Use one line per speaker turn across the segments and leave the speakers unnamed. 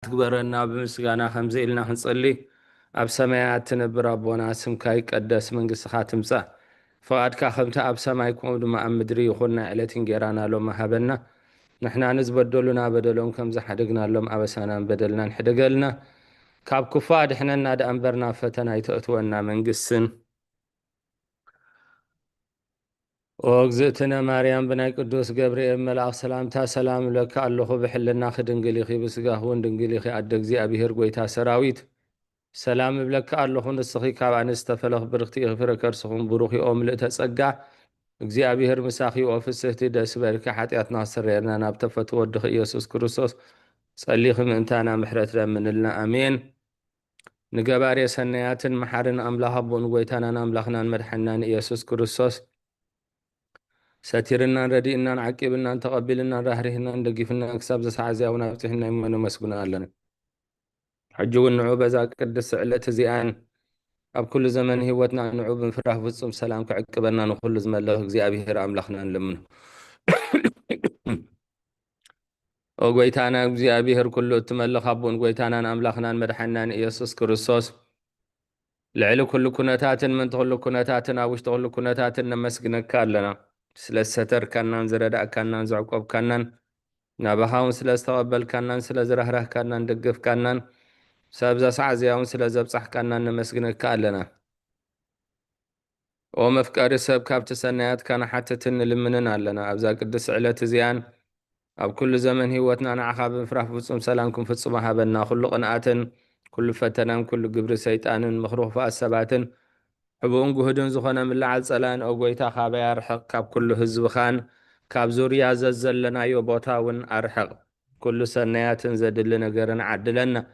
تكبرنا بمسجانا خمزي إلنا خنصلي أب سمايات تنبر أبونا اسمك يقدس منقص خاتمسا فقد كاخمتا أب سمايكم دما أم مدري يخلنا علتين جيرانا لهم هبنا نحنا نزبدلنا بدلهم كم زحدقنا لهم أبسانا بدلنا نحدقلنا كاب كفاد احنا ناد أنبرنا فتنا يتأتونا منقسن وأجزتنا مريم بني قدوس جبريل ملاك سلامتا سلام لك الله بحلنا خدنجلي خي بسقاه وندنجلي خي عدك زي أبي هرقويتا سراويت سلام بلك الله نسخي كاب عن استفلخ برختي غفر كرسخون بروخي أم لتسقع زي أبي هر مساخي وفسهتي داس بارك حتياتنا سريرنا نبتفت ودخ يسوس كريستوس صليخم انتانا محرت من لنا أمين نقباري سنيات محارن أملاها بون ويتانا أملاخنا مدحنا يسوس كريستوس ساتيرنا ردينا عقبنا تقبلنا رهرهنا ندقفنا اكساب زسعزيا ونفتحنا يمنا مسكنا لنا حجو النعوبة ذاك قدس علة زيان أب كل زمن هوتنا نعوب فرح فصم سلام كعقبنا نخل زمن له زي أبي هر أملخنا نلمنه وقويتانا زي أبي هر كله تملخ أبون قويتانا أملخنا مدحنا إيسوس كريستوس لعلو كل كنتات من تغلو كنتاتنا وش تغلو كنتاتنا مسكنا كالنا سلستر كانان زردا كانان زعقوب كانان نابهاون سلستقبل كانان سلزرهره كانان دقف كانان سابزا سعزياون سلزبصح كانان نمسكنا كالنا ومفكار سب كابت سنيات كان حتى تن لمننا لنا أبزا قدس علة زيان أب كل زمن هوتنا نعخاب فرح فصم سلامكم في الصباح بنا كل قناعة كل فتنة كل قبر سيطان مخروح فأسبات حبون جهدن زخنا من لعل سلان أو قويتا خابي أرحق كاب كل هزب خان كاب زوريا زلزل لنا يوبوتاون أرحق كل سنيات زد لنا قرن عدلنا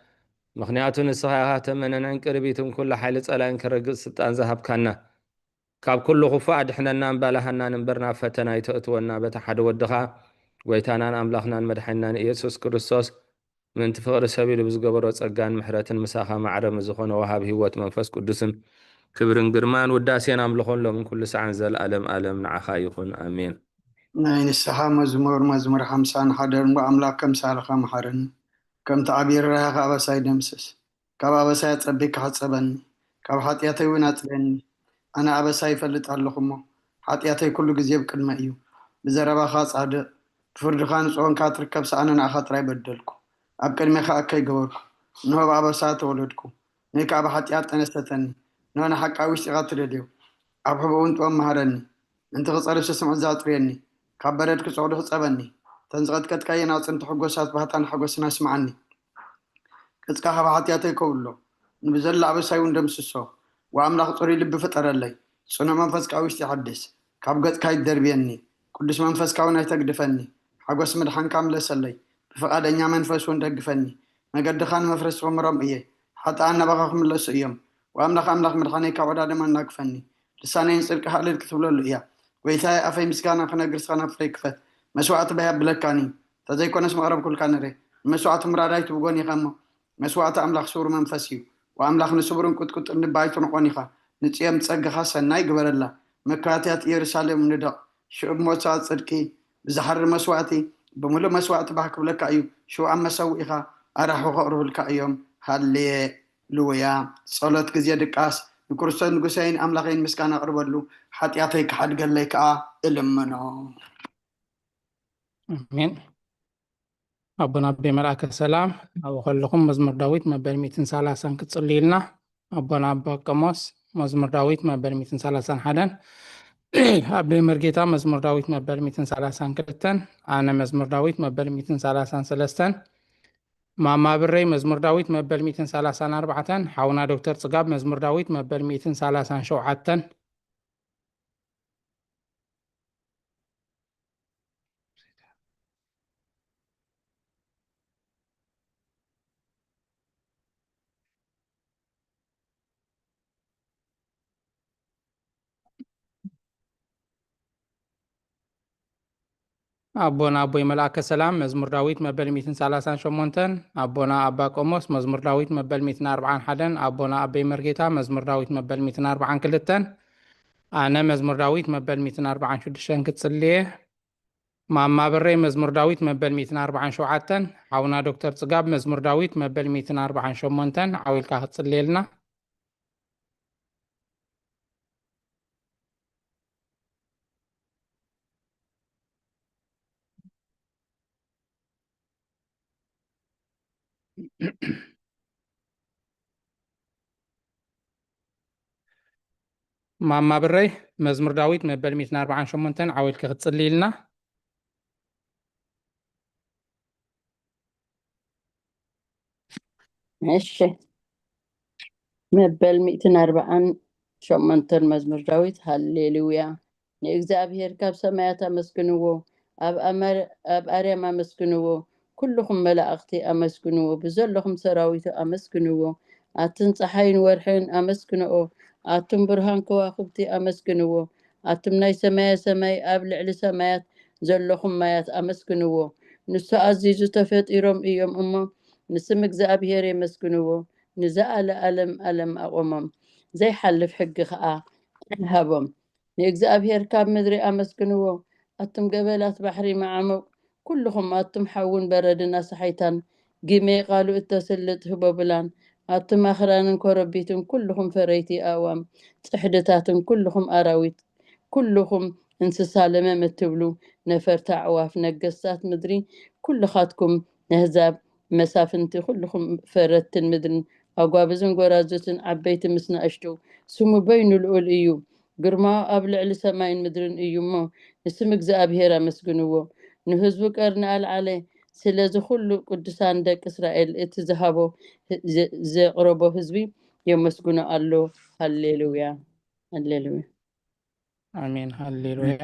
مخنياتون الصحيحات من ننكربيتم كل حالة سلان كرق ستان ذهب كنا كاب كل خفاء احنا نام بالهنا نبرنا فتنا يتأتونا بتحد ودخا ويتانا أملاخنا مدحنا يسوس كريستوس من تفقر سبيل بزقبر وصقان محرة مساخة معرم زخون وهاب هوت منفس قدسن كبرن قرمان وداسين أملخون له من كل ساعة زل ألم نعخا يخون آمين
ناين السحا مزمور حمسان حدرن وأملاك كم سالخا محرن كم تعبير رها أبا ساي دمسس كاب أبا ساي تربيك حتصبني كاب حطياتي وناتلني أنا أبا ساي فلت اللخمو حطياتي كل جزيب كلمة إيو بزربا خاص عد فرد خان صون كاتركب سأنا نأخذ راي بدلكو أبكر ميخا أكي قولكو نهو أبا ساي تولدكو نيك أبا حطيات أنستتني نهو أنا حق عويش تغطر ديو أبحبو أنت ومهرني أنت غصار سمع زاطريني كبرتك صعود صبني تنزغت كتكاين أصنت حقوسات بهتان حقوسنا اسمعني كتكا حبحاتياتي كله نبزل لعب سايون دمسسو وأملاخ طوري لب فتر اللي صنع منفس كاويش تحدث كابقت كاي دربيني كلش منفس كاونا يتقدفني حقوس مدحان كامل سلي بفقاد أنيا منفس وندقفني مقد خان مفرس ومرم إيه حتى أنا بخاخم اللس إيام وأملاخ مدحاني كاودا دمان ناقفني لسانين صدق حالي كتبلو الإياه ويتاي أفاي مسكانا خنا قرصانا فريكفت مسوعة بها بلكاني تزي كونس مغرب كل كانري مسوعة مراداي تبغوني خمو مسوعة أملاخ سور منفسيو وأملاخ نسبرن كت نبايتو نقوني خا نتيام تسقى خاصة ناي قبر الله مكاتيات يرسالم ندق شعب موساد صدقي بزحر مسوعتي بملو مسوعة بحك بلك أيو شو عم مسوي خا أرحو غقره لك أيوم هاللي لويا صلاة كزيادك أس نكرستان نقسين أملاخين مسكانا قربلو حتياتيك حد قال لك إلمنا
آمين. أبونا بملأك السلام أو خلكم مزمور داويد ما برميتن سالاسان كتصلي لنا أبونا أبا قموس مزمور داويد ما برميتن سالاسان حدن أبي مرقيتا مزمور داويد ما برميتن سالاسان كتن أنا مزمور داويد ما برميتن سالاسان سلستن ماما بري مزمور داويد ما برميتن سالاسان أربعتن حاونا دكتور صقاب مزمور داويد ما برميتن سالاسان شوعتن أبونا أبوي ملاك السلام مزمور داويد مبل 230 شمونتن أبونا أبا قوموس مزمور داويد مبل 240 حدن أبونا أبي مرقيتا مزمور داويد مبل 240 كلتن أنا مزمور داويد مبل 240 شدشان كتصليه ማማ ብረይ መዝሙር ዳዊት መበል 147 ሓውና ዶክተር ጽጋብ መዝሙር ዳዊት መበል 148 ዓዊልካ ክትጽልየልና ማማ ብረይ መዝሙር ዳዊት መበል 148 ዓዊልካ ክትጽልየልና
እሺ መበል 148 መዝሙር ዳዊት ሃሌሉያ ንእግዚአብሔር ካብ ሰማያት አመስግንዎ ኣብ ኣርያም አመስግንዎ ኩልኩም መላእክቲ አመስግንዎ ብዘለኩም ሰራዊት አመስግንዎ ኣትን ፀሓይን ወርሕን አመስግንኦ ኣቱም ብርሃን ከዋክብቲ አመስግንዎ ኣቱም ናይ ሰማይ ኣብ ልዕሊ ሰማያት ዘለኩም ማያት አመስግንዎ ንሱ ኣዚዙ ተፈጢሮም እዮም እሞ ንስም እግዚአብሔር የመስግንዎ ንዘኣለዓለም ዓለም ኣቆሞም ዘይሓልፍ ሕጊ ከዓ ሃቦም ንእግዚአብሔር ካብ ምድሪ አመስግንዎ ኣቱም ገበላት ባሕሪ መዓሞቅ ኩልኩም ኣቱም ሓውን በረድን ኣሳሓይታን ግሜ ቃሉ እተስልጥ ህቦብላን ኣቱም ኣኽራንን ኮረቢትን ኩልኩም ፈረይቲ ኣዋም ፅሕድታትን ኩልኩም ኣራዊት ኩልኩም እንስሳ ለመም እትብሉ ነፈርታ ኣዕዋፍ ነገስታት ምድሪ ኩልኻትኩም ነህዛብ መሳፍንቲ ኩልኩም ፈረትን ምድርን ኣጓብዝን ጎራዙትን ዓበይቲ ምስ ንእሽቱ ስሙ በይኑ ልዑል እዩ ግርማ ኣብ ልዕሊ ሰማይን ምድርን እዩ እሞ ንስም እግዚአብሔር አመስግንዎ ንህዝቡ ቀርኒ ኣልዓለ ስለዚ ኩሉ ቅዱሳን ደቂ እስራኤል እቲ ዝሃቦ ዘቅረቦ ህዝቢ የመስግኖ ኣሎ ሃሌሉያ ሃሌሉያ
አሜን ሃሌሉያ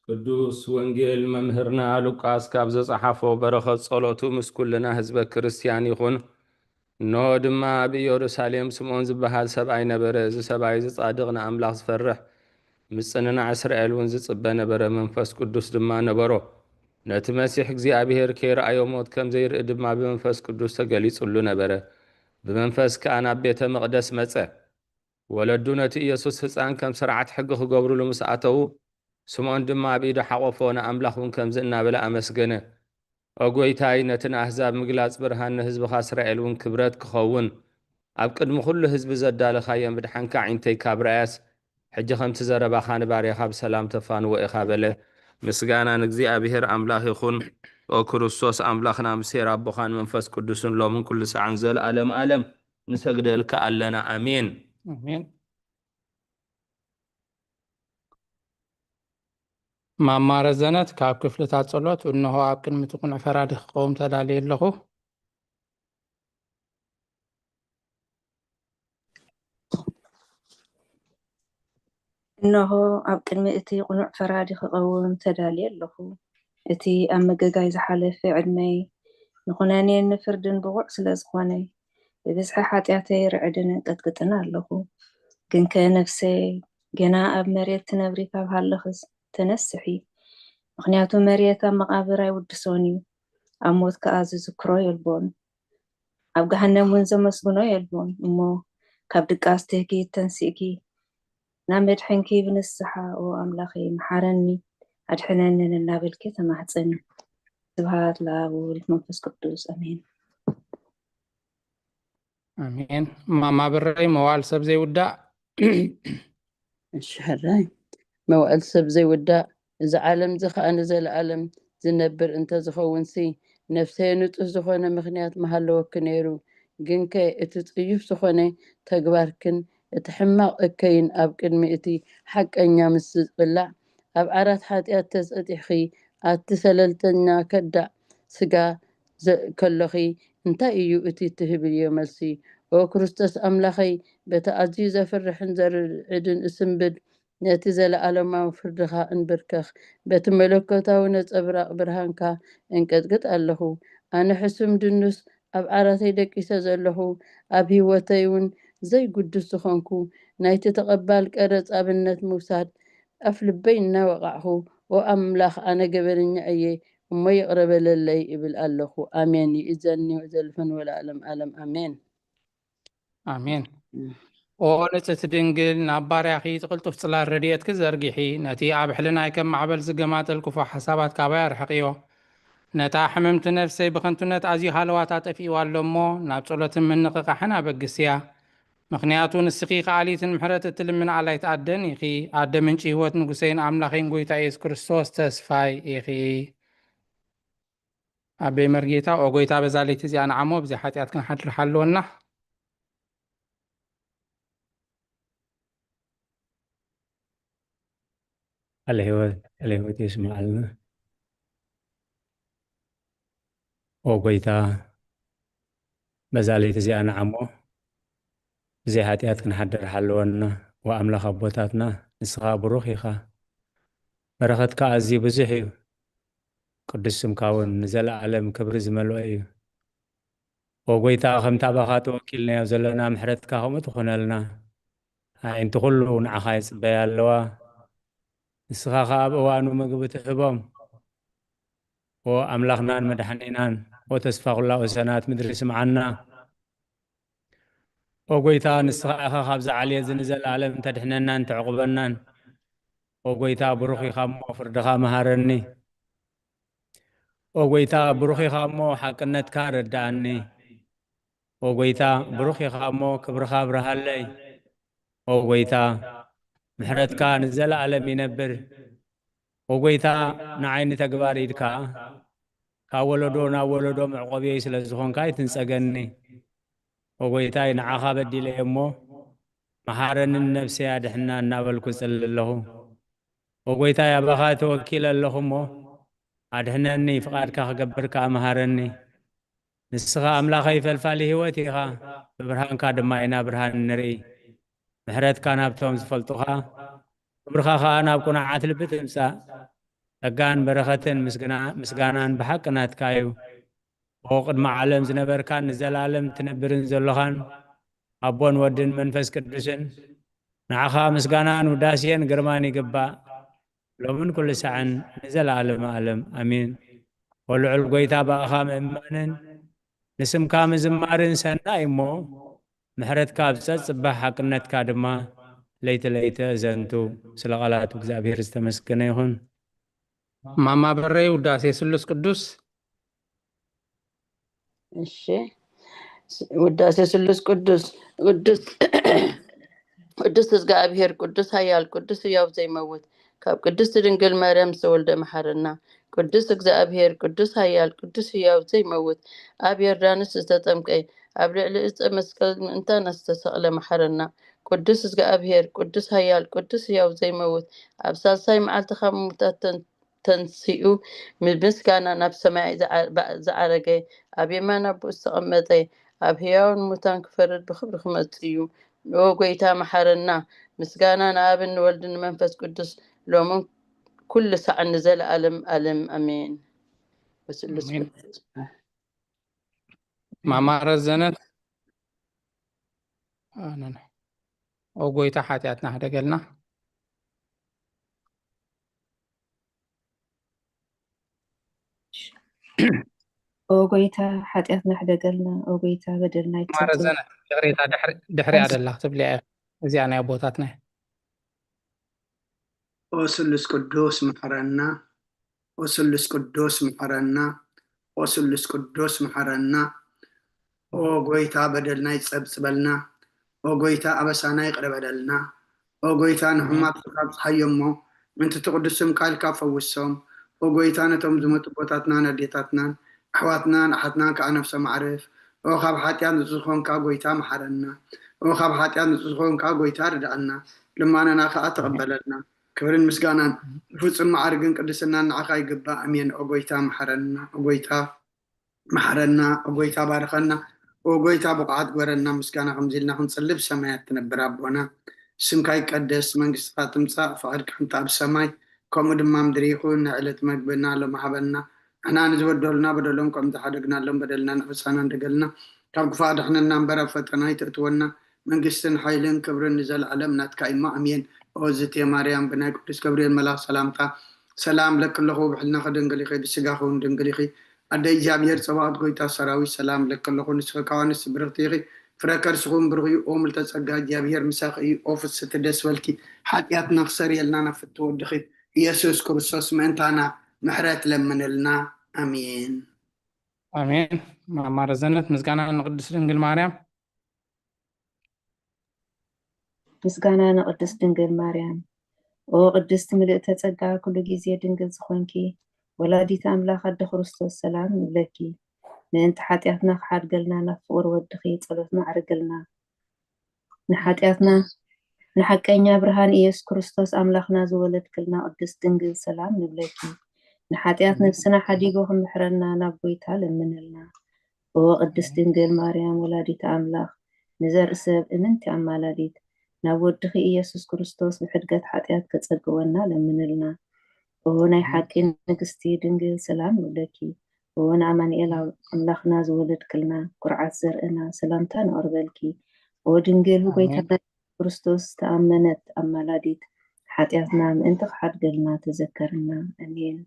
ቅዱስ ወንጌል መምህርና ሉቃስ ካብ ዘጸሓፎ በረኸት ጸሎቱ ምስ ኩልና ህዝበ ክርስቲያን ይኹን እነሆ ድማ ኣብ ኢየሩሳሌም ስምዖን ዝበሃል ሰብኣይ ነበረ እዚ ሰብኣይ ዝጻድቕ ንኣምላኽ ዝፈርሕ ምጽንናዕ እስራኤል እውን ዝጽበ ነበረ መንፈስ ቅዱስ ድማ ነበሮ ነቲ መሲሕ እግዚኣብሔር ከይረኣዮ ሞት ከም ዘይርኢ ድማ ብመንፈስ ቅዱስ ተገሊጹሉ ነበረ ብመንፈስ ከዓ ናብ ቤተ መቕደስ መጸ ወለዱ ነቲ ኢየሱስ ህፃን ከም ስርዓት ሕጊ ክገብሩሉ ምስ ኣተዉ ስምዖን ድማ ኣብ ኢዱ ሓቆፎ ንኣምላኽ እውን ከምዚ እናበለ ኣመስገነ ኦጎይታይ ነቲ ንኣህዛብ ምግላፅ ብርሃን ንህዝብኻ እስራኤል እውን ክብረት ክኸውን ኣብ ቅድሚ ኩሉ ህዝቢ ዘዳለኻዮም ብድሓንካ ዓይንተይ ካብ ረኣያስ ሕጂ ከምቲ ዘረባኻ ንባርያኻ ብሰላም ተፋንዎ ኢኻ በለ ምስጋና ንእግዚአብሔር ኣምላኽ ይኹን ኦ ክርስቶስ ኣምላኽና ምሴር ኣቦኻን መንፈስ ቅዱስን ሎምን ኩሉ ሰዓን ዘለኣለም ዓለም ንሰግደልካ ኣለና ኣሜን
አሜን ማማረ ዘነት ካብ ክፍልታት ጸሎት እነሆ ኣብ ቅድሚት ቁኑዕ ፈራዲ ክኸውን ተዳልየ ኣለኹ
እነሆ ኣብ ቅድሚ እቲ ቁኑዕ ፈራዲ ክኸውን ተዳልየ ኣለኹ እቲ ኣብ መገጋይ ዝሓለፈ ዕድመይ ንኹነኔን ንፍርድን ብቑዕ ስለ ዝኾነ ብብዝሒ ሓጢኣተይ ርዕድን ቀጥቅጥን ኣለኹ ግን ከ ነፍሰይ ገና ኣብ መሬት ትነብሪ ካብ ሃለኽስ ተነስሒ ምክንያቱ መሬት ኣብ መቃብር ኣይውድሶን እዩ ኣብ ሞት ከዓ ዝዝክሮ የልቦን ኣብ ገሃነም እውን ዘመስግኖ የልቦን እሞ ካብ ድቃስ ትህኪ ተንሲእኪ ናብ መድሕንኪ ብንስሓ ኦ ኣምላኸ መሓረኒ ኣድሕነንን እናበልኪ ተማሕፀኒ ስብሃት ለኣብ ወወልድ መንፈስ ቅዱስ ኣሜን
አሜን ማማ ብረይ መዋል ሰብ ዘይውዳእ
እሺ ሕራይ መዋዕል ሰብ ዘይውዳእ እዚ ዓለም እዚ ከዓ ንዘለዓለም ዝነብር እንተዝኸውንሲ ነፍሰይ ንጡህ ዝኾነ ምክንያት መሃለወክ ነይሩ ግን ከ እቲ ፅዩፍ ዝኾነ ተግባርክን እቲ ሕማቕ እከይን ኣብ ቅድሚ እቲ ሓቀኛ ምስ ዝብላዕ ኣብ ዓራት ሓጢኣት ተፀጢሕኺ ኣቲ ሰለልተኛ ከዳዕ ስጋ ከለኺ እንታይ እዩ እቲ ትህብዮ መልሲ ኦ ክርስቶስ ኣምላኸይ በቲ ኣዝዩ ዘፍርሕን ዘርዕድን እስንብድ ነቲ ዘለኣለማዊ ፍርድኻ እንብርከኽ በቲ መለኮታዊ ነፀብራቕ ብርሃንካ እንቀጥቅጥ ኣለኹ ኣነ ሕሱም ድኑስ ኣብ ዓራተይ ደቂሰ ዘለኹ ኣብ ሂወተይ እውን زي قدس خنكو نايت تقبل قرص أبنت موساد أفلبي وقعه وأملاخ أنا قبلني أي وما يقرب للي إبل الله آمين إذني وزلفن ولا ألم ألم آمين
آمين ونتت دنجل نابار يا أخي تقول تفصل الرديت كزرقحي نتي عبحلنا كم معبل زقمات الكفا حسابات كبير حقيقة نتا حممت نفسي بخنتنت أزي حالوات في والمو نابصلة من نقق حنا بقسيا مخنياتو نسقيق عليت محرت تلمن على يتعدن يخي عد من شهوة نقسين عملاخين قويتا إيس كريستوس تسفاي يخي أبي مرقيتا أو قويتا بزالي تزي أنا عمو بزي حاتيات كان حد الحلونا
الهوت يسمع لنا وقويتا بزالي تزي أنا عمو زي هاتيات كن حدر حلونا وأملاخ أبوتاتنا نسخا بروخيخا برخت كأزي بزحيو قدس سمكاون نزل عالم كبر زملوئي وقويتا خمتا بخات وكيلنا يوزلنا محرت كاهم تخونا لنا انت كلو نعخايس بيالوا نسخا خاب وانو مقبت حبهم وأملاخنا مدحنينان وتسفاق الله وسنات مدرس معنا وقويتا نسخا خاب زعالي زنزل عالم تدحننا انت عقبنا وقويتا بروخي خامو فردخا مهارني وقويتا بروخي خامو حقنت كارداني وقويتا بروخي خامو كبرخا برهالي وقويتا محرت كان زل عالم ينبر وقويتا نعين تقباري دكا كاولدو معقبي سلزخون كاي تنسقني وقويتا نعاخا بدي ليمو محارن النفس يا دحنا نابلكو سل له وقويتا يا بخا توكيل لهمو أدهنني فقاد كا قبرك مهارني نسخا أملاخي فالفالي هوتيخا ببرهان كادما إنا برهان نري محرت كان أبتهم زفلتوها برخا خانا بكونا عاتل بتمسا لقان برختن مسقانان بحقنا تكايو وقد معلم زنبر كان نزل عالم تنبرن زلخان أبون ودن منفس كدسن نعخا مسقانان وداسيان قرماني قبا لو من كل ساعة نزل عالم أمين ولعل قويتا بأخام إمانن نسم كام زمارن سنة إمو محرت كابسة صباح حقنت كادما ليت زنتو سلغالات وكزابير استمسكنا يهون
ماما بري وداسي سلس قدوس
እሺ ውዳሴ ስሉስ ቅዱስ ቅዱስ እግዚአብሔር ቅዱስ ኃያል ቅዱስ ሕያው ዘይመውት ካብ ቅድስት ድንግል ማርያም ዝተወልደ መሐረና ቅዱስ እግዚአብሔር ቅዱስ ኃያል ቅዱስ ሕያው ዘይመውት ኣብ ዮርዳኖስ ዝተጠምቀ ኣብ ልዕሊ ዕፀ መስቀል ምእንታን ዝተሰቕለ መሐረና ቅዱስ እግዚአብሔር ቅዱስ ኃያል ቅዱስ ሕያው ዘይመውት ኣብ ሳልሳይ መዓልቲ ካብ ሙታት ተንሲኡ ምስጋና ናብ ሰማይ ዝዓረገ ኣብ የማን ኣቦኡ ዝተቐመጠ ኣብ ሕያውን ሙታን ክፈርድ ብክብሪ ክመጽእ እዩ ጎይታ መሐረና ምስጋና ንኣብን ንወልድን መንፈስ ቅዱስ ሎምን ኩሉ ሰዓት ንዘለኣለም ኣለም ኣሜን በስሉስ
ማማ ረዘነት ኣነና ጎይታ ሓጢኣትና ሕደገልና
ጎይታ ሓጢኣትና ሕደገልና ጎይታ በደልና
ማማ ረዘነት ድሕሪታ ድሕሪ ኣደላ ክትብል እያ እዚኣ ናይ ቦታትና
وسلس قدوس محرنا وسلس قدوس محرنا وسلس قدوس محرنا وقويتا بدلنا يتصبصبلنا وقويتا أبسانا يقرب بدلنا وقويتا نحمات خبص حيمو من تتقدسهم كالكا فوسهم وقويتا نتم زمت بوتاتنا نديتاتنا أحواتنا نحتنا كأنفس معرف وخاب حاتيان نتسخون كاقويتا محرنا وخاب حاتيان نتسخون كاقويتا ردعنا لما أنا ناخا أتقبلنا كبرن مسجانان فوتس معارجن قدسنا نعخاي قبا أمين أقويتا محرنا أقويتا بارخنا أقويتا بقعات قرنا مسجانا خمزيلنا خنصلب سمايات تنبر أبونا سمكاي قدس منقص فاتمسا فعرك حمتا بسماي كومد ما مدريخون نعلت مقبلنا لهم حبلنا أنا نزود دولنا بدلهم كم تحدقنا لهم بدلنا نفسنا ندقلنا كم كفاد احنا ننبرا فتنا يتأتونا መንግስትን ኃይልን ክብርን ንዘለዓለም ናትካ ኢማ ኣሜን ኦዝቴ ማርያም ብናይ ቅዱስ ገብርኤል መልአክ ሰላምታ ሰላም ለክለኹ ብሕልና ከድንግል ኢኺ ብስጋኹን ድንግል ኢኺ ኣደይ እግዚኣብሔር ፀባኦት ጎይታ ሰራዊት ሰላም ለክለኹ ንስኺ ካዋንስ ብርኽቲ ኢኺ ፍረ ከርስኹም ብርኽዩ ኦ ምልተ ፀጋ እግዚኣብሔር ምሳኺ እዩ ኦ ፍስቲ ደስ በልኪ ሓጢኣትና ክሰርየልና ነፍቲ ወድኺ ኢየሱስ ክርስቶስ ምእንታና ምሕረት ለምንልና ኣሜን
አሜን። ማማረ ዘነት ምስጋና ንቅድስት ድንግል ማርያም
ምስጋና ንቅድስት ድንግል ማርያም ኦ ቅድስት ምልእተ ጸጋ ኩሉ ግዜ ድንግል ዝኾንኪ ወላዲት ኣምላኽ ኣደ ክርስቶስ ሰላም ንብለኪ ምእንቲ ሓጢኣትና ክሓድገልና ናብ ፍቁር ወድኺ ጸሎት ማዕርግልና ንሓጢኣትና ንሓቀኛ ብርሃን ኢየሱስ ክርስቶስ ኣምላኽና ዝወለድክልና ቅድስት ድንግል ሰላም ንብለኪ ንሓጢኣት ነፍስና ሓዲጎ ክምሕረና ናብ ጎይታ ለምንልና ኦ ቅድስት ድንግል ማርያም ወላዲት ኣምላኽ ንዘርኢ ሰብ እምንቲ ኣማላዲት ናብ ወድኺ ኢየሱስ ክርስቶስ ብሕድገት ሓጢኣት ከጸግወና ለምንልና ኦ ናይ ሓቂ ንግስቲ ድንግል ሰላም ንብለኪ ኦ ንኣማኒኤል ኣምላኽና ዝወለድክልና ኩርዓት ዘርእና ሰላምታ ነቕርበልኪ ኦ ድንግል ጎይታና ክርስቶስ ተኣመነት ኣማላዲት ሓጢኣትና ምእንቲ ክሓድገልና ተዘከርና ኣሜን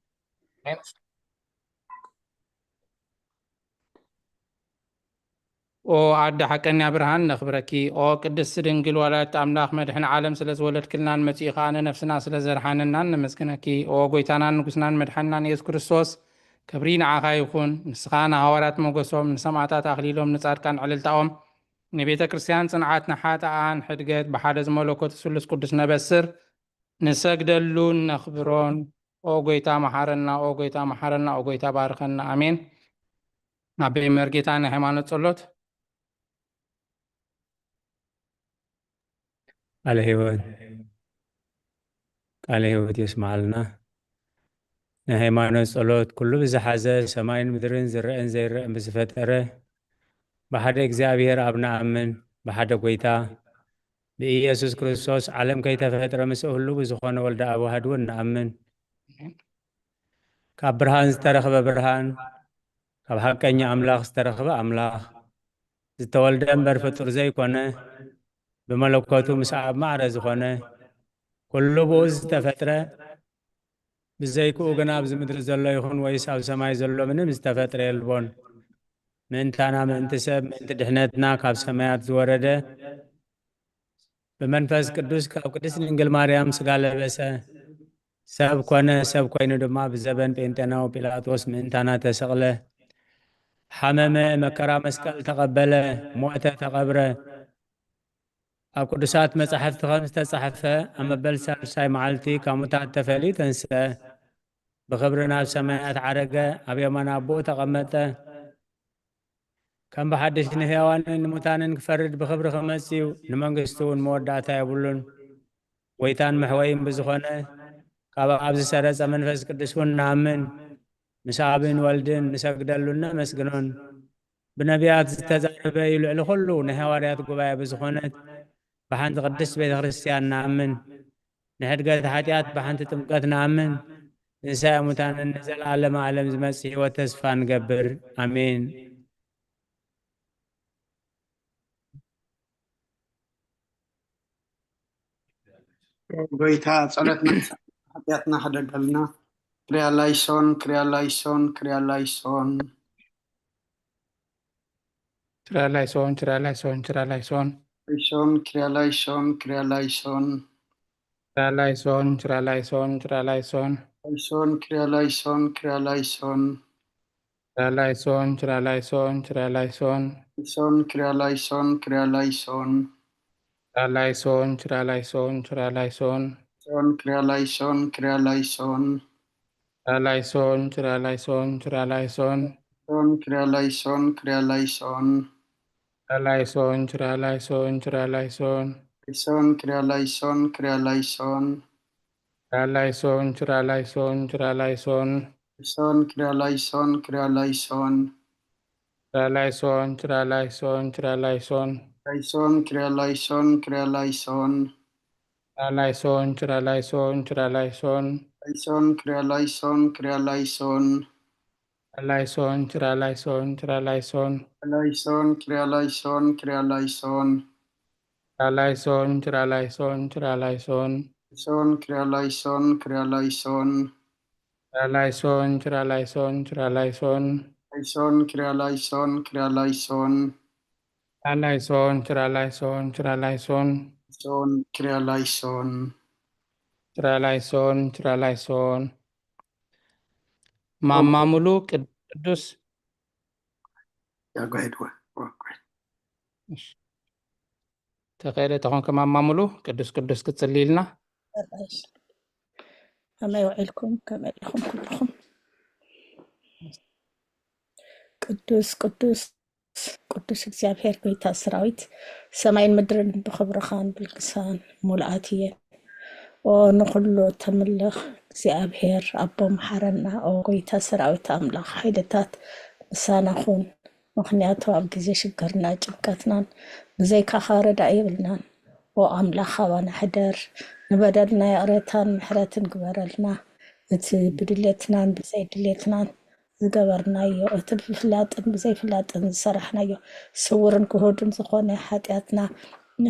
ኦ ኣደ ሓቀኛ ብርሃን ነኽብረኪ ኦ ቅድስት ድንግል ወላዲት ኣምላኽ መድሕን ዓለም ስለ ዝወለድክልናን መጺኢኻ ነፍስና ስለ ዘርሓንናን ነመስግነኪ ኦ ጎይታናን ንጉስናን መድሓንናን ኢየሱስ ክርስቶስ ክብሪ ንዓኻ ይኹን ንስኻ ንሃዋርያት ሞገሶም ንሰማዕታት ኣኽሊሎም ንጻድቃን ዕልልታኦም ንቤተ ክርስቲያን ጽንዓት ንሓጥኣን ሕድገት ብሓደ ዝመለኮት ስሉስ ቅዱስ ነበስር ንሰግደሉን ነኽብሮን ኦ ጎይታ መሓረና ኦ ጎይታ መሓረና ኦ ጎይታ ባርከና ኣሜን ኣበይ መርጌታ ናይ ሃይማኖት ጸሎት
ቃለ ሕይወት የስማዓልና ንሃይማኖት ጸሎት ኩሉ ብዝሓዘ ሰማይን ምድርን ዝርአን ዘይርአን ብዝፈጠረ ብሓደ እግዚኣብሔር ኣብ ንኣምን ብሓደ ጎይታ ብኢየሱስ ክርስቶስ ዓለም ከይተፈጥረ ምስኡ ህሉ ብዝኾነ ወልደ ኣብ ዋህድ እውን ንኣምን ካብ ብርሃን ዝተረኸበ ብርሃን ካብ ሓቀኛ ኣምላኽ ዝተረኸበ ኣምላኽ ዝተወልደ እምበር ፍጡር ዘይኮነ ብመለኮቱ ምስ ኣብ ማዕረ ዝኾነ ኩሉ ብኡ ዝተፈጥረ ብዘይክኡ ግን ኣብዚ ምድሪ ዘሎ ይኹን ወይስ ኣብ ሰማይ ዘሎ ምንም ዝተፈጥረ የልቦን ምእንታና ምእንቲ ሰብ ምእንቲ ድሕነትና ካብ ሰማያት ዝወረደ ብመንፈስ ቅዱስ ካብ ቅድስት ድንግል ማርያም ስጋ ለበሰ ሰብ ኮነ ሰብ ኮይኑ ድማ ብዘበን ጴንጤናዊ ጲላጦስ ምእንታና ተሰቕለ ሓመመ መከራ መስቀል ተቐበለ ሞተ ተቐብረ ኣብ ቅዱሳት መጻሕፍቲ ከም ዝተጻሕፈ ኣብ መበል ሳልሳይ መዓልቲ ካብ ሙታት ተፈልዩ ተንስአ ብኽብሪ ናብ ሰማያት ዓረገ ኣብ የማን ኣቦኡ ተቐመጠ ከም ብሓድሽ ንህያዋንን ንሙታንን ክፈርድ ብኽብሪ ክመጽኡ ንመንግስቱ እውን መወዳእታ የብሉን ጎይታን መሕወይን ብዝኾነ ካብ ኣብ ዝሰረጸ መንፈስ ቅዱስ እውን ንኣምን ምስ ኣብን ወልድን ንሰግደሉን ነመስግኖን ብነቢያት ዝተዛረበ እዩ ልዕሊ ኩሉ ንሐዋርያት ጉባኤ ብዝኾነት ብሓንቲ ቅድስት ቤተ ክርስቲያን ንኣምን ንሕድገት ሓጢኣት ብሓንቲ ጥምቀት ንኣምን ንንሳይ ሙታንን ንዘለዓለመ ዓለም ዝመጽእ ህይወት ተስፋ ንገብር ኣሜን
ጎይታ ጸሎትና ሓጢኣትና ሓደገልና ክሪያላይሶን ክሪያላይሶን ክሪያላይሶን
ችራላይሶን ችራላይሶን ችራላይሶን
ላይሶን ክሪያላይሶን ክሪያላይሶን
ችራላይሶን ችራላይሶን ችራላይሶን
ላይሶን ክሪያላይሶን ክሪያላይሶን
ችራላይሶን ችራላይሶን ችራላይሶን
ላይሶን ክሪያላይሶን ክሪያላይሶን
ችራላይሶን ችራላይሶን ችራላይሶን
ሶን ክሪያላይሶን ክሪያላይሶን
ችራላይሶን ችራላይሶን ችራላይሶን
ሶን ክሪያላይሶን ክሪያላይሶን
ችራላይሶን ችራላይሶን ችራላይሶን
ላይሶን ክሪያላይሶን ክሪያላይሶን
ችራላይሶን ችራላይሶን ችራላይሶን
ሶን ክሪያላይሶን ክሪያላይሶን
ችራላይሶን ችራላይሶን ችራላይሶን
ላይሶን ክሪያላይሶን ክሪያላይሶን
ችራላይሶን ችራላይሶን ችራላይሶን
ላይሶን ክሪያላይሶን ክሪያላይሶን
ችራላይሶን ችራላይሶን ችራላይሶን
ላይሶን ክሪያላይሶን ክሪያላይሶን
Chiralaison, chiralaison, chiralaison.
Son, Krialaison, Krialaison.
Chiralaison, chiralaison, chiralaison.
Laison, Krialaison, Krialaison.
Chiralaison, chiralaison, chiralaison.
Son, Krialaison.
Chiralaison, chiralaison. Mama mulu ቅዱስ
Yeah, go ahead. Go ahead.
ተኸይደ ተኾንከ ማማ ሙሉ ቅዱስ ክጽልይ ኢልና
أرأيش كما يوعلكم كما لكم كلكم ቅዱስ ቅዱስ ቅዱስ እግዚአብሔር ጌታ ሰራዊት ሰማይን ምድርን ብኽብርኻን ብልግሳን ሙልአት እየን ኦ ንኹሉ ተምልኽ እግዚአብሔር ኣቦ መሓረና ኦ ጌታ ሰራዊት ኣምላኽ ሓይልታት ምሳናኹን ምክንያቱ ኣብ ግዜ ሽግርና ጭንቀትናን ብዘይካኻ ረዳእ የብልናን ኦ ኣምላኽ ኣባና ሕደር ንበደልና የቕሬታን ምሕረትን ግበረልና እቲ ብድሌትናን ብዘይድሌትናን ዝገበርናዮ እቲ ብፍላጥን ብዘይፍላጥን ዝሰራሕናዮ ስውርን ክሁድን ዝኾነ ሓጢኣትና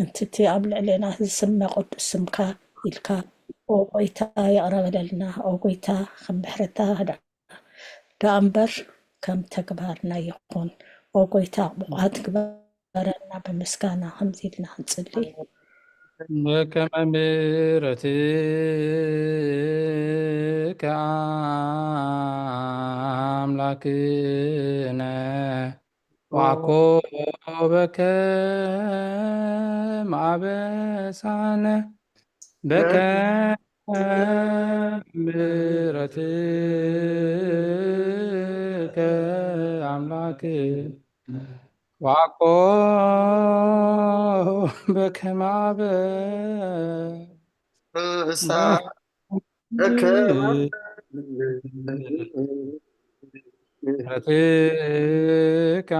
እንትቲ ኣብ ልዕልና ዝስመ ቅዱስ ስምካ ኢልካ ኦ ጎይታ የቕረበለልና ኦ ጎይታ ከም ምሕረታ ዳ እምበር ከም ተግባርና ይኹን ኦ ጎይታ ብቑዓት ግበረልና ብምስጋና ከምዚ ኢልና ክንፅሊ
በከመ ምሕረትከ አምላክነ ወአኮበከ ማበሳነ በከመ ምሕረትከ አምላክነ وعقوبك مع ምሕረትከ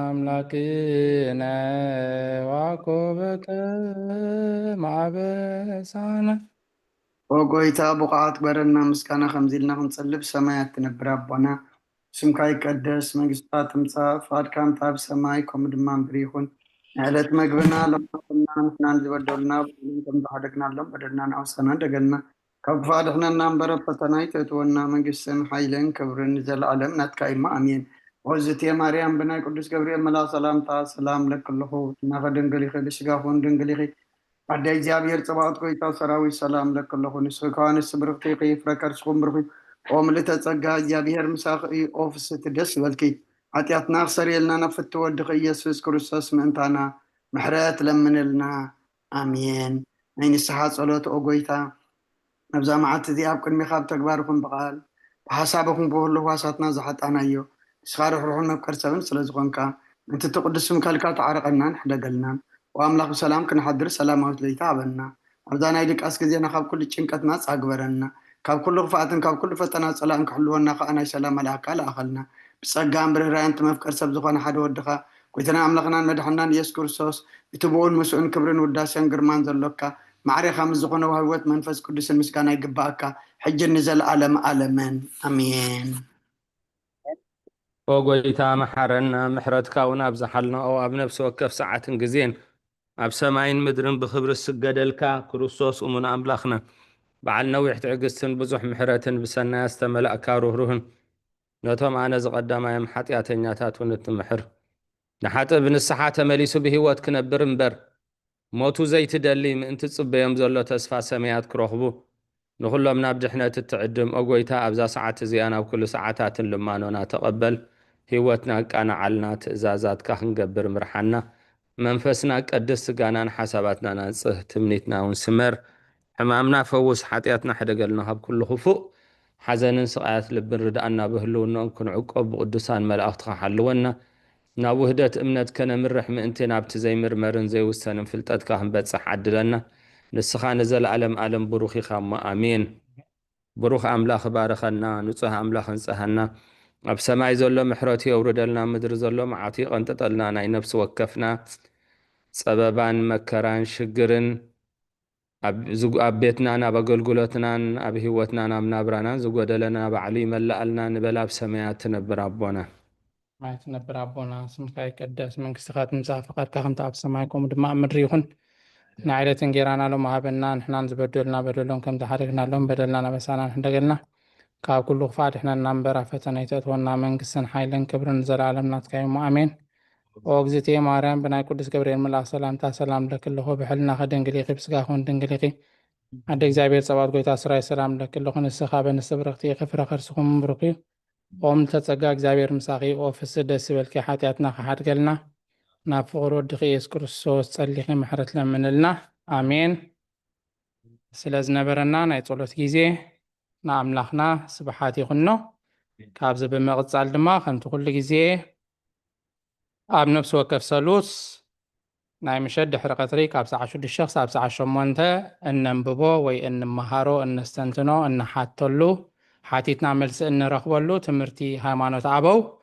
አምላክነ ወአኮበከ ማዕበሳነ
ኦ ጎይታ ብቑዓት ግበረና ምስጋና ከምዚ ኢልና ክንፅልብ ሰማያት ትነብር ኣቦና ስምካ ይቀደስ መንግስትካ ትምፃእ ፍቃድካ እንታ ኣብ ሰማይ ከምኡ ድማ ምድሪ ይኹን ንዕለት መግብና ለማና ንሕናን ዝበደሉና ከም ዝሓደግናሎም በደልና ንኣውሰና እንደገና ካብ ክፋ ድሕነና እምበረ ፈተና ይተእትወና መንግስትን ሓይልን ክብርን ዘለኣለም ናትካ ኢማ ኣሜን ወዝቴ ማርያም ብናይ ቅዱስ ገብርኤል መልኣክ ሰላምታ ሰላም ለክልኹ ናኸ ድንግል ኢኺ ብስጋኹን ድንግል ኢኺ ኣዳይ እግዚኣብሔር ፅባቅት ጎይታ ሰራዊት ሰላም ለክልኹ ንስኺ ከዋንስ ብርክቲ ኢኺ ፍረከርስኹም ብርኺ ኦ ምልዕተ ጸጋ እግዚኣብሔር ምሳኺ ኦ ፍስቲ ደስ ይበልኪ ኃጢአትና ክሰርየልና ነፍቲ ወድኺ ኢየሱስ ክርስቶስ ምእንታና ምሕረት ለምንልና ኣሜን ናይ ንስሓ ጸሎት ኦ ጎይታ ኣብዛ መዓልቲ እዚኣ ኣብ ቅድሚኻ ብተግባርኩም ብቓል ብሓሳብኩም ብኩሉ ህዋሳትና ዝሓጣናዮ ንስኻ ርሕሩሕን መፍቀር ሰብን ስለ ዝኾንካ እንቲ ቅዱስ ስምካ ልካ ተዓርቀናን ሕደገልናን ወኣምላኽ ብሰላም ክንሓድር ሰላማዊት ለይታ ሃበና ኣብዛ ናይ ድቃስ ግዜና ካብ ኩሉ ጭንቀትና ፃግበረና ካብ ኩሉ ክፍኣትን ካብ ኩሉ ፈተና ፀላእን ክሕልወና ከዓ ናይ ሰላም መልኣካ ለኣኸልና ብፀጋን ብርህራይን መፍቀር ሰብ ዝኾነ ሓደ ወድኻ ጎይታና ኣምላኽናን መድሓናን ኢየሱስ ክርስቶስ እቲ ብኡን ምስኡን ክብርን ውዳሴን ግርማን ዘሎካ ማዕረኻ ምስ ዝኾነ ህይወት መንፈስ ቅዱስን ምስጋና ይግባእካ ሕጂ ንዘለኣለም ኣለመን ኣሜን
ኦ ጎይታ መሓረና ምሕረትካ እውን ኣብ ዝሓልናኦ ኣብ ነፍሲ ወከፍ ሰዓትን ግዜን ኣብ ሰማይን ምድርን ብክብሪ ስገደልካ ክርስቶስ እሙን ኣምላኽና በዓል ነዊሕ ትዕግስትን ብዙሕ ምሕረትን ብሰናያ ዝተመላእካ ሩህሩህን ነቶም ኣነ ዝቐዳማዮም ሓጢኣተኛታት እውን እትምሕር ንሓጥእ ብንስሓ ተመሊሱ ብሂወት ክነብር እምበር ሞቱ ዘይትደሊ ምእንቲ ጽበዮም ዘሎ ተስፋ ሰማያት ክረኽቡ ንኹሎም ናብ ድሕነት እትዕድም ኦ ጎይታ ኣብዛ ሰዓት እዚኣ ናብ ኩሉ ሰዓታትን ልማኖና ተቐበል ህይወትና ቃናዓልና ትእዛዛትካ ክንገብር ምርሓና መንፈስና ቀድስ ስጋናን ሓሳባትና ናንጽህ ትምኒትና እውን ስመር ሕማምና ፈውስ ሓጢኣትና ሕደገልና ካብ ኩሉ ክፉእ ሓዘንን ስቃያት ልብን ርዳእና ብህልውናኦም ክንዕቆብ ብቅዱሳን መላእኽትካ ሓልወና ናብ ውህደት እምነት ከነምርሕ ምእንቲ ናብቲ ዘይምርመርን ዘይውሰንን ፍልጠትካ ክንበፅሕ ዓድለና ንስኻ ንዘለኣለም ኣለም ብሩኽ ኢኻ እሞ ኣሜን ብሩኽ ኣምላኽ ባረኸና ንጹህ ኣምላኽ እንፀሃና ኣብ ሰማይ ዘሎ ምሕረቱ የውርደልና ምድሪ ዘሎ መዓቱ ይቐንጥጠልና ናይ ነፍሲ ወከፍና ፀበባን መከራን ሽግርን ኣብ ቤትናን ኣብ ኣገልግሎትናን ኣብ ህይወትናን ኣብ ናብራናን ዝጎደለና ባዕሉ ይመላኣልና ንበላ ኣብ ሰማያት ትነብር ኣቦና
ما يتنبر أبونا اسمك يقدس من كستخات مسافة فقط كهم تعب سماعكم دماء مدريخن نعيلة تنجيرانا لهم هابنا نحن نزبدلنا بدلهم كم تحركنا لهم بدلنا بسانا حدقلنا كاب كل خفات احنا ننبر فتنا يتونا من كسن حيلن كبرن زر عالمنا تكيم آمين وأجزتي ماريم بناي قدس جبريل ملا سلام تا سلام لكله بحلنا خدن قليقي بسقاخون دنقليقي عندك زابير صباط قويتا سراي سلام لكله السخابة نستبرقتي خفر خرسكم مبرقي قوم تتسقى زابير مساقي وفسد سبل كحاتياتنا خحات قلنا نافقر ودقي يسكرسوس تصليخي محرت لمن لنا آمين سلاز نبرنا نايطولت جيزي نعملخنا سبحاتي خنو كابز بمغتصال دما خمت كل جيزي آب نفس وكف سلوس ناي مشد حرقتري كاب ساعة شد الشخص آب ساعة شمونته ان ننببو وي ان نمهارو ان نستنتنو ان حاتولو حاتيت نعمل سئن رخبولو تمرتي هايمانوت عبو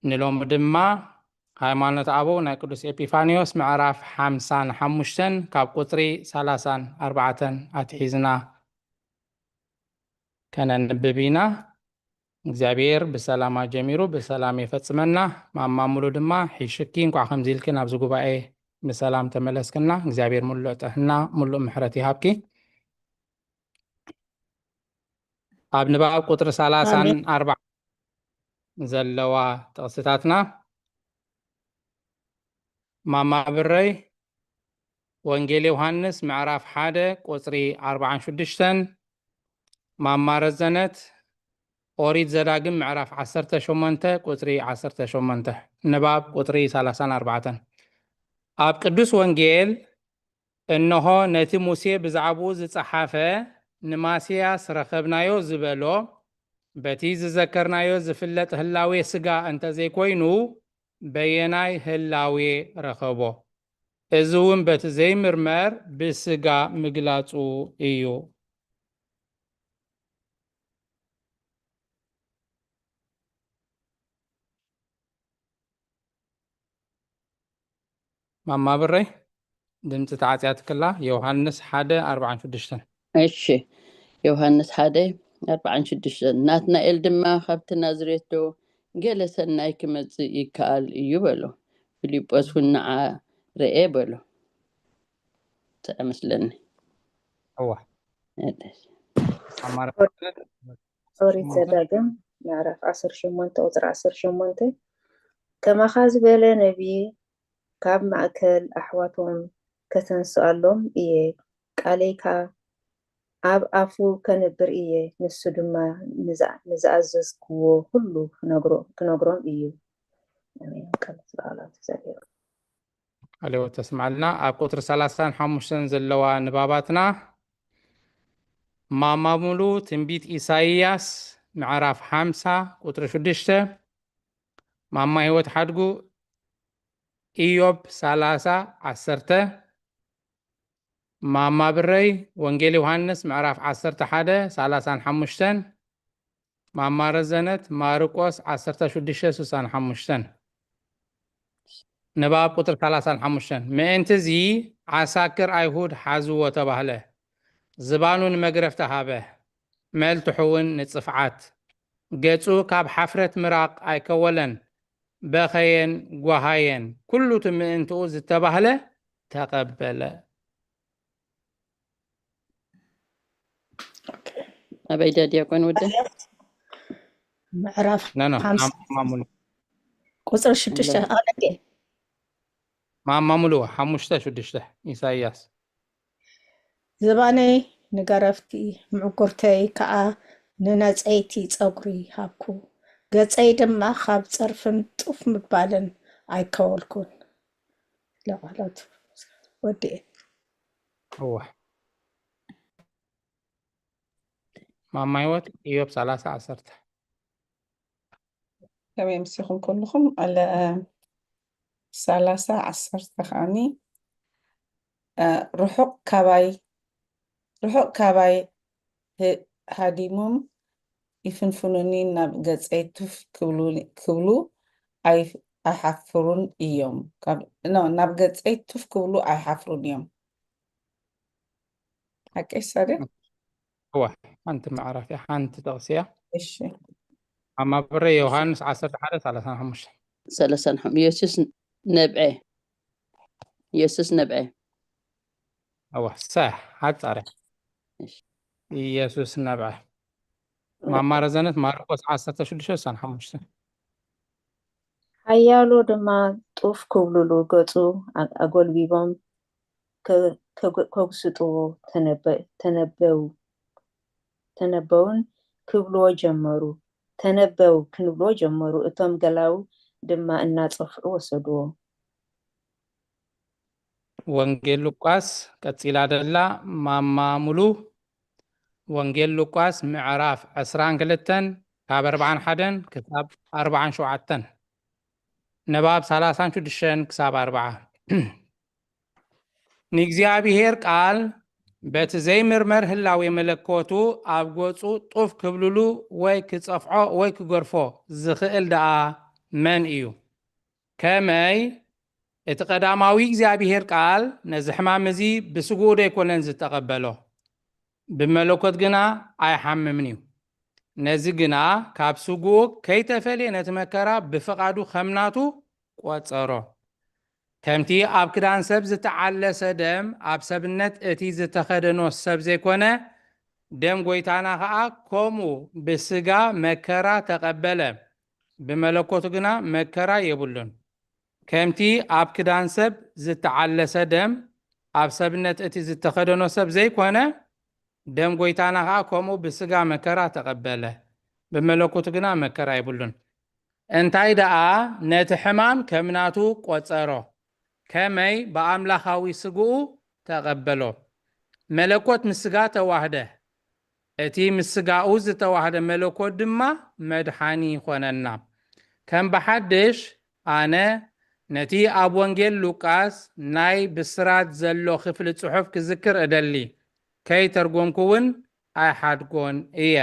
نلوم دما هايمانوت عبو ناي قدس إبيفانيوس معراف 55 كاب قطري 34 أتحيزنا كان نببينا እግዚአብሔር በሰላም ጀሚሩ በሰላም ይፈጽመና ማማሙሉ ድማ ሒሽኪ እንኳ ከምዚልክን ኣብዚ ጉባኤ በሰላም ተመለስክና እግዚአብሔር ሙሉእ ጥሕና ሙሉእ ምሕረት ይሃብኪ ኣብ ንባብ ቁጥሪ 34 ዘለዋ ጥቕስታትና ማማ ብረይ ወንጌል ዮሃንስ ምዕራፍ 1 ቁፅሪ 46 ማማ ረዘነት ኦሪት ዘዳግም ምዕራፍ 18 ቁፅሪ 18 ንባብ ቁፅሪ 34 ኣብ ቅዱስ ወንጌል እነሆ ነቲ ሙሴ ብዛዕባኡ ዝፀሓፈ ንማስያስ ረኸብናዮ ዝበሎ በቲ ዝዘከርናዮ ዝፍለጥ ህላዌ ስጋ እንተዘይኮይኑ በየናይ ህላዌ ረኸቦ እዚ እውን በቲ ዘይምርመር ብስጋ ምግላፁ እዩ ማማ ብረይ ድምፂ ተዓፅያት ክላ ዮሃንስ 1:46
እሺ ዮሃንስ 1:46 ናትናኤል ድማ ካብቲ ናዝሬት ዶ ገለ ሰናይ ክመፅእ ይከኣል እዩ በሎ ፊልጶስ እውን ንዓ ርአ በሎ ተመስለኒ
እዋ
ኦሪት ዘዳግም ምዕራፍ 18 ቁፅሪ 18 ከማኻ ዝበለ ነቢይ ካብ ማእከል ኣሕዋቶም ከተንስኣሎም እየ ቃለይካ ኣብ ኣፉ ከነብር እየ ንሱ ድማ ንዝኣዘዝክዎ ኩሉ ክነግሮም እዩ
ኣሌዎ ተስማዕልና ኣብ ቁጥሪ 35 ዘለዋ ንባባትና ማማሙሉ ትንቢት ኢሳይያስ ምዕራፍ 50 ቁጥሪ 6 ማማ ህይወት ሓድጉ ኢዮብ 30:10 ማማ ብረይ ወንጌል ዮሃንስ ምዕራፍ 11:35 ማማ ረዘነት ማርቆስ 16:65 ንባብ ቁጥሪ 35 ምእንቲ እዚ ዓሳክር ኣይሁድ ሓዝዎ ተባህለ ዝባኑ ንመግረፍ ተሃበ መልትሑ እውን ንፅፍዓት ገፁ ካብ ሓፍረት ምራቅ ኣይከወለን በኸየን ጓሃየን ኩሉ ትምእንትኡ ዝተባህለ ተቐበለ
ኣበይዳ ዲያቆን ወደ
ምዕራፍ
ማሙሉ
ቁፅሪ 6 ኣለቀ
ማሙሉ 5:6 ኢሳይያስ
ዘባነይ ንገረፍቲ ምዕጉርተይ ከዓ ንነፀይቲ ፀጉሪ ሃብኩ ገፀይ ድማ ካብ ፀርፍን ጡፍ ምባልን ኣይከወልኩን ለቃላት ወዲእ
እዋ ማማ ህይወት ኢዮብ 30:10
ከመይ ምስኹም ኩልኩም ኣለ 30:10 ከዓኒ ርሑቕ ካባይ ሃዲሞም ይፍንፍኑኒ ናብ ገፀይ ቱፍ ክብሉ ኣይሓፍሩን እዮም ናብ ገፀይ ቱፍ ክብሉ ኣይሓፍሩን እዮም ሓቀይ ሳደ
እዋ ሓንቲ መዕራፍያ ሓንቲ ጠቕስያ
እሺ
أما بري يوحنس 11:35
35 يسوس نبعه
أوه صح حتصاري
ماشي.
ኢየሱስ ነብዐ ማማረዘነት ማርቆስ 16:35
ሓያሉ ድማ ጡፍ ክብልሉ ገጹ ኣጎልቢቦም ከጉስጥዎ ተነበውን ክብልዎ ጀመሩ። ተነበው ክንብልዎ ጀመሩ። እቶም ገላው ድማ እናጸፍዑ ወሰድዎ።
ወንጌል ሉቃስ ቀፂላ ደላ ማማ ሙሉ ወንጌል ሉቃስ ምዕራፍ 22 ካብ 41 ክሳብ 47 ንባብ 36 ክሳብ 40 ንእግዚአብሔር ቃል በቲ ዘይምርመር ህላዊ መለኮቱ ኣብ ገጹ ጡፍ ክብልሉ ወይ ክጸፍዖ ወይ ክገርፎ ዝኽእል ደኣ መን እዩ? ከመይ እቲ ቀዳማዊ እግዚአብሔር ቃል ነዚ ሕማም እዚ ብስጉኡ ደይኮነን ዝተቐበሎ ብመለኮት ግና ኣይሓምምን እዩ። ነዚ ግና ካብ ስጉኡ ከይተፈልየ ነቲ መከራ ብፍቓዱ ከምናቱ ቆፀሮ። ከምቲ ኣብ ክዳን ሰብ ዝተዓለሰ ደም ኣብ ሰብነት እቲ ዝተኸደኖ ሰብ ዘይኮነ ደም ጎይታና ከዓ ከምኡ ብስጋ መከራ ተቐበለ፣ ብመለኮቱ ግና መከራ የብሉን። ከምቲ ኣብ ክዳን ሰብ ዝተዓለሰ ደም ኣብ ሰብነት እቲ ዝተኸደኖ ሰብ ዘይኮነ ደም ጎይታና ከዓ ከምኡ ብስጋ መከራ ተቐበለ፣ ብመለኮቱ ግና መከራ የብሉን። እንታይ ደኣ ነቲ ሕማም ከምናቱ ቆፀሮ፣ ከመይ ብኣምላኻዊ ስግኡ ተቐበሎ። መለኮት ምስ ስጋ ተዋህደ፣ እቲ ምስ ስጋኡ ዝተዋህደ መለኮት ድማ መድሓኒ ይኾነና። ከም ብሓድሽ ኣነ ነቲ ኣብ ወንጌል ሉቃስ ናይ ብስራት ዘሎ ክፍሊ ጽሑፍ ክዝክር እደሊ፣ ከይተርጎምኩውን ኣይሓድጎን እየ።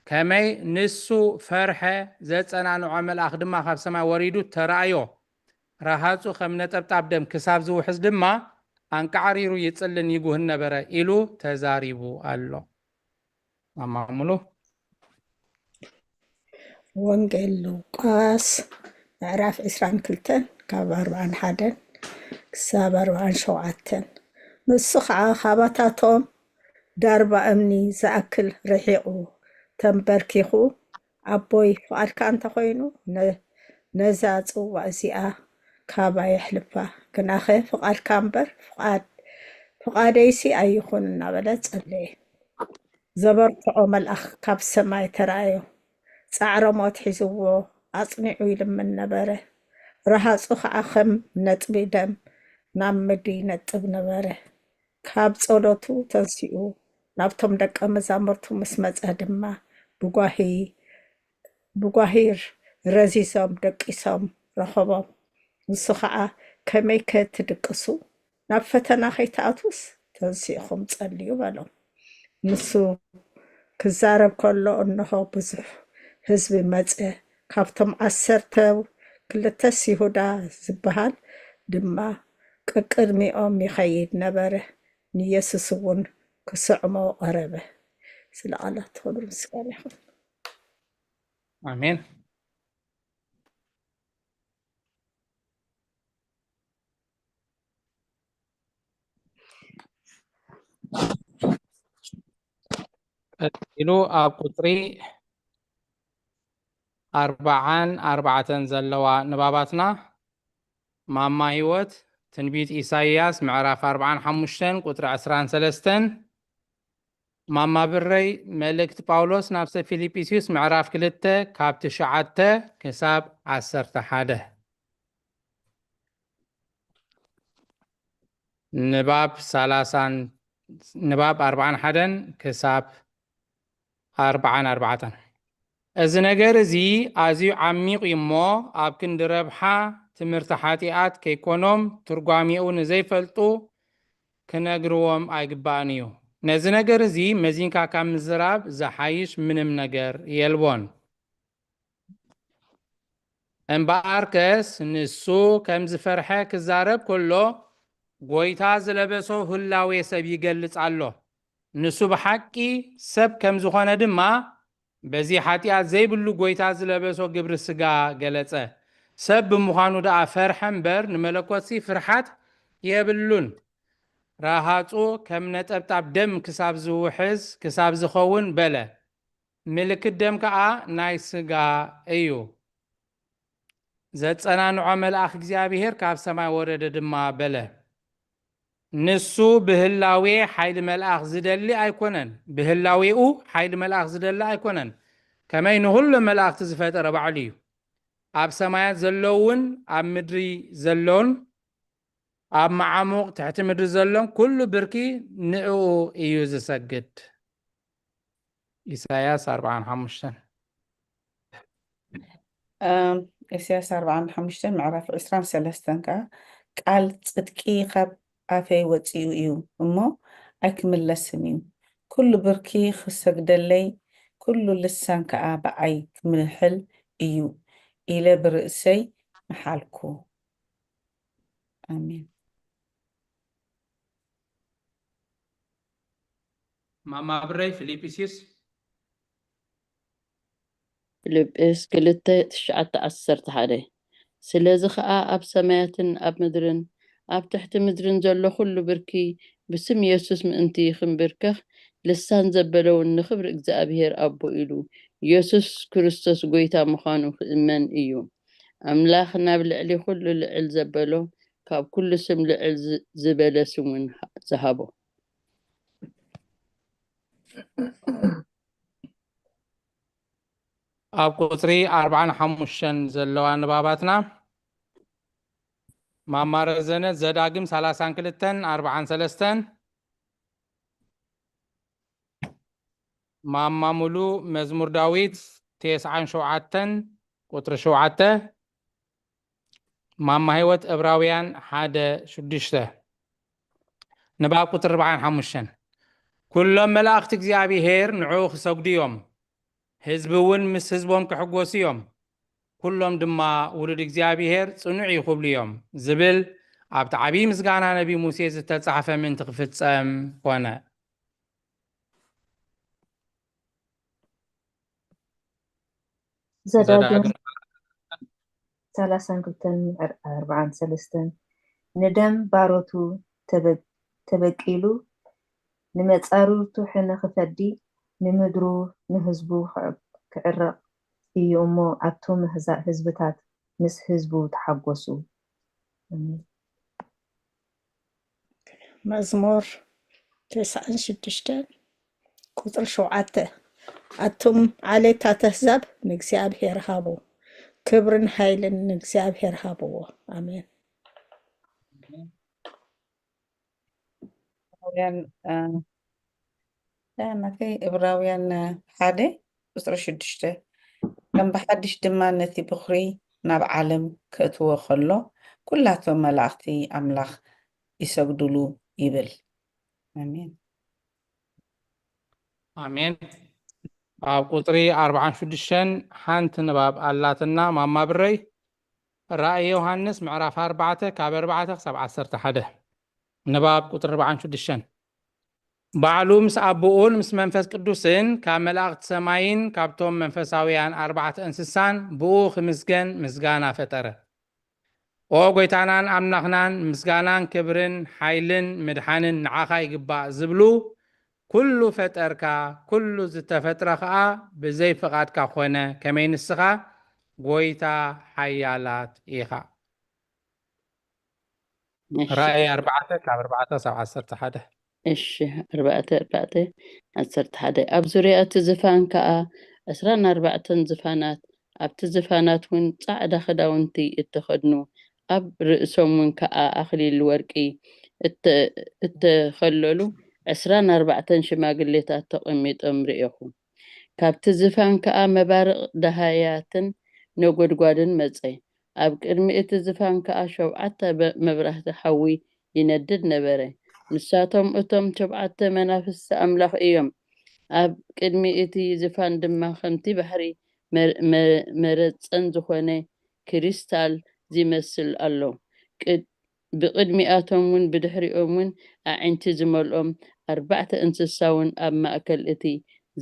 ከመይ ንሱ ፈርሐ ዘጸናንዖ መልኣኽ ድማ ካብ ሰማይ ወሪዱ ተራእዮ፣ ረሃፁ ከም ነጠብጣብ ደም ክሳብ ዝውሕዝ ድማ አንቃዕሪሩ ይጽልን ይጉህን ነበረ ኢሉ ተዛሪቡ ኣሎ። ማማሙሉ
ወንጌል ሉቃስ ምዕራፍ 22 ካብ 41 ክሳብ 47 ንሱ ከዓ ካባታቶም ዳርባ እምኒ ዝኣክል ርሒቑ ተንበርኪኹ ኣቦይ ፍቓድካ እንተኾይኑ ነዛ ጽዋዕ እዚኣ ካባ የሕልፋ፣ ግናኸ ፍቓድካ እምበር ፍቓደይሲ ኣይኹን እናበለ ጸለየ። ዘበርትዖ መልኣኽ ካብ ሰማይ ተራእዮ፣ ጻዕሮ ሞት ሒዝዎ ኣጽኒዑ ይልምን ነበረ። ረሃፁ ከዓ ከም ነጥቢ ደም ናብ ምድሪ ይነጥብ ነበረ። ካብ ጸሎቱ ተንሲኡ ናብቶም ደቀ መዛሙርቱ ምስ መጸ ድማ ብጓሂር ረዚሶም ደቂሶም ረኸቦም። ንሱ ከዓ ከመይ ከትድቅሱ ናብ ፈተና ከይተኣቱስ ተንሲእኹም ጸልዩ በሎም። ንሱ ክዛረብ ከሎ እንሆ ብዙሕ ህዝቢ መጸ። ካብቶም 12 ይሁዳ ዝበሃል ድማ ቅድሚኦም ይኸይድ ነበረ። ንኢየሱስ እውን ክስዕሞ ቀረበ። ስለ ቃላት ክብሪ ምስጋና ይኹን።
አሜን። ቀጥሉ ኣብ ቁጥሪ 44 ዘለዋ ንባባትና ማማ ህይወት ትንቢት ኢሳይያስ ምዕራፍ 45 ቁጥሪ 13፣ ማማ ብረይ መልእክቲ ጳውሎስ ናብ ሰብ ፊልጵስዩስ ምዕራፍ 2 ካብ 9 ክሳብ 11፣ ንባብ 41 ክሳብ 44። እዚ ነገር እዚ ኣዝዩ ዓሚቕ እሞ ኣብ ክንዲ ረብሓ ትምህርቲ ሓጢኣት ከይኮኖም ትርጓሚኡ ንዘይፈልጡ ክነግርዎም ኣይግባእን እዩ። ነዚ ነገር እዚ መዚንካ ካብ ምዝራብ ዝሓይሽ ምንም ነገር የልቦን። እምበኣርከስ ንሱ ከም ዝፈርሐ ክዛረብ ከሎ ጎይታ ዝለበሶ ህላዌ ሰብ ይገልጽ ኣሎ። ንሱ ብሓቂ ሰብ ከም ዝኾነ ድማ በዚ ሓጢኣት ዘይብሉ ጎይታ ዝለበሶ ግብሪ ስጋ ገለጸ። ሰብ ብምዃኑ ደኣ ፈርሐ እምበር ንመለኮትሲ ፍርሓት የብሉን። ረሃፁ ከም ነጠብጣብ ደም ክሳብ ዝውሕዝ ክሳብ ዝኸውን በለ። ምልክት ደም ከዓ ናይ ስጋ እዩ። ዘጸናንዖ መልአኽ እግዚኣብሔር ካብ ሰማይ ወረደ ድማ በለ። ንሱ ብህላዌ ሓይሊ መልአኽ ዝደሊ ኣይኮነን ብህላዌኡ ሓይሊ መልአኽ ዝደሊ ኣይኮነን ከመይ ንኹሉ መላእኽቲ ዝፈጠረ ባዕሉ እዩ። ኣብ ሰማያት ዘለውን ኣብ ምድሪ ዘለውን ኣብ መዓሙቕ ትሕቲ ምድሪ ዘሎን ኩሉ ብርኪ ንዕኡ እዩ ዝሰግድ። ኢሳያስ 45
ኢሳያስ 45 ምዕራፍ 23 ከዓ ቃል ጽድቂ ካብ ኣፈይ ወፂኡ እዩ እሞ ኣይክምለስን እዩ። ኩሉ ብርኪ ክሰግደለይ ኩሉ ልሳን ከዓ በዓይ ክምሕል እዩ ኢለ ብርእሰይ መሓልኩ። ኣሜን።
ማማ ብረይ ፊልጵስዩስ
ፊልጵስ 2:9-11 ስለዚ ከዓ ኣብ ሰማያትን ኣብ ምድርን ኣብ ትሕቲ ምድርን ዘሎ ኩሉ ብርኪ ብስም ኢየሱስ ምእንቲ ክንብርከኽ ልሳን ዘበለውን ንክብሪ እግዚኣብሔር ኣቦ ኢሉ ኢየሱስ ክርስቶስ ጎይታ ምዃኑ ክእመን እዩ። ኣምላኽ ናብ ልዕሊ ኩሉ ልዕል ዘበሎ ካብ ኩሉ ስም ልዕል ዝበለ ስም እውን ዝሃቦ።
ኣብ ቁፅሪ 45 ዘለዋ ንባባትና ማማረ ዘነት ዘዳግም 32:43 ማማ ሙሉ መዝሙር ዳዊት 97 ቁጥሪ 7 ማማ ህይወት ዕብራውያን 1:6 ንባብ ቁጥሪ 45 ኩሎም መላእኽቲ እግዚኣብሔር ንዕኡ ክሰግዱ እዮም ህዝቢ እውን ምስ ህዝቦም ክሕጎሱ እዮም ኩሎም ድማ ውሉድ እግዚኣብሔር ጽኑዕ ይኽብሉ እዮም ዝብል ኣብቲ ዓብዪ ምስጋና ነቢ ሙሴ ዝተጻሕፈ ምንቲ ክፍጸም ኮነ።
ዘዳግም 32:43 ንደም ባሮቱ ተበቂሉ ንመጻርርቱ ሕነ ክፈዲ ንምድሩ ንህዝቡ ክዕረቕ እዩ እሞ ኣብቶም ህዝብታት ምስ ህዝቡ ተሓጎሱ።
መዝሙር 96 ቁጥሪ 7 ኣቶም ዓሌታት ኣሕዛብ ንእግዚኣብሔር ሃቡ ክብርን ሓይልን ንእግዚኣብሔር ሃብዎ። ኣሜን።
ዕብራውያን 1:6 ከም ብሓድሽ ድማ ነቲ ብኽሪ ናብ ዓለም ከእትዎ ከሎ ኩላቶም መላእኽቲ ኣምላኽ ይሰግድሉ ይብል። ኣሜን
ኣሜን። ኣብ ቁፅሪ 46 ሓንቲ ንባብ ኣላትና ማማ ብረይ ራእይ ዮሃንስ ምዕራፍ 4 ካብ 4-11 ንባብ ቁጥሪ 46 ባዕሉ ምስ ኣቦኡን ምስ መንፈስ ቅዱስን ካብ መላእኽቲ ሰማይን ካብቶም መንፈሳውያን 4 እንስሳን ብኡ ክምስገን ምስጋና ፈጠረ። ኦ ጎይታናን ኣምላኽናን ምስጋናን ክብርን ሓይልን ምድሓንን ንዓኻ ይግባእ ዝብሉ ኩሉ ፈጠርካ ኩሉ ዝተፈጥረ ከዓ ብዘይ ፍቓድካ ኮነ ከመይ ንስኻ ጎይታ ሓያላት ኢኻ። ራእይ 4 ካብ 4-11
እሺ 4:11 ኣብ ዙርያ እቲ ዝፋን ከዓ 24 ዝፋናት ኣብቲ ዝፋናት እውን ጻዕዳ ክዳውንቲ እተኸድኑ ኣብ ርእሶም እውን ከዓ ኣኽሊል ወርቂ እተኸለሉ 24 ሽማግሌታት ተቐሚጦም ርኢኹ። ካብቲ ዝፋን ከዓ መባርቕ ደሃያትን ነጎድጓድን መጸ። ኣብ ቅድሚ እቲ ዝፋን ከዓ 7 መብራህቲ ሓዊ ይነድድ ነበረ። ንሳቶም እቶም 7 መናፍስቲ ኣምላኽ እዮም። ኣብ ቅድሚ እቲ ዝፋን ድማ ከምቲ ባሕሪ መረፀን ዝኾነ ክሪስታል ዝመስል ኣሎ። ብቅድሚኣቶም እውን ብድሕሪኦም እውን ኣዒንቲ ዝመልኦም 4 እንስሳውን ኣብ ማእከል እቲ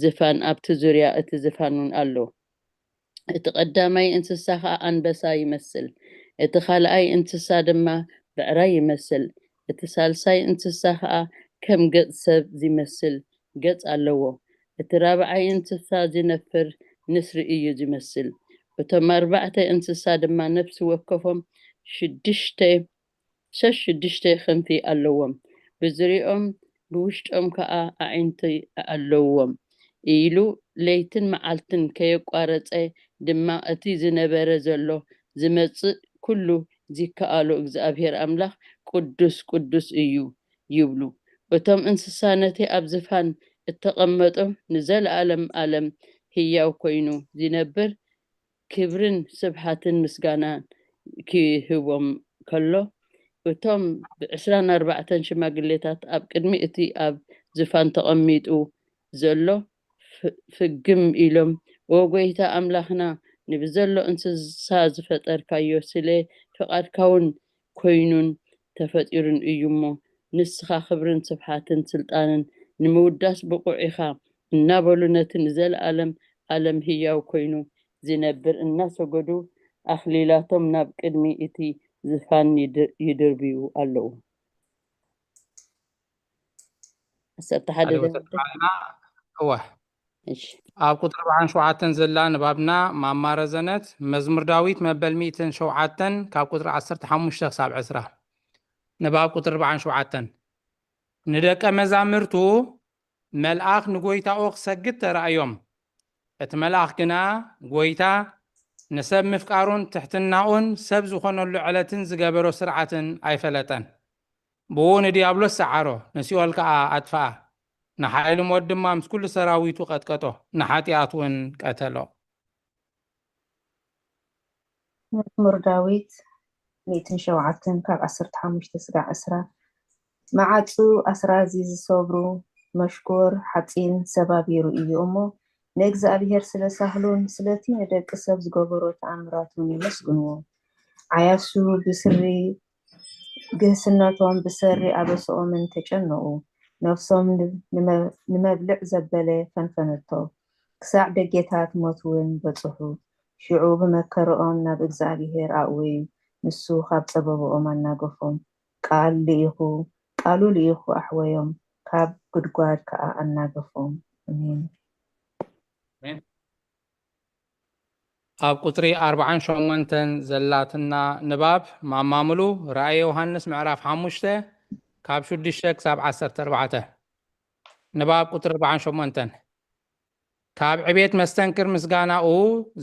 ዝፋን ኣብቲ ዙርያ እቲ ዝፋኑን ኣሎ እቲ ቀዳማይ እንስሳ ከዓ አንበሳ ይመስል እቲ ካልኣይ እንስሳ ድማ ብዕራይ ይመስል እቲ ሳልሳይ እንስሳ ከዓ ከም ገጽ ሰብ ዝመስል ገጽ ኣለዎ እቲ ራብዓይ እንስሳ ዝነፍር ንስሪ እዩ ዝመስል እቶም ኣርባዕተ እንስሳ ድማ ነፍሲ ወከፎም ሽዱሽተ ክንፊ ኣለዎም ብዝሪኦም ብውሽጦም ከዓ ኣዒንቲ ኣለዎም ኢሉ ለይትን መዓልትን ከየቋረፀ ድማ እቲ ዝነበረ ዘሎ ዝመጽእ ኩሉ ዝከኣሎ እግዚአብሔር ኣምላኽ ቅዱስ ቅዱስ እዩ ይብሉ እቶም እንስሳ ነቲ ኣብ ዝፋን እተቐመጦም ንዘለዓለም ዓለም ህያው ኮይኑ ዝነብር ክብርን ስብሓትን ምስጋናን ክህቦም ከሎ እቶም ብ24 ሽማግሌታት ኣብ ቅድሚ እቲ ኣብ ዝፋን ተቐሚጡ ዘሎ ፍግም ኢሎም ወጎይታ ኣምላኽና ንብዘሎ እንስሳ ዝፈጠርካዮ ስለ ፍቓድካውን ኮይኑን ተፈጢሩን እዩ እሞ ንስኻ ክብርን ስብሓትን ስልጣንን ንምውዳስ ብቁዕ ኢኻ እናበሉ ነቲ ንዘለዓለም ዓለም ህያው ኮይኑ ዝነብር እናሰገዱ ኣኽሊላቶም ናብ ቅድሚ እቲ ዝፋን ይድርብዩ ኣለዉ
ኣብ ቁጥሪ 47 ዘላ ንባብና ማማረ ዘነት መዝሙር ዳዊት መበል 107 ካብ ቁጥሪ 15 ክሳብ 20 ንባብ ቁጥሪ 47 ንደቀ መዛምርቱ መልአኽ ንጎይታኡ ክሰግድ ተራእዮም እቲ መልአኽ ግና ጎይታ ንሰብ ምፍቃሩን ትሕትናኡን ሰብ ዝኾነሉ ዕለትን ዝገበሮ ስርዓትን ኣይፈለጠን ብኡ ንዲያብሎስ ሰዓሮ ንሲኦል ከዓ ኣጥፍኣ ንሓይሊ ሞት ድማ ምስ ኩሉ ሰራዊቱ ቀጥቀጦ ንሓጢኣት እውን ቀተሎ
መዝሙር ዳዊት 107 ካብ 15 ስጋዕ 20 መዓፁ ኣስራዚ ዝሰብሩ መሽኮር ሓፂን ሰባቢሩ እዩ እሞ ንእግዚአብሔር ስለሳህሉን ስለቲ ንደቂ ሰብ ዝገበሮ ተኣምራቱን ይመስግንዎ ዓያሱ ብስሪ ግህስነቶም ብሰሪ ኣበስኦምን ተጨነቁ ነፍሶም ንመብልዕ ዘበለ ፈንፈነቶ ክሳዕ ደጌታት ሞትውን በጽሑ ሽዑ ብመከረኦም ናብ እግዚአብሔር ኣእወዩ ንሱ ካብ ፀበብኦም ኣናገፎም ቃሉ ልኢኹ ኣሕወዮም ካብ ጉድጓድ ከዓ ኣናገፎም አሜን
ኣብ ቁጥሪ 48 ዘላትና ንባብ ማማሙሉ ራእየ ዮሃንስ ምዕራፍ 5 ካብ 6 ክሳብ 14 ንባብ ቁጥሪ 48 ካብ ዕቤት መስተንክር ምስጋናኡ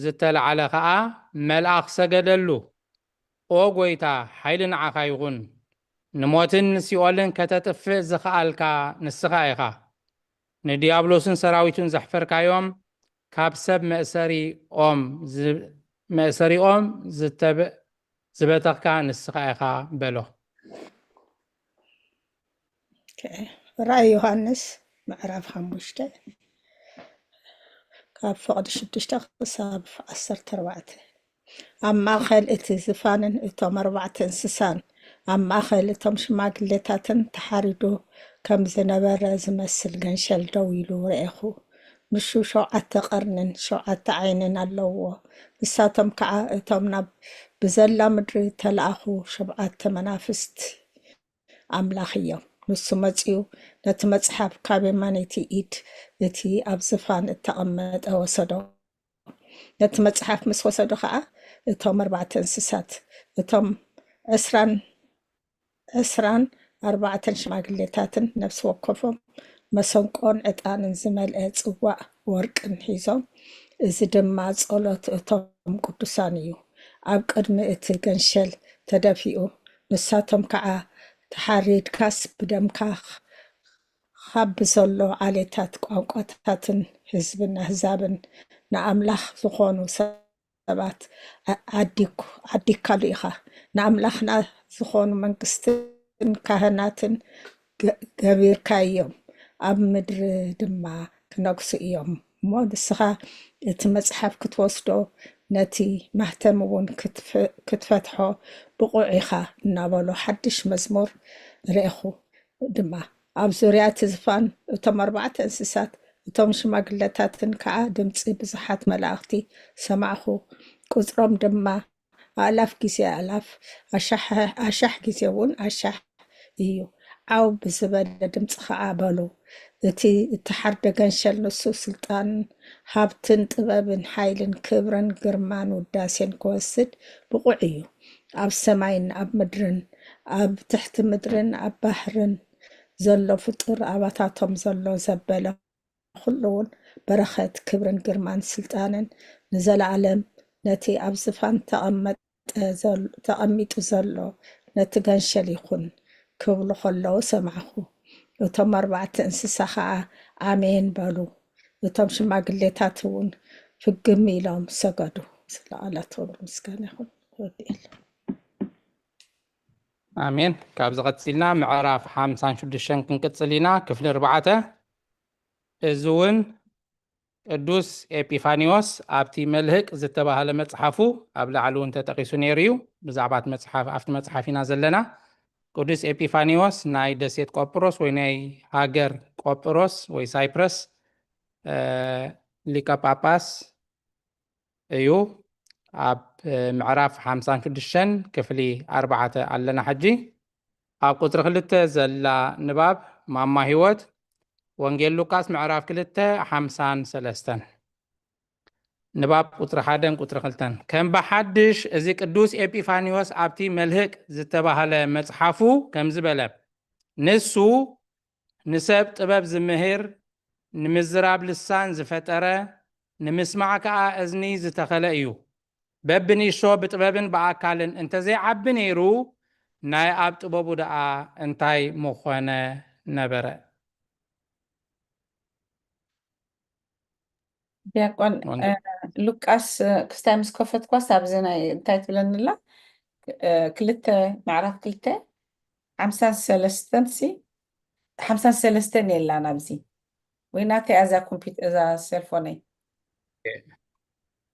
ዝተለዓለ ከዓ መልአኽ ሰገደሉ ኦ ጎይታ ሓይሊ ንዓኻ ይኹን ንሞትን ንሲኦልን ከተጥፍእ ዝኽኣልካ ንስኻ ኢኻ ንዲያብሎስን ሰራዊቱን ዘሕፈርካዮም ካብ ሰብ መእሰሪኦም ዝበተኽካ ንስኻ ኢኻ በሎ
ራእይ ዮሃንስ ምዕራፍ 5 ካብ ፍቕዲ 6 ክሳብ 14 ኣብ ማእኸል እቲ ዝፋንን እቶም 4 እንስሳን ኣብ ማእኸል እቶም ሽማግሌታትን ተሓሪዱ ከም ዝነበረ ዝመስል ገንሸል ደው ኢሉ ርኤኹ ንሱ 7 ቀርንን 7 ዓይንን ኣለዎ ንሳቶም ከዓ እቶም ናብ ብዘላ ምድሪ ተለኣኹ 7 መናፍስት ኣምላኽ እዮም ንሱ መፂኡ ነቲ መጽሓፍ ካብ የማነይቲ ኢድ እቲ ኣብ ዝፋን እተቐመጠ ወሰዶ ነቲ መጽሓፍ ምስ ወሰዶ ከዓ እቶም 4 እንስሳት እቶም 24 ሽማግሌታትን ነፍሲ ወከፎም መሰንቆን ዕጣንን ዝመልአ ጽዋዕ ወርቅን ሒዞም እዚ ድማ ጸሎት እቶም ቅዱሳን እዩ ኣብ ቅድሚ እቲ ገንሸል ተደፊኡ ንሳቶም ከዓ ተሓሪድካስ ብደምካ ካብ ዘሎ ዓሌታት ቋንቋታትን ህዝብን ኣህዛብን ንኣምላኽ ዝኾኑ ሰባት ዓዲካሉ ኢኻ ንኣምላኽና ዝኾኑ መንግስትን ካህናትን ገቢርካ እዮም ኣብ ምድሪ ድማ ክነግሱ እዮም እሞ ንስኻ እቲ መጽሓፍ ክትወስዶ ነቲ ማህተም እውን ክትፈትሖ ብቑዕ ኢኻ እናበሎ ሓድሽ መዝሙር ርኢኹ ድማ ኣብ ዙርያ እቲ ዝፋን እቶም 4 እንስሳት እቶም ሽማግለታትን ከዓ ድምፂ ብዙሓት መላእኽቲ ሰማዕኹ። ቁፅሮም ድማ ኣላፍ ግዜ ኣላፍ ኣሻሕ ግዜ እውን ኣሻሕ እዩ። ዓው ብዝበለ ድምፂ ከዓ በሉ እቲ እትሓርደ ገንሸል ንሱ ስልጣንን ሃብትን ጥበብን ሓይልን ክብርን ግርማን ውዳሴን ክወስድ ብቑዕ እዩ። ኣብ ሰማይን ኣብ ምድርን ኣብ ትሕቲ ምድርን ኣብ ባሕርን ዘሎ ፍጡር ኣባታቶም ዘሎ ዘበለ ኩሉ እውን በረኸት ክብርን ግርማን ስልጣንን ንዘለዓለም ነቲ ኣብ ዝፋን ተቐሚጡ ዘሎ ነቲ ገንሸል ይኹን ክብሉ ከለዉ ሰማዕኹ። እቶም 4 እንስሳ ከዓ ኣሜን በሉ። እቶም ሽማግሌታት እውን ፍግም ኢሎም ሰገዱ። ስለቃላትኩም ምስጋና ይኹን። ወዲኤል
ኣሜን። ካብዚ ቀፂልና ምዕራፍ 56 ክንቅፅል ኢና ክፍሊ 4 እዚ እውን ቅዱስ ኤጲፋኒዎስ ኣብቲ መልህቅ ዝተባሃለ መፅሓፉ ኣብ ላዕሊ እውን ተጠቂሱ ነይሩ እዩ። ብዛዕባ ኣብቲ መፅሓፍ ኢና ዘለና። ቅዱስ ኤጲፋኒዎስ ናይ ደሴት ቆጵሮስ ወይ ናይ ሃገር ቆጵሮስ ወይ ሳይፕረስ ሊቀ ጳጳስ እዩ። ኣብ ምዕራፍ 56 ክፍሊ 4 ኣለና ሕጂ። ኣብ ቁጥሪ 2 ዘላ ንባብ ማማ ሂወት ወንጌል ሉቃስ ምዕራፍ 2:53 ንባብ ቁጥሪ 1 ቁጥሪ 2 ከም ብሓድሽ እዚ ቅዱስ ኤጲፋኒዎስ ኣብቲ መልህቅ ዝተባሃለ መፅሓፉ ከም ዝበለ ንሱ ንሰብ ጥበብ ዝምህር ንምዝራብ ልሳን ዝፈጠረ ንምስማዕ ከዓ እዝኒ ዝተኸለ እዩ። በብንእሾ ብጥበብን ብኣካልን እንተዘይዓቢ ነይሩ ናይ ኣብ ጥበቡ ደኣ እንታይ ምኾነ ነበረ።
ዲያቆን ሉቃስ ክስታይ ምስ ከፈትኳስ ኣብዚ ናይ እንታይ ትብለኒላ ክልተ ምዕራፍ 2:53 ሲ 53 የላ ናብዚ ወይ ናተይ እዛ ኮምፒውተር እዛ ሴልፎነይ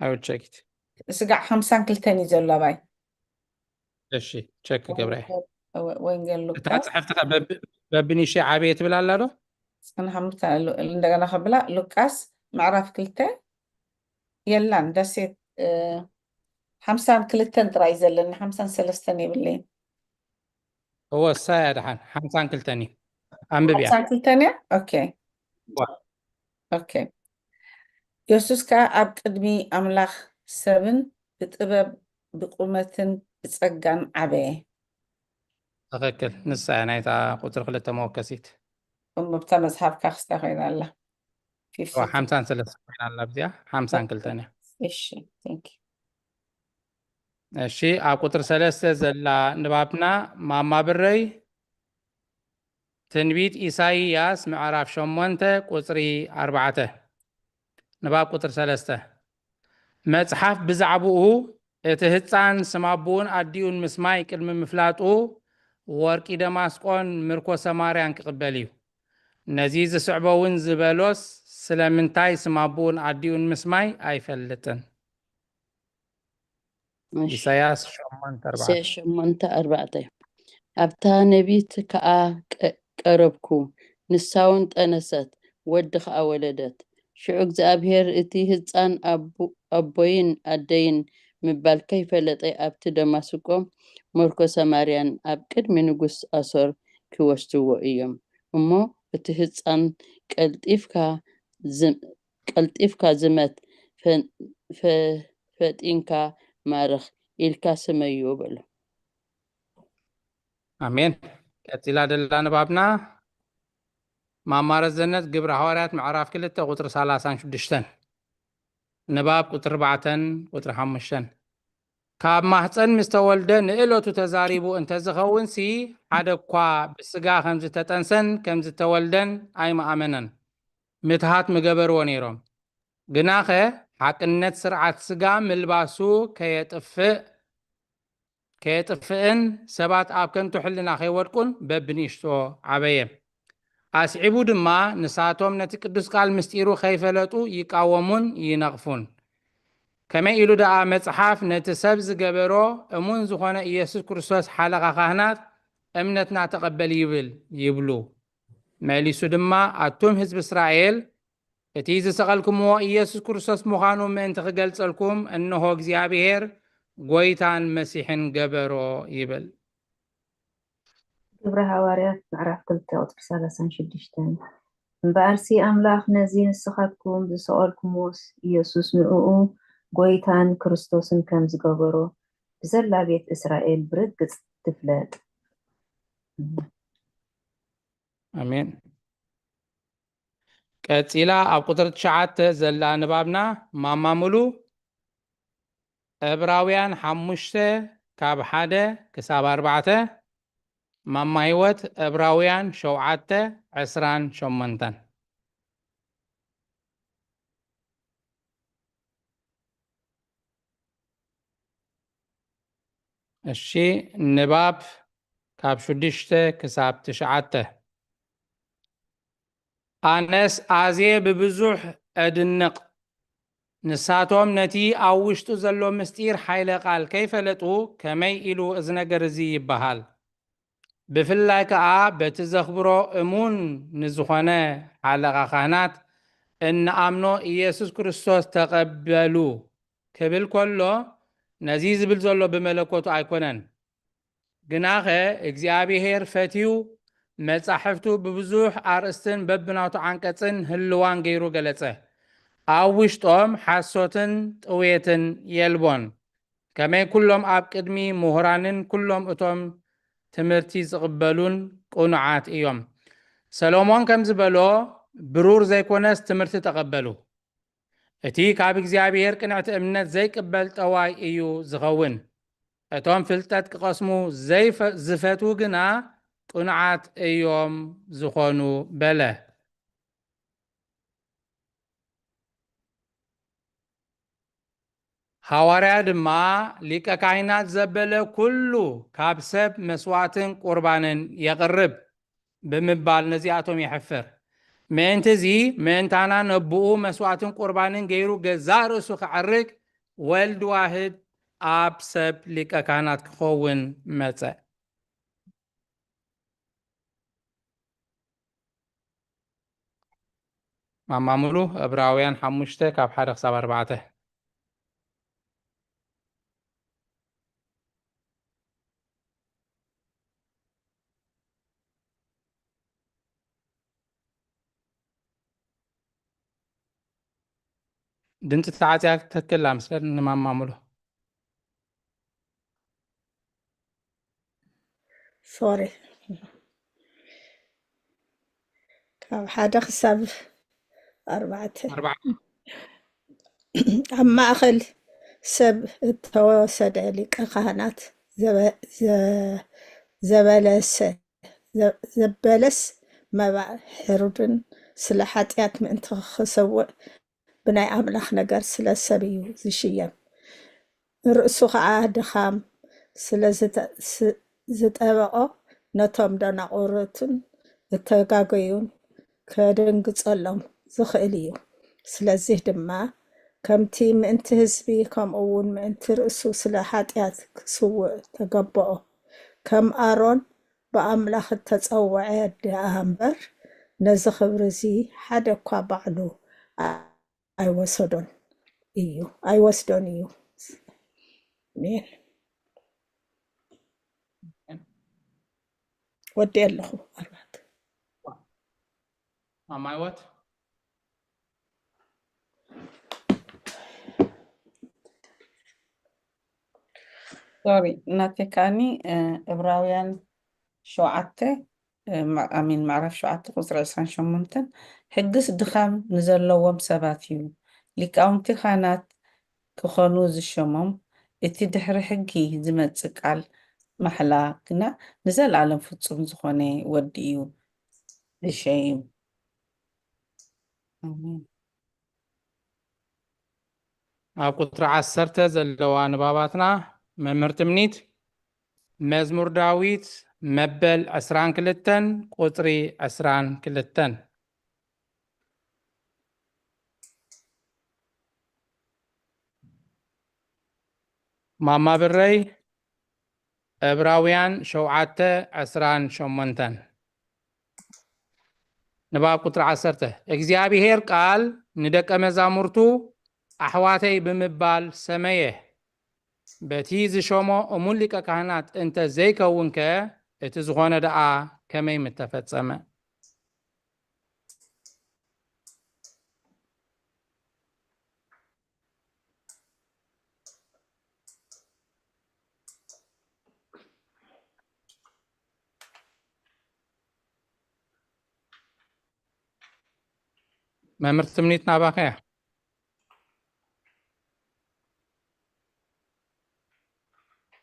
I will check it.
ስጋዕ 52 እዩ ዘሎ ባይ
እሺ ቸክ ገብረ
ወንጌል
እታ
ሉቃስ
ፅሕፍቲ በብንእሺ ዓበየ ትብል ኣላ ዶ?
እንደገና ከብላ ሉቃስ ምዕራፍ 2 የላን ደሴት 52 ጥራይ ዘለና 53 የብለይን
هو الساعة دحين 52 أنببيا
52 ኦኬ ኦኬ ኢየሱስ ከዓ ኣብ ቅድሚ ኣምላኽ ሰብን ብጥበብ ብቁመትን ብፀጋን ዓበየ
تخكل نص ساعة نايتا قطر خلت موكسيت
እሞ ብታ መፅሓፍካ ክስታ ኮይና ኣላ
هو 53 ኮይና ኣላ ብዚያ 52
እሺ ቴንክ
እሺ ኣብ ቁጥር 3 ዘላ ንባብና ማማ ብረይ ትንቢት ኢሳይያስ ምዕራፍ 8 ቁፅሪ 4 ንባብ ቁጥር 3 መፅሓፍ ብዛዕባኡ እቲ ህፃን ስማቡን ኣዲኡን ምስማይ ቅድሚ ምፍላጡ ወርቂ ደማስቆን ምርኮ ሰማርያን ክቅበል እዩ ነዚ ዝስዕቦ እውን ዝበሎስ ስለምንታይ ስማቡን ኣዲኡን ምስማይ ኣይፈልጥን ኢሳያስ
8:4 ኣብታ ነቢት ከዓ ቀረብኩ ንሳውን ጠነሰት ወዲ ከዓ ወለደት ሽዑ እግዚኣብሔር እቲ ህፃን ኣቦይን ኣደይን ምባል ከይፈለጠ ኣብቲ ደማስቆ ምርኮ ሰማርያን ኣብ ቅድሚ ንጉስ ኣሶር ክወስድዎ እዮም እሞ እቲ ህፃን ቀልጢፍካ ዝመት ፈጢንካ ማርኽ ኢልካ ስመዩ በሎ
ኣሜን ቀፂላ ደላ ንባብና ማማረ ዘነት ግብረ ሐዋርያት ምዕራፍ 2 ቁጥሪ 36 ንባብ ቁጥሪ 4 ቁጥሪ 5 ካብ ማህፀን ምስ ተወልደ ንእለቱ ተዛሪቡ እንተዝኸውን ሲ ሓደ እኳ ብስጋ ከም ዝተጠንሰን ከም ዝተወልደን ኣይመኣመነን ምትሃት ምገበርዎ ነይሮም ግናኸ ሓቅነት ስርዓት ስጋ ምልባሱ ከየጥፍእን ሰባት ኣብ ከንቱ ሕልና ከይወድቁን በብንእሽቶ ዓበየ ኣስዒቡ ድማ ንሳቶም ነቲ ቅዱስ ቃል ምስጢሩ ከይፈለጡ ይቃወሙን ይነቕፉን ከመይ ኢሉ ደኣ መፅሓፍ ነቲ ሰብ ዝገበሮ እሙን ዝኾነ ኢየሱስ ክርስቶስ ሓለቓ ካህናት እምነትና ተቐበል ይብሉ መሊሱ ድማ ኣቶም ህዝቢ እስራኤል እቲ ዝሰቐልኩምዎ ኢየሱስ ክርስቶስ ምዃኑ ምእንቲ ክገልጸልኩም እንሆ እግዚኣብሔር ጎይታን መሲሕን ገበሮ ይብል።
ግብረ ሃዋርያት ምዕራፍ 2 ቁጥሪ 36 እምበኣርሲ ኣምላኽ ነዚ ንስኻትኩም ዝሰቐልኩምዎስ ኢየሱስ ንዕኡ ጎይታን ክርስቶስን ከም ዝገበሮ ብዘላ ቤት እስራኤል ብርግጽ ትፍለጥ።
ኣሜን። ቀፂላ ኣብ ቁጥሪ 9 ዘላ ንባብና ማማ ሙሉ ዕብራውያን 5 ካብ 1 ክሳብ 4 ማማ ህይወት ዕብራውያን 7 28 እሺ ንባብ ካብ 6 ክሳብ 9 ኣነስ ኣዝየ ብብዙሕ ኣድንቕ ንሳቶም ነቲ ኣብ ውሽጡ ዘሎ ምስጢር ሓይለ ቃል ከይፈለጡ ከመይ ኢሉ እዚ ነገር እዚ ይበሃል። ብፍላይ ከዓ በቲ ዘኽብሮ እሙን ንዝኾነ ሓለቓ ካህናት እንኣምኖ ኢየሱስ ክርስቶስ ተቐበሉ ክብል ከሎ ነዚ ዝብል ዘሎ ብመለኮቱ ኣይኮነን፣ ግናኸ እግዚኣብሔር ፈትዩ መጻሕፍቱ ብብዙሕ ኣርእስትን በብናቱ ዓንቀጽን ህልዋን ገይሩ ገለጸ። ኣብ ውሽጦም ሓሶትን ጥውየትን የልቦን። ከመይ ኩሎም ኣብ ቅድሚ ምሁራንን ኩሎም እቶም ትምህርቲ ዝቕበሉን ቁኑዓት እዮም። ሰሎሞን ከም ዝበሎ ብሩር ዘይኮነስ ትምህርቲ ተቐበሉ። እቲ ካብ እግዚኣብሔር ቅንዕቲ እምነት ዘይቅበል ጠዋይ እዩ ዝኸውን። እቶም ፍልጠት ክቐስሙ ዝፈቱ ግና ቁኑዓት እዮም ዝኾኑ በለ። ሐዋርያ ድማ ሊቀ ካህናት ዘበለ ኩሉ ካብ ሰብ መስዋዕትን ቁርባንን የቕርብ ብምባል ነዚኣቶም ይሕፍር። ምእንቲ እዚ ምእንታና ነብኡ መስዋዕትን ቁርባንን ገይሩ ገዛእ ርእሱ ክዓርግ ወልድ ዋህድ ኣብ ሰብ ሊቀ ካህናት ክኸውን መፀ። ማማሙሉ ዕብራውያን 5 ካብ 1 ክሳብ 4 ድምፂ ተዓፅያ ክትተክል ኣምስለን ንማማሙሉ
ሶሪ ካብ 1 ክሳብ 4 ኣብ ማእኸል ሰብ እተወሰደ ሊቀ ካህናት ዘበለስ መባእ ሕሩድን ስለ ሓጢኣት ምእንቲ ክሰውዕ ብናይ ኣምላኽ ነገር ስለ ሰብ እዩ ዝሽየም። ርእሱ ከዓ ድኻም ስለ ዝጠበቆ ነቶም ደናቁርትን እተጋገዩን ከደንግጸሎም ዝኽእል እዩ። ስለዚ ድማ ከምቲ ምእንቲ ህዝቢ ከምኡ እውን ምእንቲ ርእሱ ስለ ሓጢኣት ክስውዕ ተገበኦ። ከም ኣሮን ብኣምላኽ እተፀውዐ ድኣ እምበር ነዚ ክብሪ እዚ ሓደ እኳ ባዕሉ ኣይወስዶን እዩ። ወዲ ኣለኹ ኣርባት
ማማይወት
ሶሪ እናቴካኒ ዕብራውያን 7 ኣሚን ምዕራፍ 7 ቁፅሪ 28 ሕግስ ድኻም ንዘለዎም ሰባት እዩ ሊቃውንቲ ካህናት ክኾኑ ዝሸሞም እቲ ድሕሪ ሕጊ ዝመጽእ ቃል ማሕላ ግና ንዘለኣለም ፍጹም ዝኾነ ወዲ እዩ ዝሸይም።
ኣብ ቁጥሪ 10 ዘለዋ ንባባትና መምህር ትምኒት መዝሙር ዳዊት መበል 22 ቁጥሪ 22 ማማ ብረይ ዕብራውያን 7:28 نباب قطر 10 እግዚአብሔር ቃል ንደቀ መዛሙርቱ ኣሕዋተይ ብምባል ሰመየ በቲ ዝሾሞ እሙን ሊቀ ካህናት እንተ ዘይከውን ከ እቲ ዝኾነ ደኣ ከመይ ምተፈጸመ መምህር ትምኒት ናባኸያ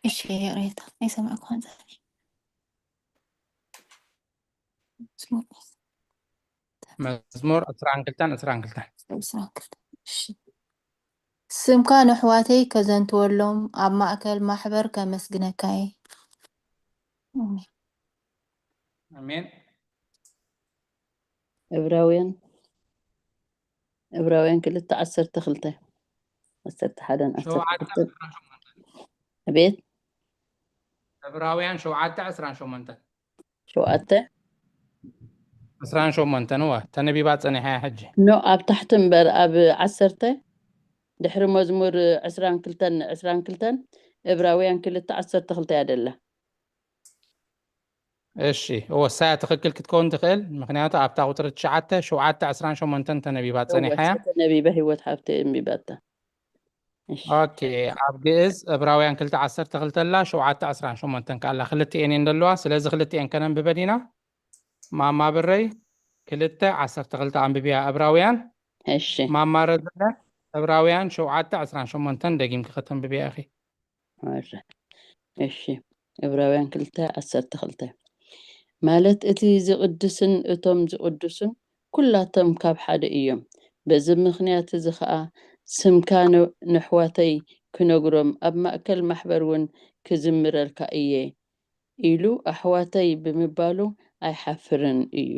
እሺ የሬታ አይሰማኩም
መዝሙር 22
ስምካ ንሕዋተይ ከዘንትወሎም ኣብ ማእከል ማሕበር ከመስግነካየ
አሜን
ዕብራውያን 2:12 أبيت
ዕብራውያን 7:18
7
18 نوا تنبيبات صنيحة حجي
نو أب تحت مبر أب 10 دحر مزمور 22 ዕብራውያን 2:12 አይደለ
እሺ ወሳያ ትክክል ክትኮን ትኽእል ምክንያቱ ኣብታ ቁጥሪ 9:7:18 ተነቢባት ጽኒሓ
ተነቢበ ህይወት ሃብተ እምቢባታ
ኦኬ ኣብ ግዕዝ ዕብራውያን 2:12 ላ 7:18 ካላ ክልቲአን እንደለዋ ስለዚ ክልቲአን ከነንብበዲና ማማ ብረይ 2:12 አንብቢያ ዕብራውያን
እሺ
ማማ ረዘለ ዕብራውያን 7:18 ደጊምክ ከተንብቢያ እኺ
እሺ ዕብራውያን 2:12 ማለት እቲ ዝቅድስን እቶም ዝቅድሱን ኩላቶም ካብ ሓደ እዮም በዚ ምክንያት እዚ ከዓ ስምካ ንሕዋተይ ክነግሮም ኣብ ማእከል ማሕበርን ክዝምረልካ እየ ኢሉ ኣሕዋተይ ብምባሉ ኣይሓፍርን እዩ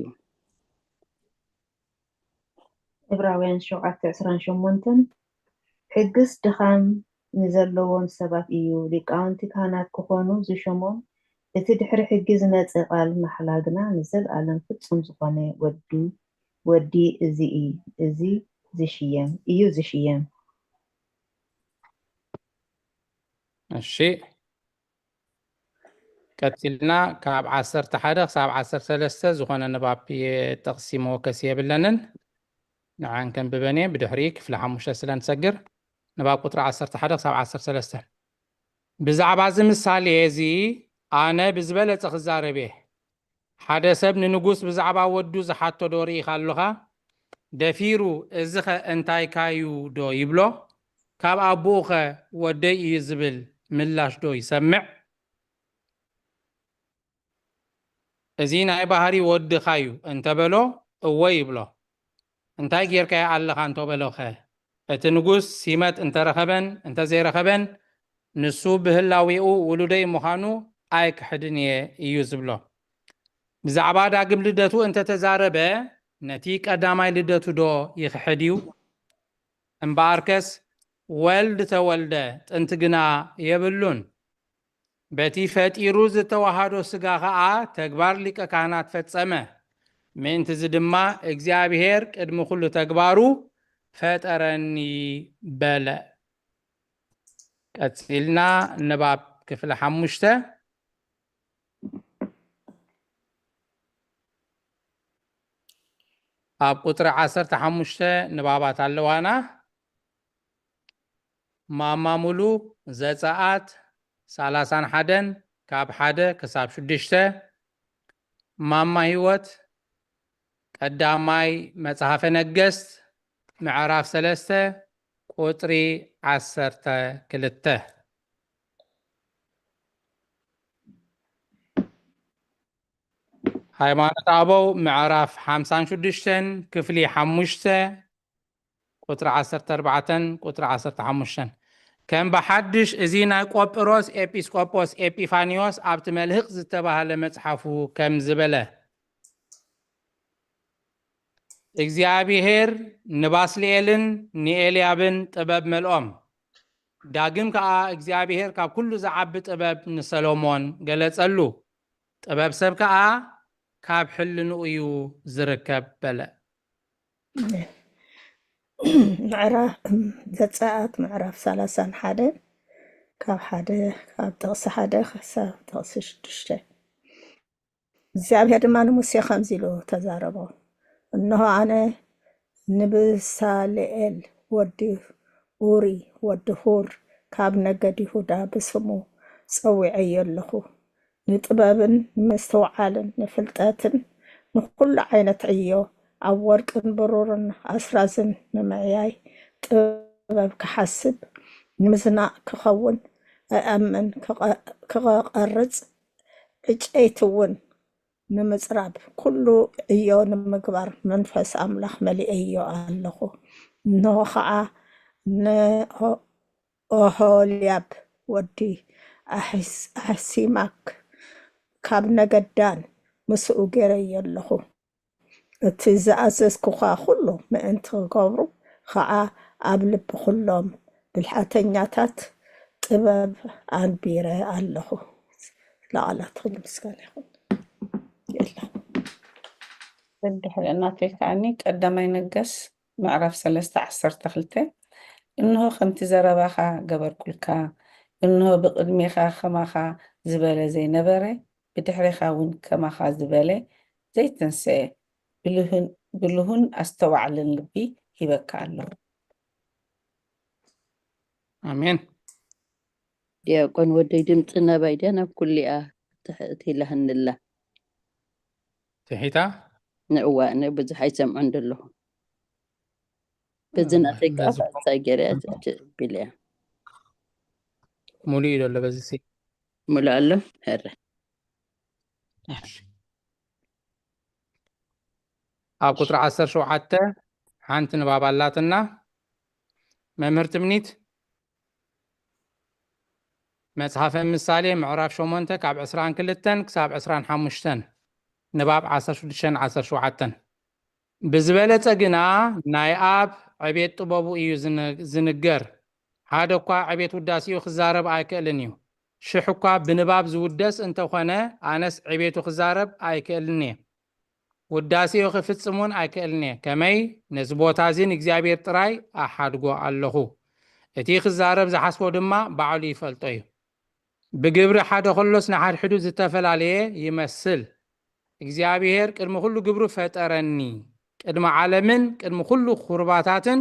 ዕብራውያን 7:28 ሕግስ ድኻም ንዘለዎም ሰባት እዩ ሊቃውንቲ ካህናት ክኾኑ ዝሾሞም እቲ ድሕሪ ሕጊ ዝመጽእ ቃል ማሕላ ግና ንዘለኣለም ፍጹም ዝኾነ ወዲ እዚ ዝሽየም
እሺ ቀጥልና ካብ 11 ክሳብ 13 ዝኾነ ንባብ ተቕሲሞ ከስ የብለንን ንዓን ከንብበኔ ብድሕሪ ክፍሊ 5 ስለንሰግር ንባብ ቁጥሪ 11 ክሳብ 13 ብዛዕባ እዚ ምሳሌ እዚ ኣነ ብዝበለፀ ክዛረብ እየ ሓደ ሰብ ንንጉስ ብዛዕባ ወዱ ዝሓቶ ዶ ርኢኻ ኣለኻ ደፊሩ እዚ ኸ እንታይ ካዩ ዶ ይብሎ ካብ ኣቦኡ ኸ ወደይ እዩ ዝብል ምላሽ ዶ ይሰምዕ እዚ ናይ ባህሪ ወድኻ እዩ እንተበሎ እወ ይብሎ እንታይ ጌርካዮ ኣለኻ እንተበሎ ኸ እቲ ንጉስ ሲመት እንተረኸበን እንተዘይረኸበን ንሱ ብህላዊኡ ውሉደይ ምዃኑ ኣይክሕድን እየ እዩ ዝብሎ ብዛዕባ ዳግም ልደቱ እንተተዛረበ ነቲ ቀዳማይ ልደቱ ዶ ይክሕድ እዩ እምበኣርከስ ወልድ ተወልደ ጥንቲ ግና የብሉን በቲ ፈጢሩ ዝተዋሃዶ ስጋ ከዓ ተግባር ሊቀ ካህናት ፈጸመ ምእንቲ እዚ ድማ እግዚኣብሔር ቅድሚ ኩሉ ተግባሩ ፈጠረኒ በለ ቀፂልና ንባብ ክፍሊ 5 ኣብ ቁጥሪ 15 ንባባት ኣለዋና ማማ ሙሉ ዘፀኣት 31 ካብ 1 ክሳብ 6 ማማ ህይወት ቀዳማይ መጽሓፈ ነገስት ምዕራፍ 3 ቁጥሪ 12 ሃይማኖት አበው ምዕራፍ 56 ክፍሊ 5 ቁጥሪ 14 ቁጥሪ 15 ከም በሓድሽ እዚ ናይ ቆጵሮስ ኤጲስቆጶስ ኤጲፋኒዮስ ኣብቲ መልህቕ ዝተባሃለ መጽሓፉ ከም ዝበለ እግዚአብሔር ንባስልኤልን ንኤልያብን ጥበብ መልኦም ዳግም ከዓ እግዚአብሔር ካብ ኩሉ ዝዓቢ ጥበብ ንሰሎሞን ገለጸሉ ጥበብ ሰብ ከዓ ካብ ሕልንኡ እዩ ዝርከብ በለ
ምዕራፍ ዘፀአት ምዕራፍ 31 ካብ ጥቕሲ 1 ክሳብ ጥቕሲ 6 እግዚኣብሔር ድማ ንሙሴ ከምዚ ኢሉ ተዛረቦ እነሆ ኣነ ንብሳልኤል ወዲ ኡሪ ወዲ ሁር ካብ ነገድ ይሁዳ ብስሙ ፀዊዐዮ ኣለኹ ንጥበብን ንምስትውዓልን ንፍልጠትን ንኩሉ ዓይነት ዕዮ ኣብ ወርቅን ብሩርን ኣስራዝን ንምዕያይ ጥበብ ክሓስብ ንምዝናእ ክኸውን ኣእምን ክቐርፅ ዕጨይቲ እውን ንምፅራብ ኩሉ ዕዮ ንምግባር መንፈስ ኣምላኽ መሊአዮ ኣለኹ እንሆ ከዓ ንኦሆልያብ ወዲ ኣሕሲማክ ካብ ነገዳን ምስኡ ገይረዮ ኣለኹ እቲ ዝኣዘዝኩኻ ኩሉ ምእንቲ ክገብሩ ከዓ ኣብ ልቢ ኩሎም ብልሓተኛታት ጥበብ ኣንቢረ ኣለኹ ላዕላትኩም ምስጋና ይኹን
ድሕሪናተይ ከዓኒ ቀዳማይ ነገስ ምዕራፍ 3:12 እንሆ ከምቲ ዘረባኻ ገበርኩልካ እንሆ ብቅድሜኻ ከማኻ ዝበለ ዘይነበረ ብድሕሪኻ እውን ከማኻ ዝበለ ዘይትንስአ ብልሁን ኣስተዋዕልን ልቢ ሂበካ ኣለሁ
ኣሜን
ዲያቆን ወደይ ድምፂ ነባይድያ ናብ ኩሊኣ ትሕእትኢላህንላ
ትሒታ
ንዕዋ ብዙሕ ኣይሰምዑን ደለኹ በዚ ናተይ ከዓ ፋእሳይ ገይረ ቢልያ
ሙሉእ እዩ ደሎ በዚ ሲ
ሙሉእ ኣሎ ሕረ
ኣብ ቁጥሪ 17 ሓንቲ ንባብ ኣላትና መምህር ትምኒት መጽሓፈ ምሳሌ ምዕራፍ 8 ካብ 22 ክሳብ 25 ንባብ 16-17 ብዝበለፀ ግና ናይ ኣብ ዕቤት ጥበቡ እዩ ዝንገር ሓደ እኳ ዕቤት ውዳሴኡ ክዛረብ ኣይክእልን እዩ ሽሕ እኳ ብንባብ ዝውደስ እንተኾነ ኣነስ ዕቤቱ ክዛረብ ኣይክእልን እየ ውዳሴኡ ክፍፅሙን ኣይክእልን እየ ከመይ ነዚ ቦታ እዚ ንእግዚኣብሔር ጥራይ ኣሓድጎ ኣለኹ እቲ ክዛረብ ዝሓስቦ ድማ ባዕሉ ይፈልጦ እዩ ብግብሪ ሓደ ከሎስ ንሓድሕዱ ዝተፈላለየ ይመስል እግዚአብሔር ቅድሚ ኩሉ ግብሩ ፈጠረኒ ቅድሚ ዓለምን ቅድሚ ኩሉ ኹርባታትን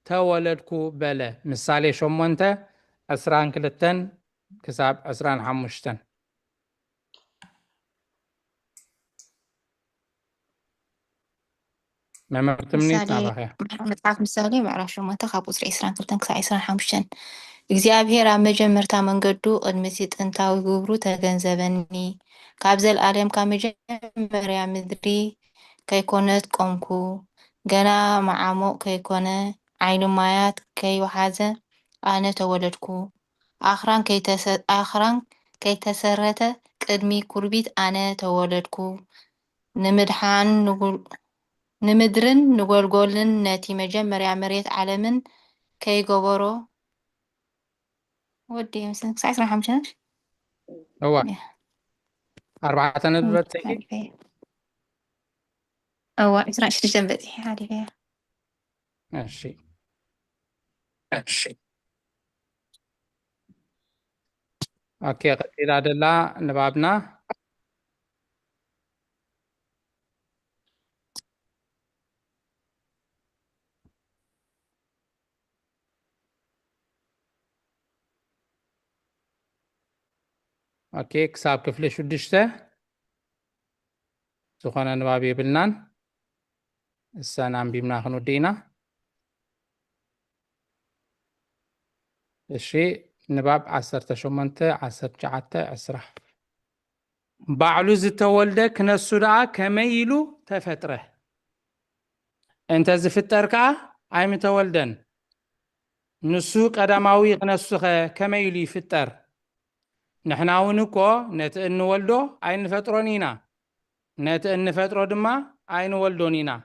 ተወለድኩ በለ ምሳሌ 8:22 ክሳብ 25 መምህር ትምኒት ናባኸያ
መጽሓፍ ምሳሌ ምዕራፍ 8 ካብ ቁፅሪ 22 ክሳብ 25 እግዚአብሔር ኣብ መጀመርታ መንገዱ ቅድሚቲ ጥንታዊ ግብሩ ተገንዘበኒ ካብ ዘለኣለም ካብ መጀመርያ ምድሪ ከይኮነት ቆምኩ ገና ማዓሞቅ ከይኮነ ዓይኒ ማያት ከይወሓዘ ኣነ ተወለድኩ ኣኽራን ከይተሰረተ ቅድሚ ኩርቢት ኣነ ተወለድኩ ንምድርን ንጎልጎልን ነቲ መጀመርያ መሬት ዓለምን ከይገበሮ ወዲ ምስን ክሳብ 25
هو 4 نبات
أو 26 بتي هذه فيها
ماشي اوكي قتيل عدلا نبابنا اوكي كساب كفلي شدشته زخنا نبابي بلنان السنة بيمنا خنو دينا الشيء نباب 10 بعلوز تولده كنسو دعا كميلو تفتره انت زفتركا اي متولدن نسو قدماوي كنسو كميلو يفتر نحنا ونكو نت انولدو اي نفترونينا نت انفترو دما اي نولدونينا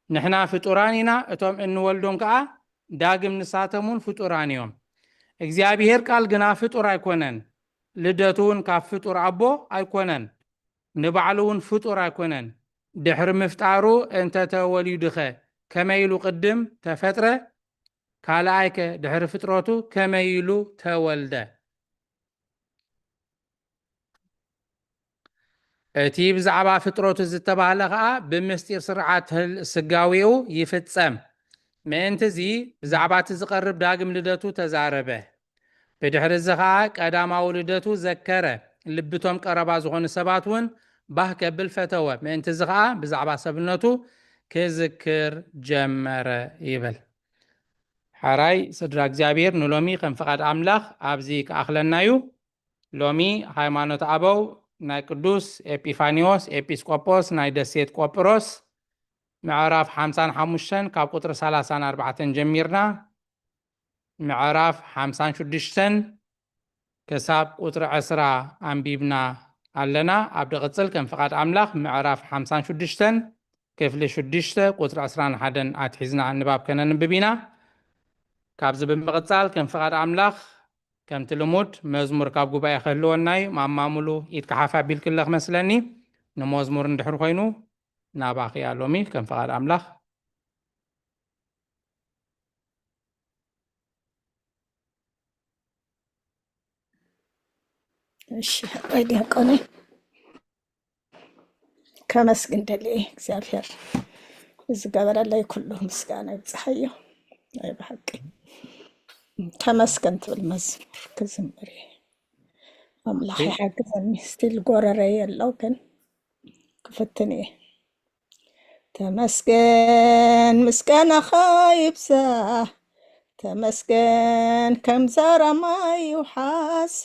نحنا فطرانينا اتوم انولدون كا داغم نساتمون فطرانيوم እግዚአብሔር ቃል ግና ፍጡር አይኮነን ልደቱን ካብ ፍጡር አቦ አይኮነን ንባዕሉን ፍጡር አይኮነን ድሕሪ ምፍጣሩ እንተተወሊዱኸ ከመይ ኢሉ ቅድም ተፈጥረ ካልኣይከ ድሕሪ ፍጥረቱ ከመይ ኢሉ ተወልደ እቲ ብዛዕባ ፍጥረቱ ዝተባሃለ ከዓ ብምስጢር ስርዓት ስጋዊኡ ይፍጸም ምእንቲ እዚ ብዛዕባ እቲ ዝቐርብ ዳግም ልደቱ ተዛረበ ብድሕሪ እዚ ከዓ ቀዳማዊ ልደቱ ዘከረ ልብቶም ቀረባ ዝኾኑ ሰባት እውን ባህ ከብል ፈተወ ምእንቲ እዚ ከዓ ብዛዕባ ሰብነቱ ክዝክር ጀመረ ይብል ሓራይ ስድራ እግዚኣብሔር ንሎሚ ከም ፍቓድ ኣምላኽ ኣብዚ ክኣኽለና እዩ ሎሚ ሃይማኖት ኣበው ናይ ቅዱስ ኤጲፋኒዎስ ኤጲስቆጶስ ናይ ደሴት ቆጵሮስ ምዕራፍ 55 ካብ ቁጥሪ 34 ጀሚርና ምዕራፍ 56 ክሳብ ቁጥሪ 10 ኣንቢብና ኣለና ኣብ ድቕፅል ከም ፍቓድ ኣምላኽ ምዕራፍ 56 ክፍሊ 6 ቁጥሪ 21 ኣትሒዝና ንባብ ከነንብብ ኢና ካብዚ ብምቕፃል ከም ፍቓድ ኣምላኽ ከምቲ ልሙድ መዝሙር ካብ ጉባኤ ክህልወናዩ ማማሙሉ ኢድካ ሓፍ ኣቢል ክለ ክመስለኒ ንመዝሙር እንድሕር ኮይኑ ናባኺ እያ ሎሚ ከም ፍቓድ ኣምላኽ
እሺ ዲያቆኔ ከመስግን ደልየ እግዚአብሔር ዝገበረለይ ኩሉ ምስጋና ይብፅሐዮ ናይ ብሓቂ ተመስገን ትብል መዝሙር ክዝምር ኣምላኽ ይሓግዘኒ ስቲል ጎረረይ የለው ግን ክፍትን እየ ተመስገን ምስጋናኻ ይብዛሕ ተመስገን ከም ዛራማይ ይውሓስ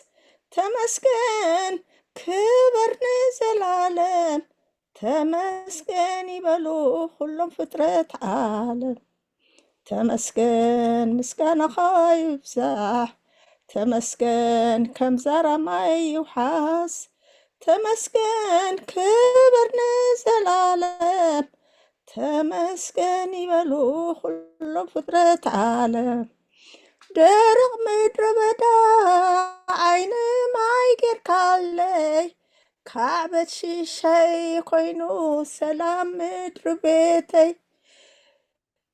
ተመስገን ክብር ንዘላለም ተመስገን ይበሉ ኩሎም ፍጥረት ዓለም ተመስገን ምስጋናኻ ይብዛሕ ተመስገን ከም ዛራማይ ይውሓስ ተመስገን ክብር ንዘላለም ተመስገን ይበሉ ኩሎም ፍጥረት ዓለም ደረቕ ምድረ በዳ ዓይኒ ማይ ጌርካለይ ካዕበት ሽሻይ ኮይኑ ሰላም ምድሪ ቤተይ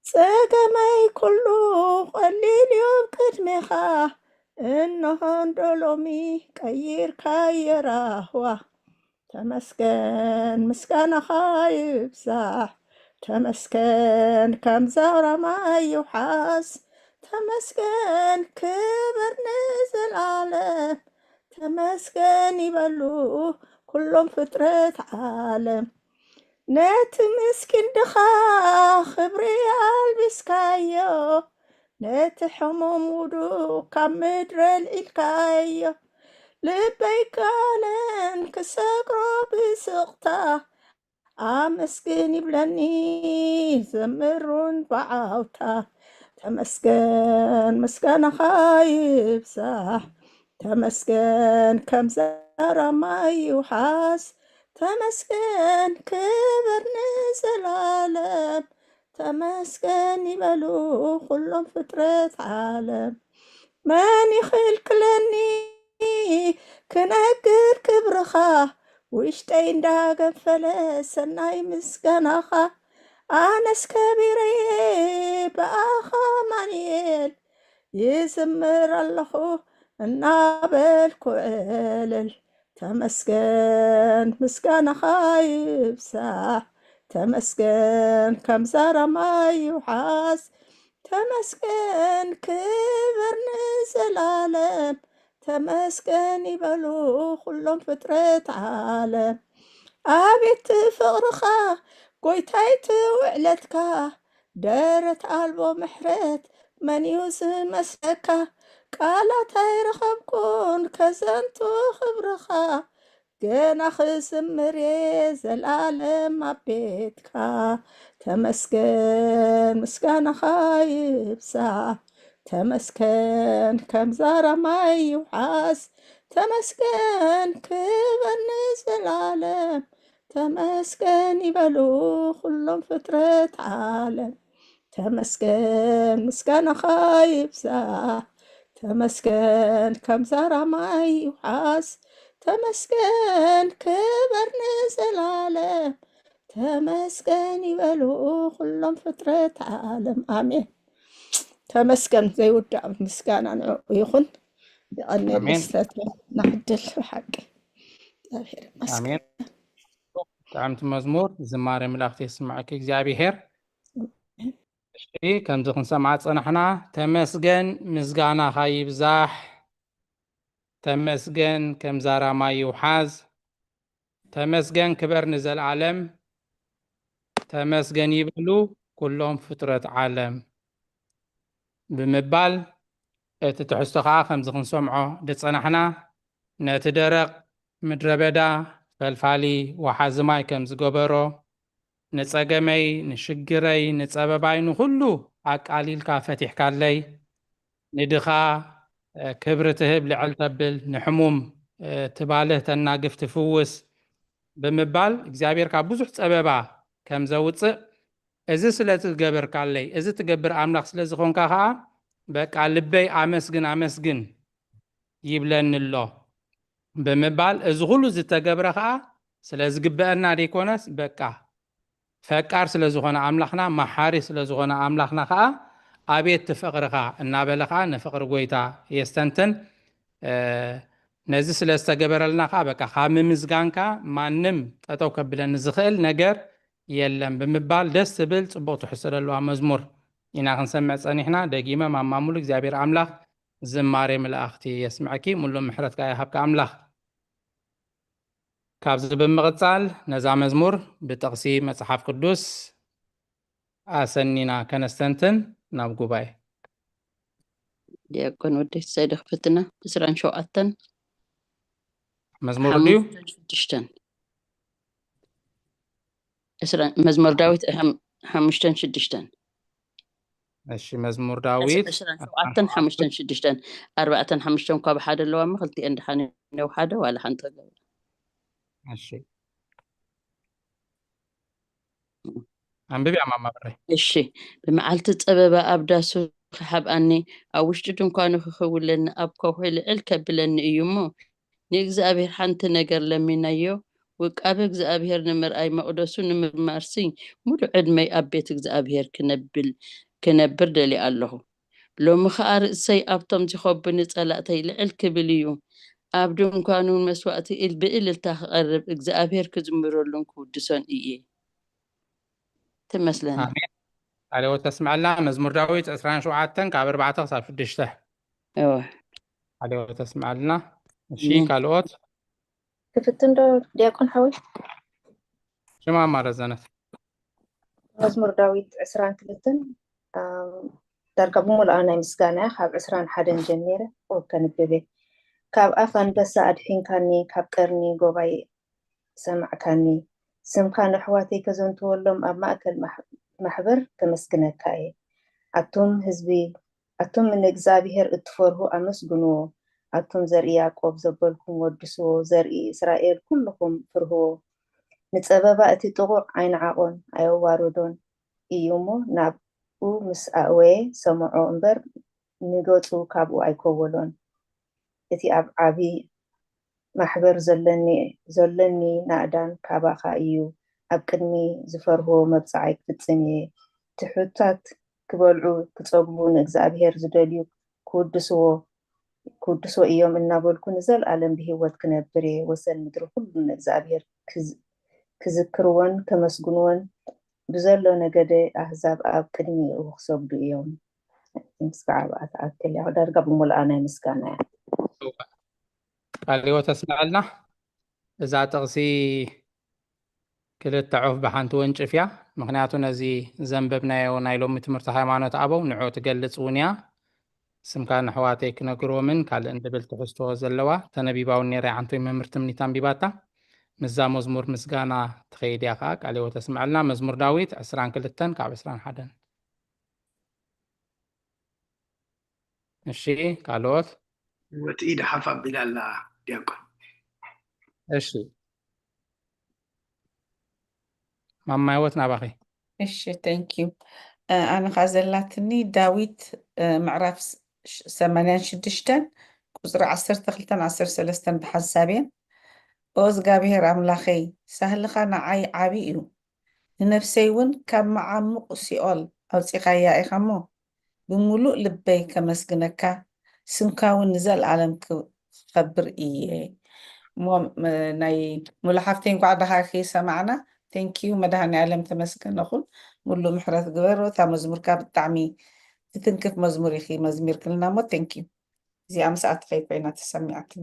ፀገመይ ኩሉ ቀሊል እዩ ቅድሜኻ እንሆ ሎሚ ቀይርካ የራህዋ ተመስገን ምስጋናኻ ይብዛሕ ተመስገን ከም ዛራማይ ይውሓስ ተመስገን ክብር ንዘላለም ተመስገን ይበሉ ኩሎም ፍጥረት ዓለም ነቲ ምስኪን ድኻ ክብሪ ኣልቢስካዮ ነቲ ሕሙም ውዱእ ካብ ምድሪ ኣልዒልካዮ ልበይ ካለን ክሰግሮ ብስቕታ ኣመስግን ይብለኒ ዘምሩን በዓውታ ተመስገን ምስጋናኻ ይብዛሕ ተመስገን ከም ዛራማይ ይውሓስ ተመስገን ክብር ንዘላለም ተመስገን ይበሉ ኩሎም ፍጥረት ዓለም መን ይኽልክለኒ ክነግር ክብርኻ ውሽጠይ እንዳገንፈለ ሰናይ ምስጋናኻ ኣነስ ከቢረየ በኣኻ ማንኤል ይዝምር ኣለኹ እናበልኩ ዕልል ተመስገን ምስጋናኻ ይብዛሕ ተመስገን ከም ዛራማይ ይውሓስ ተመስገን ክብር ንዘላለም ተመስገን ይበሉ ኩሎም ፍጥረት ዓለም ኣቤት ፍቕርኻ ጎይታይ ትውዕለትካ ደረት ኣልቦ ምሕረት መን እዩ ዝመስለካ ቃላት ኣይረኸብኩን ከዘንቱ ክብርኻ ገና ክዝምር ዘላለም ኣብ ቤትካ ተመስገን ምስጋናኻ ይብዛሕ ተመስገን ከም ዛራማይ ይውሓስ ተመስገን ክብር ንዘላለም ተመስገን ይበሉ ኩሎም ፍጥረት ዓለም ተመስገን ምስጋናኻ ይብዛሕ ተመስገን ከም ዛራማይ ይውሓስ ተመስገን ክብር ንዘላለም ተመስገን ይበሉ ኩሎም ፍጥረት ዓለም ኣሜን። ተመስገን ዘይውዳእ ምስጋና ንዕኡ ይኹን። ይቐኒል
ኣሜን
ስለት ናሕድል ብሓቂ እግዚአብሔር ይመስገን።
ኣሜን። ጣዕምቲ መዝሙር ዝማሬ መላእኽቲ የስማዐኪ እግዚአብሔር። እሺ ከምዚ ክንሰምዓ ፀናሕና። ተመስገን ምስጋናኻ ይብዛሕ፣ ተመስገን ከም ዛራማ ይውሓዝ፣ ተመስገን ክበር ንዘለዓለም፣ ተመስገን ይበሉ ኩሎም ፍጥረት ዓለም ብምባል እቲ ትሕዝቶ ከዓ ከምዚ ክንሰምዖ ድፀናሕና ነቲ ደረቕ ምድረ በዳ ፈልፋሊ ወሓዚ ማይ ከም ዝገበሮ ንፀገመይ ንሽግረይ ንፀበባይ ንኩሉ ኣቃሊልካ ፈቲሕካለይ ንድኻ ክብሪ ትህብ ልዕል ተብል ንሕሙም ትባልህ ተናግፍ ትፍውስ ብምባል እግዚኣብሔር ካብ ብዙሕ ፀበባ ከም ዘውፅእ እዚ ስለ ትገበርካለይ እዚ ትገብር ኣምላኽ ስለ ዝኾንካ ከዓ በቃ ልበይ ኣመስግን ኣመስግን ይብለኒ ኣሎ ብምባል እዚ ኩሉ ዝተገብረ ከዓ ስለ ዝግበአና ደይኮነስ በቃ ፈቃር ስለ ዝኾነ ኣምላኽና መሓሪ ስለ ዝኾነ ኣምላኽና ከዓ ኣቤት ትፍቕርኻ እናበለ ከዓ ንፍቕሪ ጎይታ የስተንትን ነዚ ስለ ዝተገበረልና ከዓ በቃ ካብ ምምዝጋንካ ማንም ጠጠው ከብለኒ ዝኽእል ነገር የለን ብምባል ደስ ትብል ፅቡቅ ትሕዝቶ ዘለዋ መዝሙር ኢና ክንሰምዕ ፀኒሕና። ደጊመ ማማሙሉ እግዚኣብሔር ኣምላኽ ዝማሬ መላእኽቲ የስምዐኪ ሙሉእ ምሕረትካ ይሃብካ ኣምላኽ። ካብዚ ብምቕፃል ነዛ መዝሙር ብጥቕሲ መፅሓፍ ቅዱስ ኣሰኒና ከነስተንትን ናብ ጉባኤ
ዲያቆን ወደይ ሰይድ ክፍትና 27
መዝሙር ድዩ
መዝሙር ዳዊት 5-6
እሺ መዝሙር ዳዊት
5-6 4-5 ካብ ሓደ ኣለዋማ ክልቲአን ድሓን ነው ሓደ ዋላ ሓንቲ ገበ
እሺ አንብቢ ኣማማ ብረይ
እሺ ብመዓልቲ ፀበባ ኣብ ዳሱ ክሓብኣኒ ኣብ ውሽጢ ድንኳኑ ክኽውለኒ ኣብ ከውሒ ልዕል ከብለኒ እዩ እሞ ንእግዚኣብሔር ሓንቲ ነገር ለሚናዮ ውቃቢ እግዚአብሔር ንምርኣይ መቅደሱ ንምርማርሲ ሙሉእ ዕድመይ ኣብ ቤት እግዚአብሔር ክነብር ደሊ ኣለሁ። ሎሚ ከዓ ርእሰይ ኣብቶም ዝኸቡኒ ፀላእተይ ልዕል ክብል እዩ። ኣብ ድንኳኑ መስዋእቲ ብእልልታ ክቐርብ እግዚአብሔር ክዝምረሉን ክውድሶን እየ ትመስለኒ።
ኣሜን። ካልኦት ተስምዐልና መዝሙር ዳዊት 27 ካብ 4 ክሳብ 6 ካልኦት ተስምዐልና። እሺ ካልኦት
ክፍትን ዶ ዲያቆን ሓወይ
ሽማ ማረዘነት
መዝሙር ዳዊት 22 ዳርጋ ብሙሉኣ ናይ ምስጋና ካብ 21 ጀሚረ ከንብቤ ካብ ኣፍ አንበሳ ኣድሒንካኒ ካብ ቀርኒ ጎባይ ሰማዕካኒ ስምካ ንኣሕዋተይ ከዘንትወሎም ኣብ ማእከል ማሕበር ከመስግነካ እየ ኣቶም ንእግዚኣብሔር እትፈርሁ ኣመስግንዎ ኣቶም ዘርኢ ያዕቆብ ዘበልኩም ወድስዎ ዘርኢ እስራኤል ኩልኩም ፍርህዎ ንፀበባ እቲ ጥቑዕ ኣይንዓቆን ኣየዋርዶን እዩ እሞ ናብኡ ምስ ኣእወየ ሰምዖ እምበር ንገፁ ካብኡ ኣይከወሎን እቲ ኣብ ዓብይ ማሕበር ዘለኒ ናእዳን ካባኻ እዩ ኣብ ቅድሚ ዝፈርህዎ መብፃዓይ ክፍፅም እየ ትሑታት ክበልዑ ክፀግቡ ንእግዚኣብሔር ዝደልዩ ክውድስዎ እዮም እናበልኩ ንዘለኣለም ብሂወት ክነብር እየ ወሰን ምድሪ ኩሉ ንእግዚኣብሔር ክዝክርዎን ከመስግንዎን ብዘሎ ነገደ ኣህዛብ ኣብ ቅድሚኡ ክሰግዱ እዮም ምስጋዓ ተኣክል ያው ዳርጋ ብሙሉኣ ናይ ምስጋና እያ
ካልኦት ተስምዐልና። እዛ ጥቕሲ ክልተ ዑፍ ብሓንቲ ወንጭፍ እያ። ምክንያቱ ነዚ ዘንበብናዮ ናይ ሎሚ ትምህርቲ ሃይማኖት ኣበው ንዑ ትገልፅ እውን እያ። ስምካ ንኣሕዋተይ ክነግሮምን ካልእ እንድብል ትሕዝቶ ዘለዋ ተነቢባውን ነይራ ሓንቶይ መምህርቲ ምኒታ ኣንቢባታ ምዛ መዝሙር ምስጋና ትኸይድ እያ ከዓ ካልኦት ተስምዐልና። መዝሙር ዳዊት 22 ካብ 21 እሺ ካልኦት
ወቲ ኢድ ሓፍ ኣቢላ ኣላ ዲያቆን
እሺ ማማይወት ናባኺ
እሺ ቴንኪዩ ኣነ ካ ዘላትኒ ዳዊት ምዕራፍ 86 ቁፅሪ 12-13 ብሓሳብ እየን ኦ እግዚኣብሔር ኣምላኸይ ሳህልኻ ንዓይ ዓብይ እዩ ንነፍሰይ እውን ካብ መዓሙቕ ሲኦል ኣውፂኻያ ኢኻ እሞ ብምሉእ ልበይ ከመስግነካ ስምካ እውን ንዘለዓለም ክኸብር እየ እሞ ናይ ሙሉእ ሓፍተይ እንኳዕ ዳኻ ሰማዕና ቴንኪዩ መድሃኒዓለም ተመስገነኹን ሙሉእ ምሕረት ግበር እታ መዝሙርካ ብጣዕሚ ትትንክፍ መዝሙር ኢኺ መዝሚር ክልና እሞ ቴንኪዩ እዚኣ ምስኣት ኮይና ተሰሚዓትኒ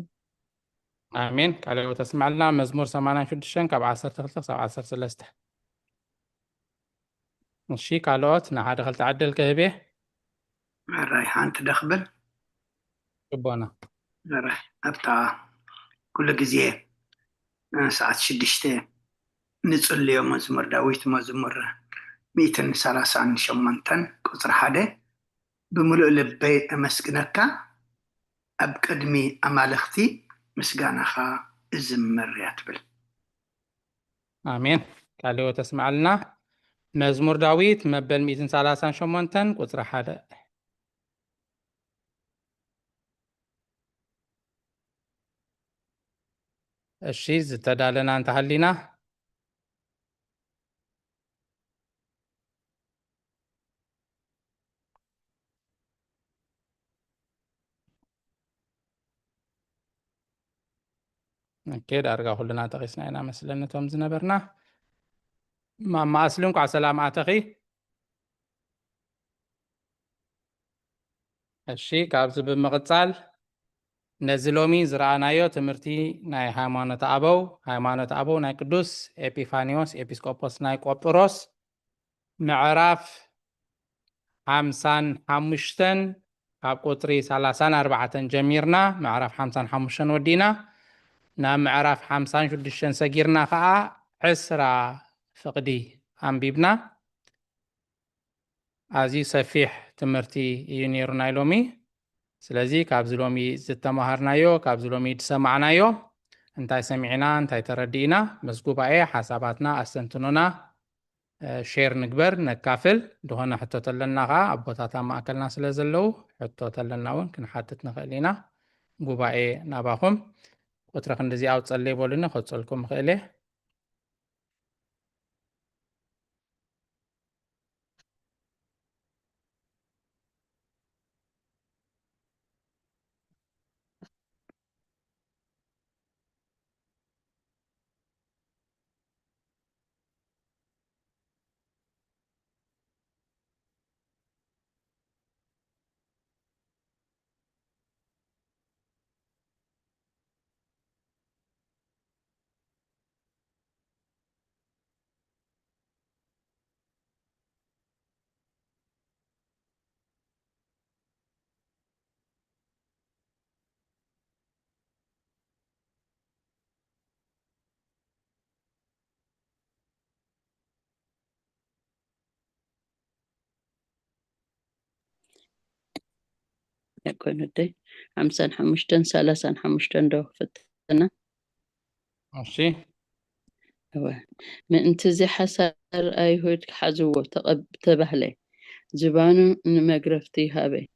አሜን ካልኦ ተስማዕልና መዝሙር 86 ካብ 12 ክሳብ 13 እሺ ካልኦት ንሓደ ክልተ ዓደል ከህቤ
መራይ ሓንቲ ደኽብል
ጽቡና
መራይ ኣብታ ኩሉ ግዜ ሰዓት 6 ንጽልዮ መዝሙር ዳዊት መዝሙር 138 ቁጽሪ 1 ብምሉእ ልበይ ኣመስግነካ ኣብ ቅድሚ ኣማልኽቲ ምስጋናኻ እዝምር እያ ትብል
አሜን ካልኦ ተስማዕልና መዝሙር ዳዊት መበል 138 ቁጽሪ 1 እሺ ዝተዳለና እንተሃሊና أكيد أرجع كلنا تغيسنا هنا مثلا توم زنبرنا ما أسلمك على سلامات أخي الشيء كابز بمقتصال نزلومي زرعنايو تمرتي ناي هايمانة أبو ناي قدوس إبيفانيوس إبيسكوبوس ناي قوبروس معرف 55 كاب قطري 34 جميرنا معرف 55 ودينا نام معرف 56 سجيرنا خا عسرة فقدي أنبيبنا أزي سفيح تمرتي يونير نايلومي سلازي كابزلومي زتمهرنايو كابزلومي تسمعنايو انتاي سمعنا انتاي تردينا مسقوبة ايه حساباتنا أستنتنونا شير نكبر نكافل دهونا حتى تلنا غا أبوتاتا ما أكلنا سلازلو حتى تلنا ون كن حاتت نخلينا قوبة ايه ناباهم وترخ ندزي أو تصلي بولنا خد صلكم خيلي
يكون هدي 55 35 دو فتنا
ماشي
من انتزي حسر أيهود حزوه تبهلي زبانو نمقرفتي هابي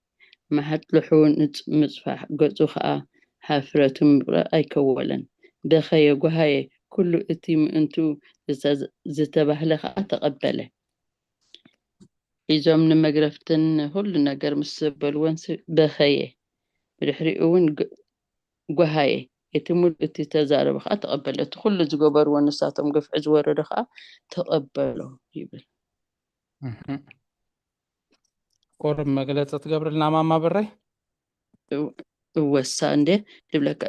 ما هتلحون مصفح قرصو خاء حافرة مبرا أي كولا بخي وهاي كل اتيم انتو زتبهلي خاء تقبله إذا من مقرفتن كل نقر مسبل وانس بخي برحرقون وهاي يتمول اتي تزارب خاء تقبله كل زقبر ونساتهم قف عزور رخاء تقبله يبل
قرب مقلة تقبر لنا ما بري
وساندي لك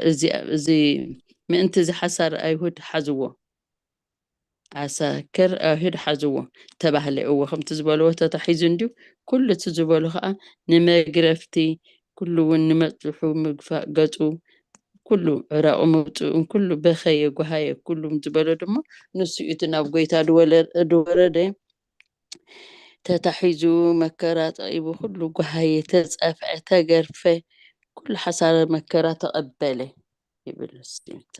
زي ما انت زي حسر ايهود حزوه عساكر ايهود حزوه تبهلي هو خمت زبالو تتحيزن ديو كل تزبالو خا نمقرفتي كل ونمطلحو مقفا قطو كله عراء موتو كله بخي وهاي كله مزبالو دمو نسو يتناب قويتا دولة تتحيزو مكرات ايبو كله وهاي تزافع تقرفه كل حسارة مكرة تقبله يبل السنت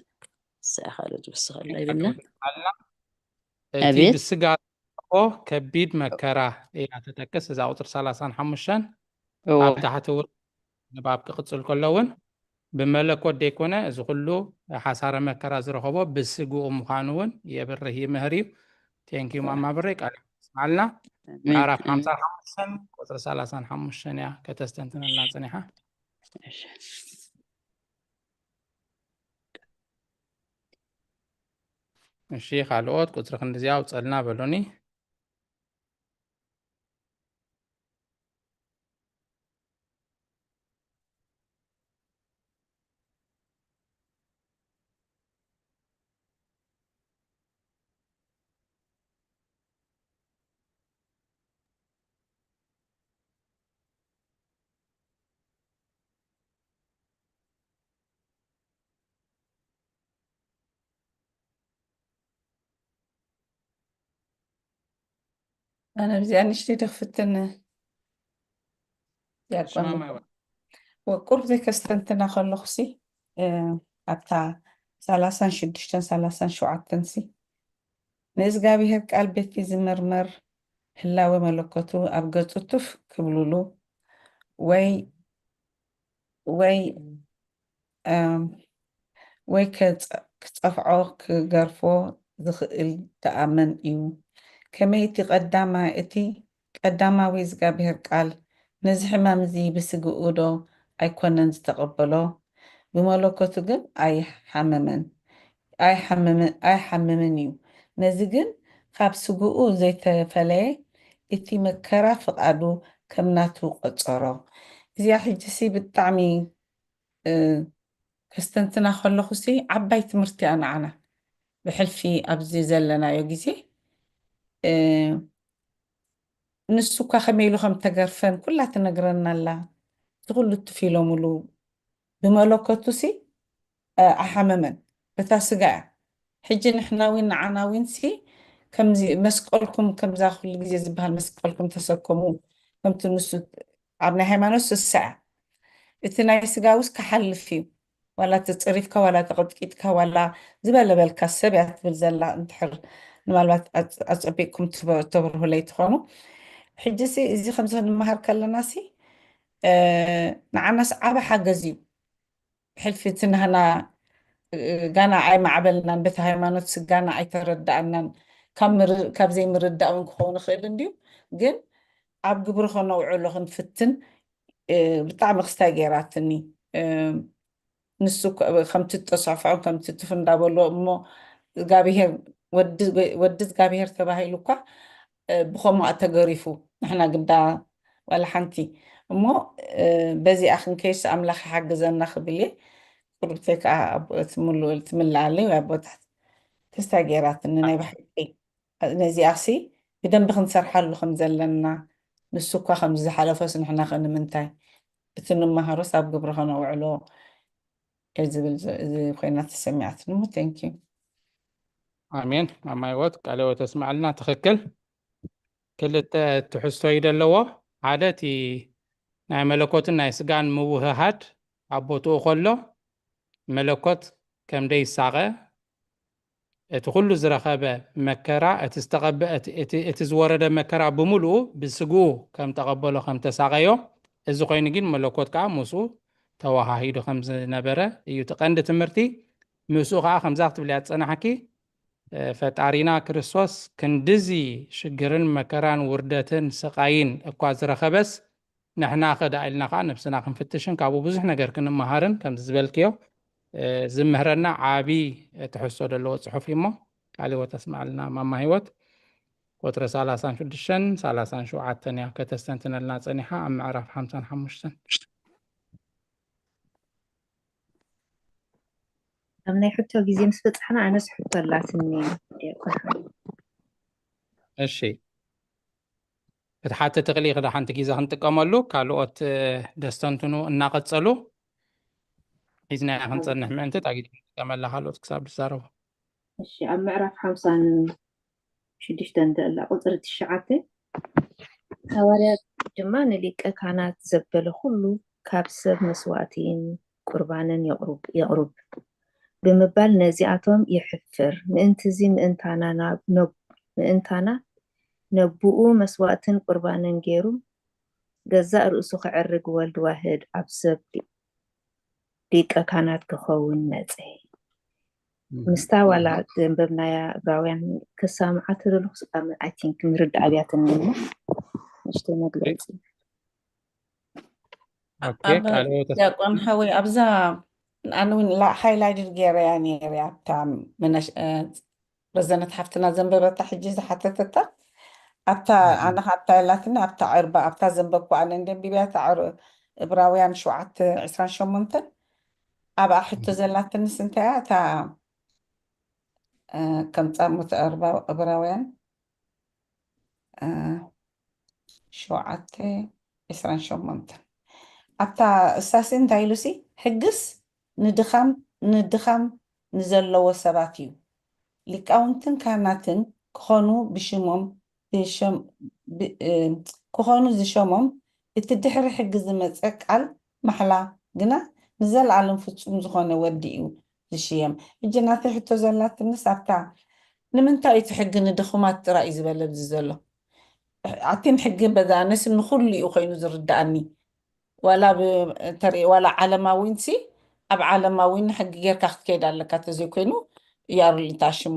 ساخرج والصغر لا يبلنا
أبيت بالسجع أو كبيد مكرة إيه تتكس إذا أوتر 35 أب تحت نباب قصل كلون بملك وديكونا إذا كله حسارة مكرة زرخبه بالسجو مخانون يبره مهري ቴንክ ዩ ማማ ብሬ ቃል ስማልና ምዕራፍ 55 ቁጥር 35 ያ ከተስተንተነና ጽኒሓ እሺ ካልኦት ቁጥር ክንዲዚያ ውፀልና በሎኒ
أنا بزي نشتي تخفتنا يا
شما
قوم
ما
وقرب ذيك استنتنا خلصي أبتاع 36 37 تنسي نزقا بيهك قلبتي زمرمر هلاوي ملكتو أبقى تطف كبلولو وي ወይ ክፀፍዖ ክገርፎ ዝኽእል ተኣመን እዩ ከመይ እቲ ቀዳማዊ እግዚኣብሔር ቃል ነዚ ሕማም እዚ ብስግኡ ዶ ኣይኮነን ዝተቐበሎ ብመለኮቱ ግን ኣይሓምምን እዩ ነዚ ግን ካብ ስግኡ ዘይተፈለየ እቲ መከራ ፍቓዱ ከም ናቱ ቆፀሮ እዚኣ ሕጂሲ ብጣዕሚ ከስተንትና ከለኹሲ ዓባይ ትምህርቲ እያ ንዓና ብሕልፊ ኣብዚ ዘለናዮ ግዜ ንሱ እኳ ከመይ ኢሉ ከም ተገርፈን ኩላ ትነግረና ኣላ ዝኩሉ ትፊሎሙሉ ብመለኮቱሲ ኣሓመመን በታ ስጋ እያ ሕጂ ንሕና ውን ንዓና ውንሲ ከምዚ መስቀልኩም ከምዛ ኩሉ ግዜ ዝበሃል መስቀልኩም ተሰከሙ ከምቲ ንሱ ኣብ ናይ ሃይማኖት ስሳዕ እቲ ናይ ስጋ ውስ ክሓልፍ እዩ ولا تتصرفك ولا تقطقيتك ولا زبالبلك السبع تبل زلا انتحر نمالبات أصبيكم تبره لي تخونو حجسي إزي 5 نمهر كلناسي نعناس عبا حاجزيو حلفتنا هنا قانا عاي معبلنا بث هايمانوت سقانا عاي تردعنا كاب زي مردعون كخون خيلن ديو قن عب قبرخونا وعلوخن فتن بطعم اختاقيراتني ንሱ ከምቲ ተሳፍዖ ከምቲ ትፍንዳበሎ እሞ እግዚአብሔር ወዲ እግዚአብሔር ተባሂሉ እኳ ብኸምኡ ተገሪፉ ንሕና ግዳ ዋላ ሓንቲ እሞ በዚኣ ክንከይስ ኣምላኽ ሓግዘና ክብል እየ ቁርብተይ ከዓ ትምላዓለይ ኣቦታት ተስታጌራትኒ ናይ ባሕቂ ነዚኣሲ ብደንቢ ክንሰርሓሉ ከም ዘለና ንሱ እኳ ከም ዝሓለፈስ ንሕና ክንምንታይ እቲ ንመሃሮስ ኣብ ግብሪ ከነውዕሎ ዝብል ኮይና ተሰሚዓት ንሞ ቴንክ ዩ
ኣሜን ማማይ ወት ቃልዎ ተስማዕልና ትኽክል ክልተ ትሕዝቶ ይደለዎ ሓደ እቲ ናይ መለኮትን ናይ ስጋን ምውህሃድ ኣብ ቦትኡ ከሎ መለኮት ከም ደይሳቐ እቲ ኩሉ ዝረኸበ መከራ እቲ ዝወረደ መከራ ብምሉኡ ብስግኡ ከም ተቐበሎ ከም ተሳቐዮ እዚ ኮይኑ ግን መለኮት ከዓ ምስኡ ተዋሃሂዱ ከም ዝነበረ እዩ ትቐንዲ ትምህርቲ ምስኡ ከዓ ከምዛ ክትብል እያ ፀናሕኪ ፈጣሪና ክርስቶስ ክንድዚ ሽግርን መከራን ውርደትን ስቃይን እኳ ዝረኸበስ ንሕና ኸዳ ኢልና ከዓ ነብስና ክንፍትሽን ካብኡ ብዙሕ ነገር ክንመሃርን ከም ዝበልክዮ ዝምህረና ዓብይ ትሕዝቶ ዘለዎ ፅሑፍ እሞ ቃልዎ ተስማዕልና ማማ ሂወት ቁጥሪ 36 37 እያ ከተስተንትነልና ፀኒሓ ኣብ ምዕራፍ 55
ኣብ ናይ ሕቶ ግዜ ምስ በፅሕና ኣነስ ሕቶ ኣላትኒ
እሺ እቲ ሓተ ተቕሊ ክዳ ሓንቲ ግዜ ክንጥቀመሉ ካልኦት ደስተንትኑ እናቐፀሉ ሒዝና ክንፀንሕ ምእንቲ ታጊድ ክንጥቀመላ ካልኦት ክሳብ ዝዛረቡ
እሺ ኣብ ምዕራፍ 56 ዘላ ቁፅሪ 9 ሃዋርያት ድማ ንሊቀ ካህናት ዘበለ ኩሉ ካብ ሰብ መስዋዕትን ቁርባንን የቕሩብ ብምባል ነዚኣቶም ይሕፍር ምእንትዚ ምእንታና ነብኡ መስዋዕትን ቁርባንን ገይሩ ገዛእ ርእሱ ክዕርግ ወልድ ዋህድ ኣብ ሰብ ሊቀ ካህናት ክኸውን መፀ ምስታ ዋላ ዘንበብናያ ዕብራውያን ክሳምዓት ርሉክስ አይ ቲንክ ንርድ ኣብያት እንሞ ንሽተ መግለፂ
اوكي قالوا
ዲያቆን ሓወይ ኣብዛ ኣነ እውን ሃይላይት ገይረያ ነይረያ ኣብታ ረዘነት ሓፍትና ዘንበበታ ሕጂ ዝሓተተታ ኣብታ ኣነ ካብታ ያላትና ኣብታ ዕርባ ኣብታ ዘንበብኩ ኣነ እንደንቢብያታ ዕብራውያን 7:28 ኣብኣ ሕቶ ዘላትንስ እንታይ እያ እታ ከም ፃሙት ዕብራውያን 7:28 ኣብታ እሳሲ እንታይ ኢሉሲ ሕግስ ንድኻም ንዘለዎ ሰባት እዩ ሊቃውንትን ካህናትን ክኾኑ ክኾኑ ዝሾሞም እቲ ድሕሪ ሕጊ ዝመፅእ ቃል ማሕላ ግና ንዘለዓለም ፍፁም ዝኾነ ወዲ እዩ ዝሽየም ሕጂ ናተይ ሕቶ ዘላትንስ ኣብታ ንምንታይ እቲ ሕጊ ንድኹማት ጥራይ እዩ ዝበለ ብዚ ዘሎ ኣቲም ሕጊ በዛ ነስ ንኩሉ እዩ ኮይኑ ዝርዳእኒ ዋላ ዓለማዊንሲ ኣብ ዓለማዊን ሕጊ ጌርካ ክትከይድ ኣለካ ተዘይኮይኑ ያሩል እንታሽሙ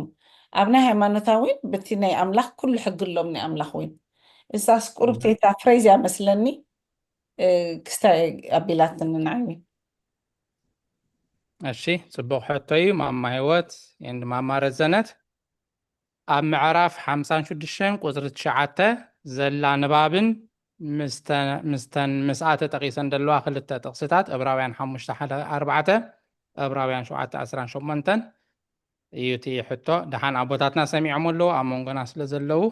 ኣብ ናይ ሃይማኖታዊን በቲ ናይ ኣምላኽ ኩሉ ሕጊ ኣሎም ናይ ኣምላኽ ወይን እሳስ ቁርብተይታ ፍሬዝያ መስለኒ ክስታይ ኣቢላትን ንዓይኒ
እሺ ጽቡቕ ሕቶ እዩ ማማ ህይወት እንድ ማማ ረዘነት ኣብ ምዕራፍ 56 ቁጥሪ 9 ዘላ ንባብን ምስተን ምስኣተ ጠቂሰን ዘለዋ ክልተ ጥቕስታት ዕብራውያን 5:4 ዕብራውያን 7:18 እዩ እቲ ሕቶ ድሓን ኣቦታትና ሰሚዖም ኣለዉ ኣብ መንጎና ስለ ዘለዉ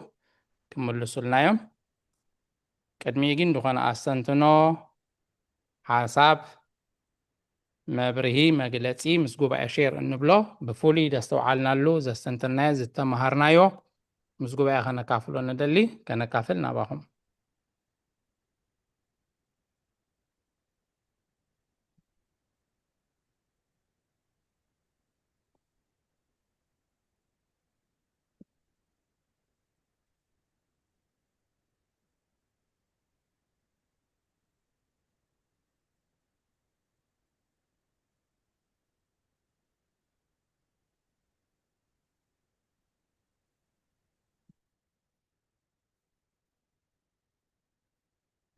ክምልሱልናዮም ቅድሚ ግን ዝኾነ ኣስተንትኖ ሓሳብ መብርሂ መግለፂ ምስ ጉባኤ ሼር እንብሎ ብፍሉይ ዘስተውዓልናሉ ዘስተንትናዮ ዝተመሃርናዮ ምስ ጉባኤ ከነካፍሎ ንደሊ ከነካፍል ናባኹም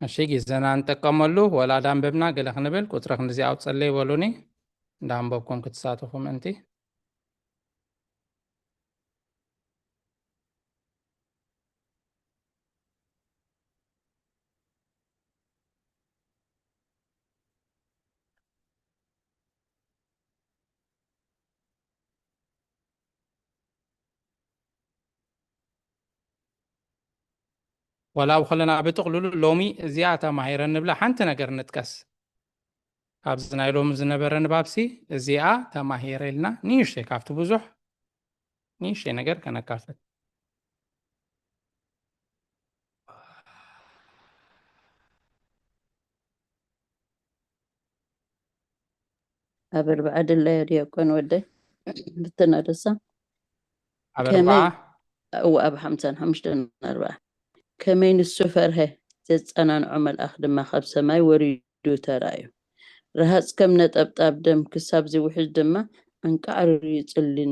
እሺ ጊዜና እንጠቀመሉ ወላ ዳንበብና ገለ ክንብል ቁጥረ ክንዚ ኣውፅለ ይበሉኒ እንዳንበብኩም ክትሳተፉ ምእንቲ ወላው خلنا بتقلل لومي زياده ማሂረ ንብላ ሓንቲ ነገር ንጥቀስ ኣብዚ ናይ ሎሚ ዝነበረ ንባብሲ እዚኣ ተማሂረ ኢልና ንእሽተይ ካብቲ ብዙሕ ንእሽተይ ነገር ከነካፍል
ኣብ 4 ድለ ዲያቆን ወደይ ብትነደሳ
ኣብ 4
ኣብ 55 ከመይ ንሱ ፈርሀ ዘፀናንዖ መልኣኽ ድማ ካብ ሰማይ ወሪዱ ተራእዩ ረሃፅ ከም ነጠብጣብ ደም ክሳብ ዝውሕዝ ድማ አንቃዕሩ ይፅልን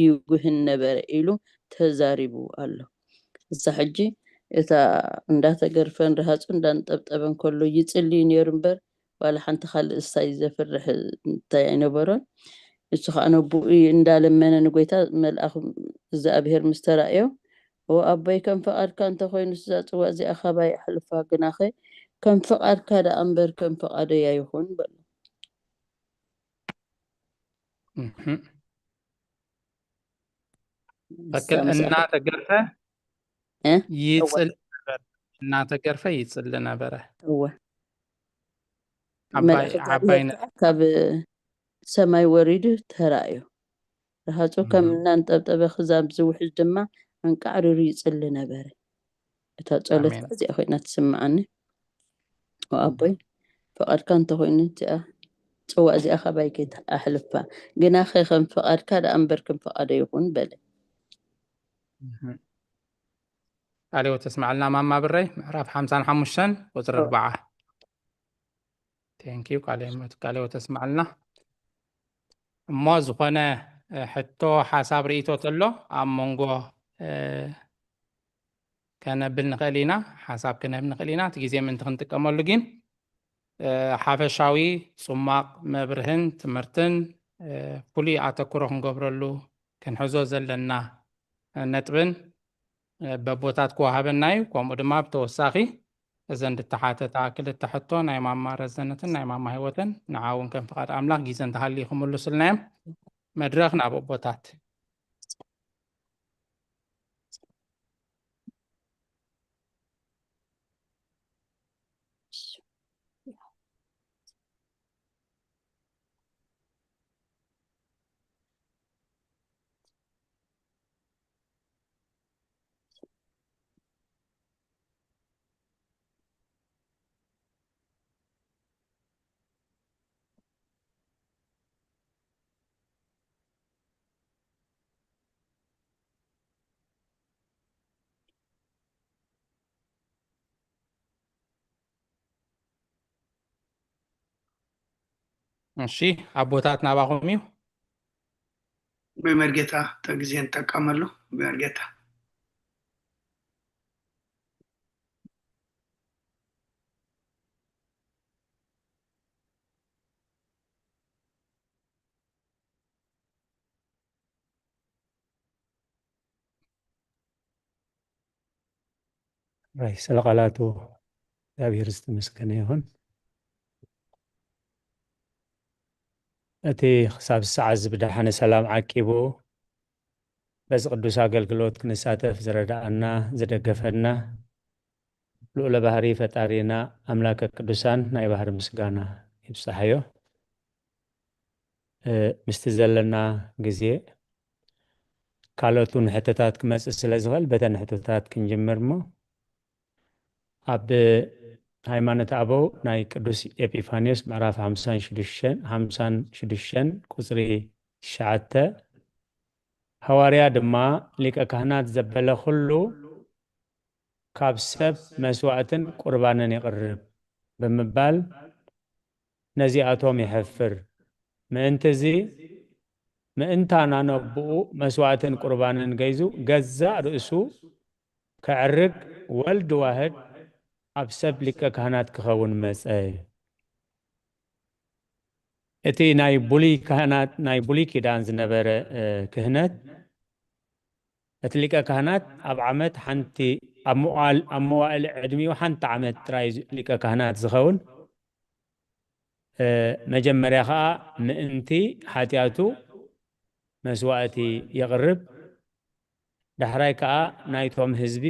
ይጉህን ነበረ ኢሉ ተዛሪቡ ኣሎ እዛ ሕጂ እታ እንዳተገርፈን ረሃፁ እንዳንጠብጠበን ከሎ ይፅልይ ነይሩ እምበር ዋላ ሓንቲ ካልእ እስታይ ዘፍርሕ እንታይ ኣይነበሮን እሱ ከዓ ነብኡ እንዳለመነ ንጎይታ መልኣኽ እግዚኣብሔር ምስ ተራእዮ ወኣቦይ ከም ፈቃድካ እንተኮይኑ ዝፅዋ እዚኣ ኸባይ ኣሕልፋ ግናኸ ከም ፈቃድካ ዳ እምበር ከም ፈቃደያ ይኹን በሉ
ፈክል እናተገርፈ ይፅል ነበረ ዓባይነ
ካብ ሰማይ ወሪዱ ተራእዩ ረሃፁ ከም እናንጠብጠበ ክዛብ ዝውሕዝ ድማ አንቃዕሩ ይፅል ነበረ እታ ጸሎት እዚኣ ኮይና ትስምዓኒ ወኣቦይ ፈቃድካ እንተኮይኑ እዚኣ ፅዋ እዚኣ ኸባይ ከይታ ኣሕልፋ ግና ከም ፈቃድካ ዳ እምበር ከም ፈቃደ ይኹን በለ
ቃልዮ ተስማዕልና ማማ ብረይ ምዕራፍ 55 ቁጥሪ 4 ቴንኪው ቃልዮ ተስማዕልና እሞ ዝኾነ حتى حساب رئيتو تلو أمونغو كان بالنقلينا حساب كان بالنقلينا تجي من تخنتك أمالوجين حافشاوي صماق مبرهن تمرتن كلي أتكرهن قبرلو كان حزوز لنا نتبن ببوتات كوهابن نايو كوم أدماب توساخي إذن التحاتة تاكل التحطو ناي ماما رزنتن ناي ماما هيوتن نعاون كان فقط أملاك جيزن تحلي خمولو سلنام مدرخنا ببوتات ماشي أبوتات ناباقوميو
بمرجتا تجزين تكملوا بمرجتا
رئيس القلاتو እግዚአብሔር ዝተመስገነ ይሁን እቲ ክሳብ ሰዓት ዝብዳሓነ ሰላም ዓቂቡ በዚ ቅዱስ ኣገልግሎት ክንሳተፍ ዝረዳእና ዝደገፈና ልዑለ ባህሪ ፈጣሪና ኣምላከ ቅዱሳን ናይ ባህሪ ምስጋና ይብፅሓዮ ምስቲ ዘለና ግዜ ካልኦቱ ንሕቶታት ክመፅእ ስለ ዝኽእል በተን ሕቶታት ክንጅምር እሞ ኣብ ሃይማኖት ኣበው ናይ ቅዱስ ኤጲፋንዮስ ምዕራፍ 56 ቁፅሪ 9 ሐዋርያ ድማ ሊቀ ካህናት ዘበለ ኩሉ ካብ ሰብ መስዋዕትን ቁርባንን ይቅርብ ብምባል ነዚኣቶም ይሕፍር ምእንታና ነብኡ መስዋዕትን ቁርባንን ገይዙ ገዛእ ርእሱ ከዕርግ ወልድ ዋህድ ኣብ ሰብ ሊቀ ካህናት ክኸውን መፀ እቲ ናይ ቡሉይ ካህናት ናይ ቡሉይ ኪዳን ዝነበረ ክህነት እቲ ሊቀ ካህናት ኣብ ዓመት ሓንቲ ኣብ መዋዕሊ ዕድሚኡ ሓንቲ ዓመት ጥራይ ሊቀ ካህናት ዝኸውን መጀመርያ ከዓ ምእንቲ ሓጢኣቱ መስዋዕቲ የቕርብ ዳሕራይ ከዓ ናይቶም ህዝቢ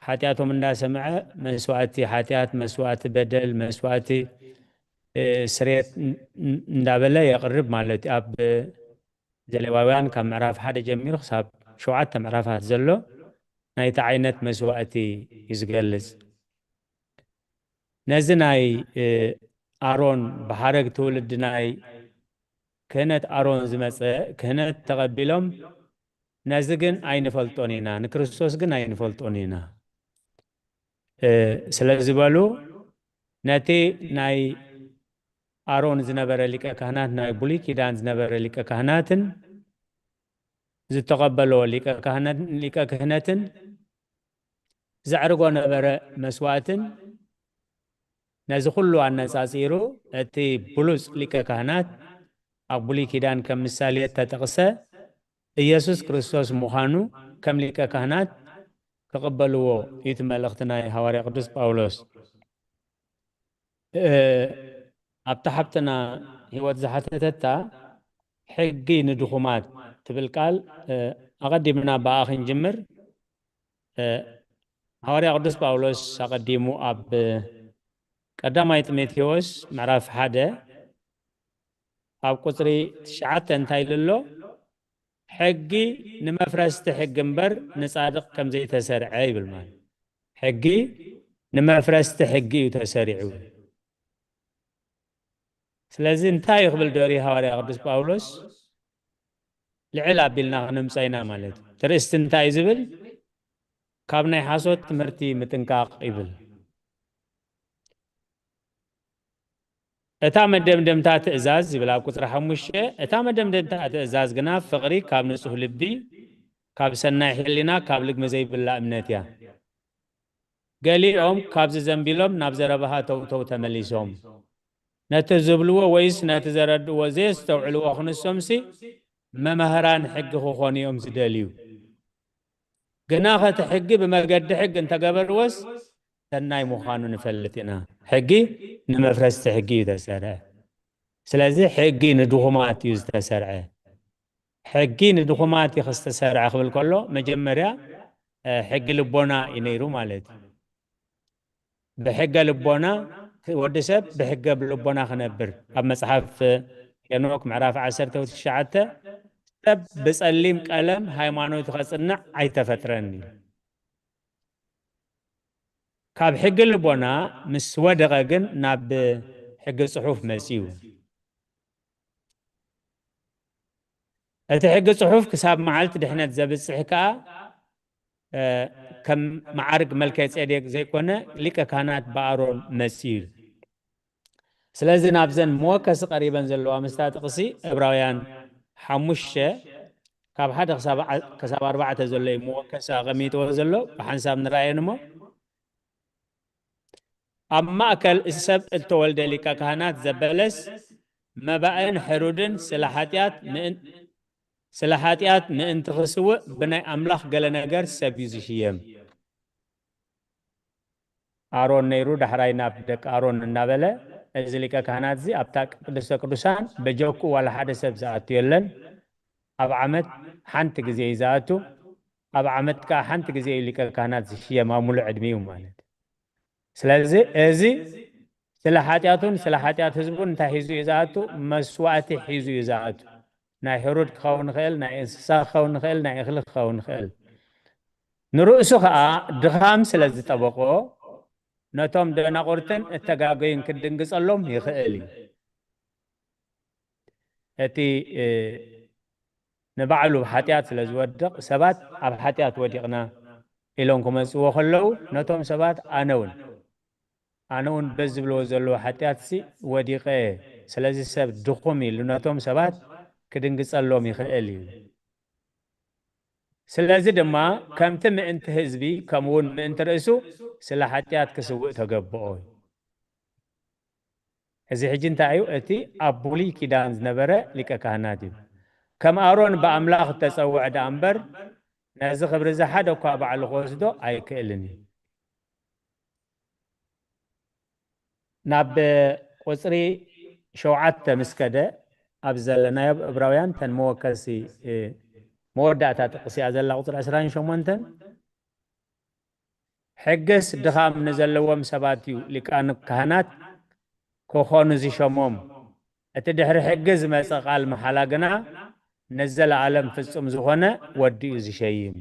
ሓጢኣቶም እንዳሰምዐ መስዋዕቲ ሓጢኣት መስዋዕቲ በደል መስዋዕቲ ስርየት እንዳበለ የቕርብ ማለት ኣብ ዘሌዋውያን ካብ ምዕራፍ 1 ጀሚሩ ክሳብ 7 ምዕራፋት ዘሎ ናይቲ ዓይነት መስዋዕቲ ይዝገልጽ ነዚ ናይ ኣሮን ብሓረግ ትውልድ ናይ ክህነት ኣሮን ዝመፀ ክህነት ተቐቢሎም ነዚ ግን ኣይንፈልጦን ኢና ንክርስቶስ ግን ኣይንፈልጦን ኢና ስለዝበሉ ነቲ ናይ ኣሮን ዝነበረ ሊቀ ካህናት ናይ ቡሉይ ኪዳን ዝነበረ ሊቀ ካህናትን ዝተቐበሎ ሊቀ ክህነትን ዘዕርጎ ነበረ መስዋዕትን ነዚ ኩሉ ኣነፃፂሩ እቲ ብሉፅ ሊቀ ካህናት ኣብ ቡሉይ ኪዳን ከም ምሳሌ ተጠቕሰ ኢየሱስ ክርስቶስ ምዃኑ ከም ሊቀ ካህናት ከቕበልዎ እቲ መልእኽቲ ናይ ሐዋርያ ቅዱስ ጳውሎስ ኣብታ ሓብትና ህይወት ዝሓተተታ ሕጊ ንድኹማት ትብል ቃል ኣቐዲምና ብኣ ክንጅምር ሐዋርያ ቅዱስ ጳውሎስ ኣቐዲሙ ኣብ ቀዳማይ ጢሞቴዎስ ምዕራፍ 1 ኣብ ቁፅሪ 9 እንታይ ኢሉ ኣሎ ሕጊ ንመፍረስቲ ሕጊ እምበር ንጻድቕ ከም ዘይተሰርዐ ይብል ማለት ሕጊ ንመፍረስቲ ሕጊ እዩ ተሰሪዑ ስለዚ እንታይ ይኽብል ደሪ ሐዋርያ ቅዱስ ጳውሎስ ልዕል ኣቢልና ክንምፀይና ማለት እዩ ትርእስቲ እንታይ ዝብል ካብ ናይ ሓሶት ትምህርቲ ምጥንቃቕ ይብል اتا مدمدمتا تأزاز بلا قطر حموشة اتا مدمدمتا تأزاز قنا فقري كاب نصف لبي كاب سناي حلنا كاب لق مزي بالله امنتيا قالي كاب زنبيلهم نابزر بها تو تمليسهم نتزبلوا ويس نتزرد وزيس توعلوا أخن السمسي ما مهران حق خوخوني زداليو قناخة حقي بما قد حق انت قبر وس تناي مخانو نفلتنا حقي نمفرست حقي تسرع سلازي حقي ندخمات يوز تسرع حقي ندخمات يخص تسرع قبل كله مجمريا حق لبونا ينيرو مالتي بحق لبونا ودسب بحق بلبونا خنبر أما صحف ينوك معراف عسرته وتشعته تب بسأليم كلام هايمانو تخصنا أي تفترني كاب حق لبونا مسود غاقن ناب حق صحوف مسيو حق صحوف كساب معالت دحنا تزبط صحكا كم معارك ملكة سيديك زي كونه لك كانت بارون مسير سلازي نابزن موكس قريبا زلوا مستاتقسي ابراويان حموشة كاب حد كساب 4 زلوا موكس غميت وزلوا بحنساب نرأينمو أما أكل السب التولد لك كانت زبلس مبائن حرودن سلاحاتيات من تخسوه بناء أملاخ قال نجار سبيزشيم آرون نيرو دحراينا بدك آرون النابلة أزليك كهنات زي أبتاك قدس قدسان بجوكو ولا حد سبزات يلن أب عمد حنتك زي ذاته أب عمد كا حنتك زي اللي كهنات زي شيء معمول عدميهم مالت سلازي أزي سلاحاتيات حزبون تحيزو ذاته مسواتي حيزو ذاته ناي حرود خون خيل ناي انسسا خون خيل ناي اخلق خون خيل نرؤسو خا دخام سلازي طبقو نتوم دنا قرتن اتقاقين كدنقص اللهم يخيلي اتي نبعلو حاتيات سلازي ودق سبات اب حاتيات ودقنا إلونكم اسوه خلو نتوم سبات انون بزبلو زلو حاتيات سي ودقه سلازي سب دخومي لنتوم سبات كدنقص اللهم يخيلي سلازي دما كم تم انت حزبي كمون من ترأسو سلاحاتيات كسوء تقبعوي هذي حجين تاعيو اتي أبولي كيدانز نبرة لك كهناتي كم آرون بأملاخ تسوع دامبر نازي خبر زحاد وكابع الغوزدو اي كيلني ناب قصري شوعات مسكدة أبزلنا يب إبراويان تنمو كسي مودعتا تقسي أزل قطر 10 شمونتن حقس دخام نزلوهم سباتيو لكان كهنات كوخون زي شموم اتدحر حقز مسقال محلاقنا نزل عالم فصم زخونه ودي زي شيم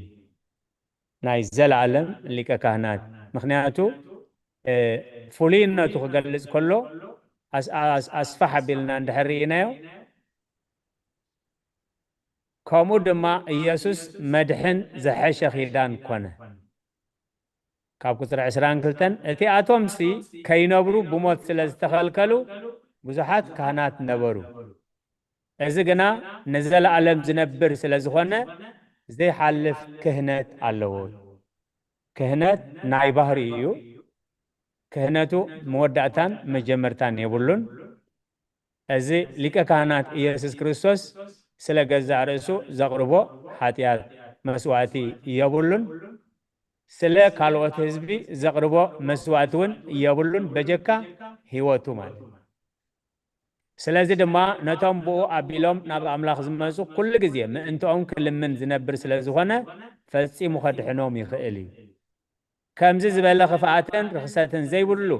نايزل عالم اللي كهنات مخنياتو فولين تخقلز كله أسفح بلنا ندحرينايو كامو دما يسوس مدحن زحش خيدان كونه كاب كتر 10 كلتن اتي اتومسي كينبرو بموت سلاز تخلكلو بزحات كهنات نبرو ازغنا نزل عالم زنبر سلازخونه زي حلف كهنات علو كهنات ناي بحريو كهناتو مودعتان مجمرتان يبولون ازي ليك كهنات يسوع كريستوس سلغزا رسو زقربو حاتيات مسواتي يبولون سلا كالوت حزبي زقربو مسواتون يبولون بجكا هيوتو مال سلازي دما نتوم بو ابيلوم ناب املاخ زمسو كل غزي ما انتوم كلمن زنبر سلازخونه فصي مخدحنوم يخيلي كمز زبل خفاتن رخصتن زي بلو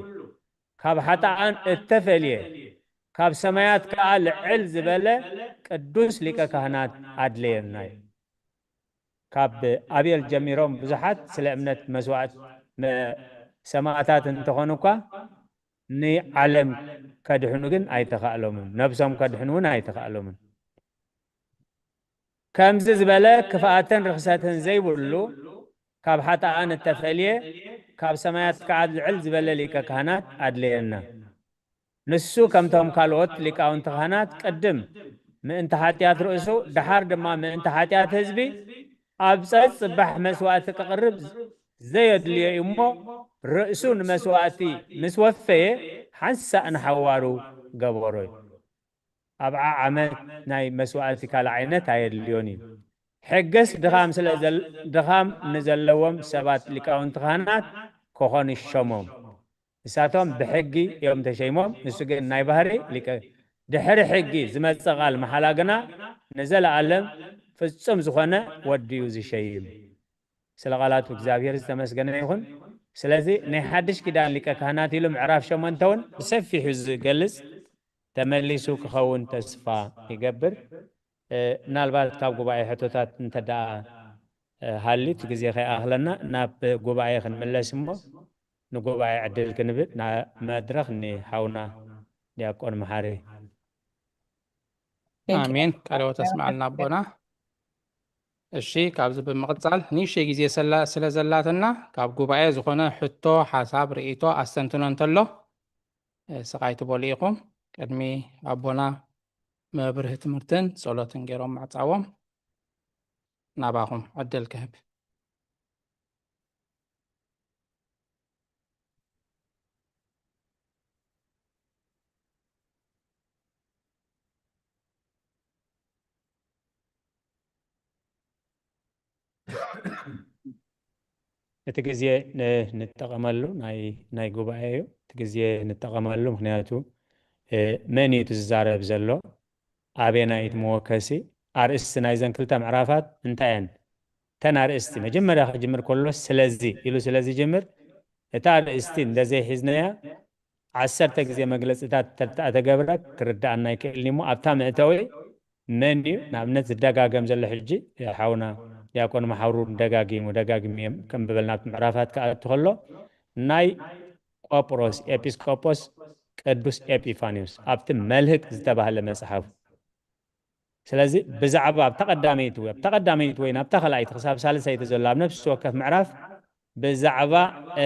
كاب حتان اتفليه كاب سمايات كال عل زبل قدوس لك كهنات عدليناي كاب أبيل جميرهم بزحات سلامنت مسوات سماعتات انتخونوكا ني علم كدحنوغن اي تخالومن نفسهم كدحنون اي تخالومن كمز زبالة كفاءتن رخصاتن زي بولو كاب حتى آن التفعيلية كاب سمايات كعاد العل زبالة ليكا كهنات عدلينا نسو كم توم كالوت لقاون تخانات قدم ምእንቲ ሓጢኣት ርእሱ ድሓር ድማ ምእንቲ ሓጢኣት ህዝቢ ኣብ ፀፅባሕ መስዋእቲ ክቕርብ ዘየድልዮ እሞ ርእሱ ንመስዋእቲ ምስ ወፈየ ሓንሳእ ንሓዋሩ ገበሮ እዩ ኣብ ዓመት ናይ መስዋእቲ ካልእ ዓይነት ኣየድልዮን እዩ ሕገስ ድኻም ንዘለዎም ሰባት ሊቃውንቲ ካህናት ክኾኑ ይሸሞም ንሳቶም ብሕጊ እዮም ተሸይሞም ንሱ ግን ናይ ባህሪ ሊቀ ድሕሪ ሕጊ ዝመፅእ ቃል መሓላ ግና ንዘለኣለም ፍጹም ዝኾነ ወዲዩ ዝሸይም ስለ ቃላቱ እግዚኣብሔር ዝተመስገነ ይኹን ስለዚ ናይ ሓድሽ ኪዳን ሊቀ ካህናት ኢሉ ምዕራፍ 8 እውን ብሰፊሑ ዝገልጽ ተመሊሱ ክኸውን ተስፋ ይገብር ምናልባት ካብ ጉባኤ ሕቶታት እንተደኣ ሃሊት ግዜ ከይኣኽለና ናብ ጉባኤ ክንምለስ እሞ ንጉባኤ ዕድል ክንብል መድረኽ ንሓውና ዲያቆን መሓሪ
አሜን ቃልዎ ተስማዕልና ኣቦና እሺ ካብዚ ብምቕፃል ንእሽተይ ግዜ ስለ ዘላትና ካብ ጉባኤ ዝኾነ ሕቶ ሓሳብ ርእቶ ኣስተንትኖ እንተሎ ስቃይ ትበሉ ኢኹም ቅድሚ ኣቦና መብርህ ትምህርትን ጸሎትን ገይሮም ማዕፃዎም ናባኹም ዕድል ክህብ
እቲ ግዜ ንጠቐመሉ ናይ ጉባኤ እዩ እቲ ግዜ ንጠቐመሉ ምክንያቱ መን እዩ ዝዛረብ ዘሎ ኣበየናይ መወከሲ ኣርእስቲ ናይዘን ክልተ ምዕራፋት እንታይ እየን ተን ኣርእስቲ መጀመርያ ክጅምር ከሎ ስለዚ ኢሉ ስለዚ ጅምር እታ ኣርእስቲ እንደዘይሒዝናያ 10 ግዜ መግለፂታት ተገብረ ክርዳእና ይክእልኒ እሞ ኣብታ ምእተዊ መን እዩ ንኣብነት ዝደጋገም ዘሎ ሕጂ ሓውና ዲያቆን መሓሩ ደጋጊሙ ከም ብበልናት ምዕራፋት ከኣቱ ከሎ ናይ ቆጵሮስ ኤጲስቆጶስ ቅዱስ ኤጲፋኒዮስ ኣብቲ መልህቅ ዝተባህለ መፅሓፉ ስለዚ ብዛዕባ ኣብ ተቐዳመይቱ ወይ ናብታ ካልኣይቲ ክሳብ ሳልሳይቲ ዘሎ ኣብ ነፍሲ ወከፍ ምዕራፍ ብዛዕባ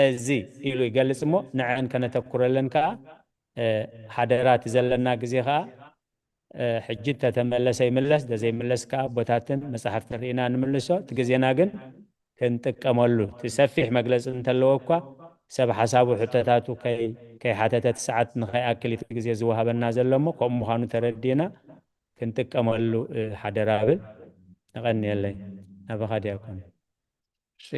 እዚ ኢሉ ይገልጽ እሞ ንዕን ከነተኩረለን ከዓ ሓደራት ዘለና ግዜ ከዓ ሕጂ ተተመለሰ ይምለስ ደዘይምለስ ከዓ ቦታትን መፅሓፍትን ርኢና ንምልሶ እቲ ግዜና ግን ክንጥቀመሉ ትሰፊሕ መግለፂ እንተለዎ እኳ ሰብ ሓሳቡ ሕቶታቱ ከይሓተተ ሰዓት ንኸይኣክል እቲ ግዜ ዝወሃበና ዘሎ እሞ ከምኡ ምዃኑ ተረዲና ክንጥቀመሉ ሓደራ ብል ንቐኒየለይ ናባኻ ዲያቆን
እሺ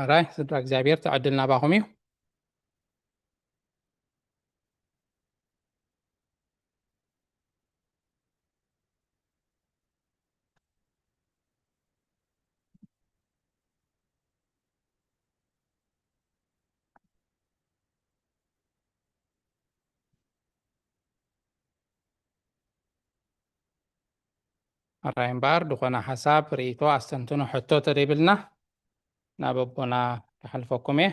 ኣራይ ስድራ እግዚኣብሔር ተዕድል ናባኹም እዩ ኣራይ እምበር ድኾነ ሓሳብ ርእቶ ኣስተንትኖ ሕቶ ተደይብልና ናብ ኣቦና ክሓልፈኩም እየ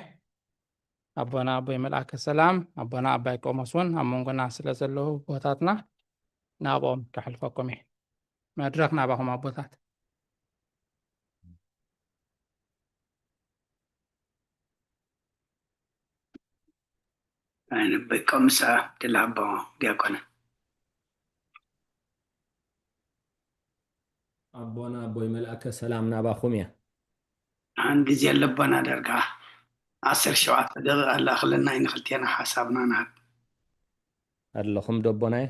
ኣቦና ኣቦይ መልኣከ ሰላም ኣቦና ኣባይ ቆሞስ እውን ኣብ መንጎና ስለ ዘለዉ ቦታትና ናብኦም ክሓልፈኩም እየ መድረኽ ናባኹም ኣቦታት
ኣባይ ቆምሳ ድላ ኣቦ ዲያቆነ
ኣቦና ኣቦይ መልኣከ ሰላም ናባኹም እየ
ኣን ግዜ ኣለቦና ደርጋ 17 ደቂቃ ኣላኽለና ይንክልቴና ሓሳብና ናብ
ኣለኹም ዶቦናይ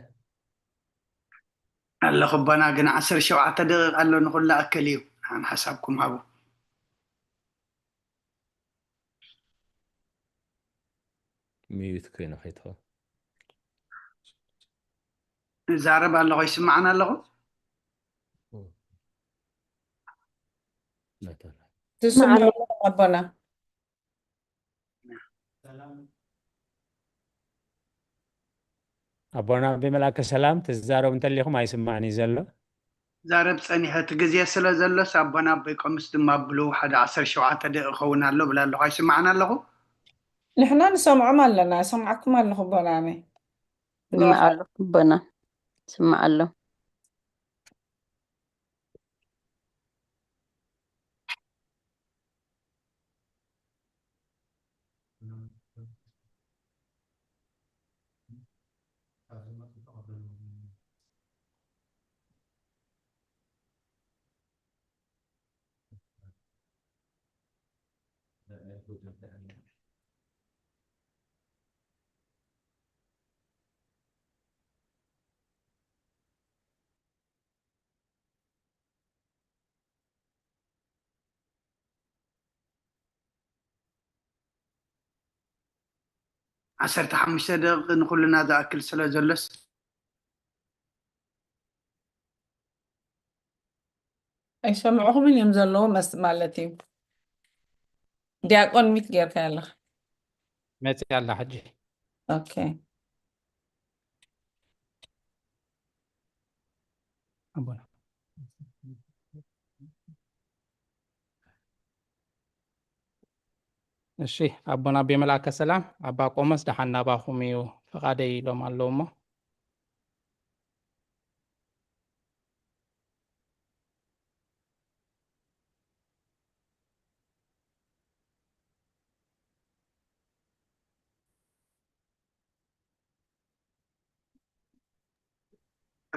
ኣለኹ ቦና ግን 17 ደቂቃ ኣሎ ንኩላ ኣከል እዩ ኣን ሓሳብኩም ሃቡ
ሚዩት ኮይነ ኸይትኸ
ዛረብ ኣለኹ ይስማዕና ኣለኹ
تسمع ربنا
ኣቦና ብመልኣከ ሰላም ትዛረቡ እንተለኹም ኣይስማዕኒ ዘሎ
ዛረብ ፀኒሐት ግዜ ስለ ዘሎስ ኣቦና ኣቦይ ቆምስ ድማ ብሉ ሓደ 17 ደቂቃ ክኸውን ኣሎ ብላ ኣለኹ ኣይስማዕና ኣለኹ
نحن نسمعكم لنا سمعكم الله بنامي
سمع الله بنا سمع الله
عشرة حمشة دقيقة نقول هذا أكل سلا جلس
أي سمعوه من يمزلوا مس مالتي دياقون ميت غير كالا
ماتي على حجي
أوكي
أبونا እሺ አቦና በመላከ ሰላም አባ ቆመስ ደሐና ባኹሚዩ ፈቃደ ይሎም አለውሞ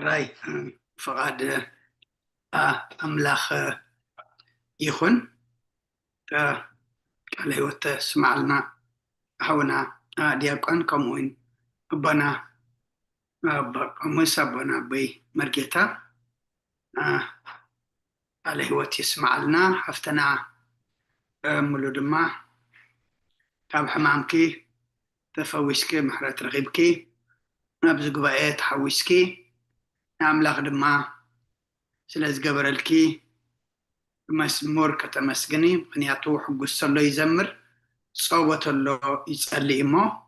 راي فقاد أملاخ يخن على هوت سمع لنا حونا دياقون كموين أبنا موسى أبنا بي مرجتا على هوت يسمع لنا حفتنا مولودما كاب حمامكي تفويسكي محرات رغيبكي نبز قبائات حويسكي أملاخ دما سلاز قبرلكي مسمور كتمسجني منياتو حقوس الله يزمر صوت الله يسأل إمه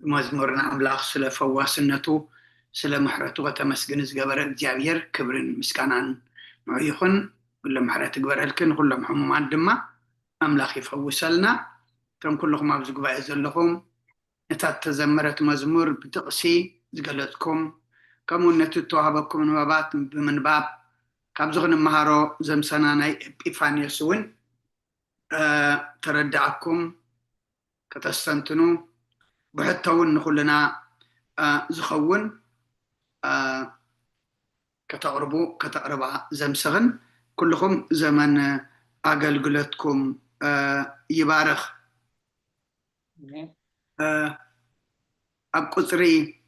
مزمورنا أملاخ سلا فواسنتو سلا محرتو كتمسجني قبرل جابير كبرن مسكانان معيخن ولا محرت قبرلكن كلهم حمام دما أملاخ يفوسلنا كم كلكم أبزق بعز لهم نتات تزمرت مزمور بتقسي زقلتكم كمونة توهبكم نوابات بمن باب كابزغن مهارو زمسناناي إبيفانيسون تردعكم كتستنتنو بحتون نخلنا زخون كتقربا زمسغن كلكم زمن أقلقلتكم يبارخ أبقصري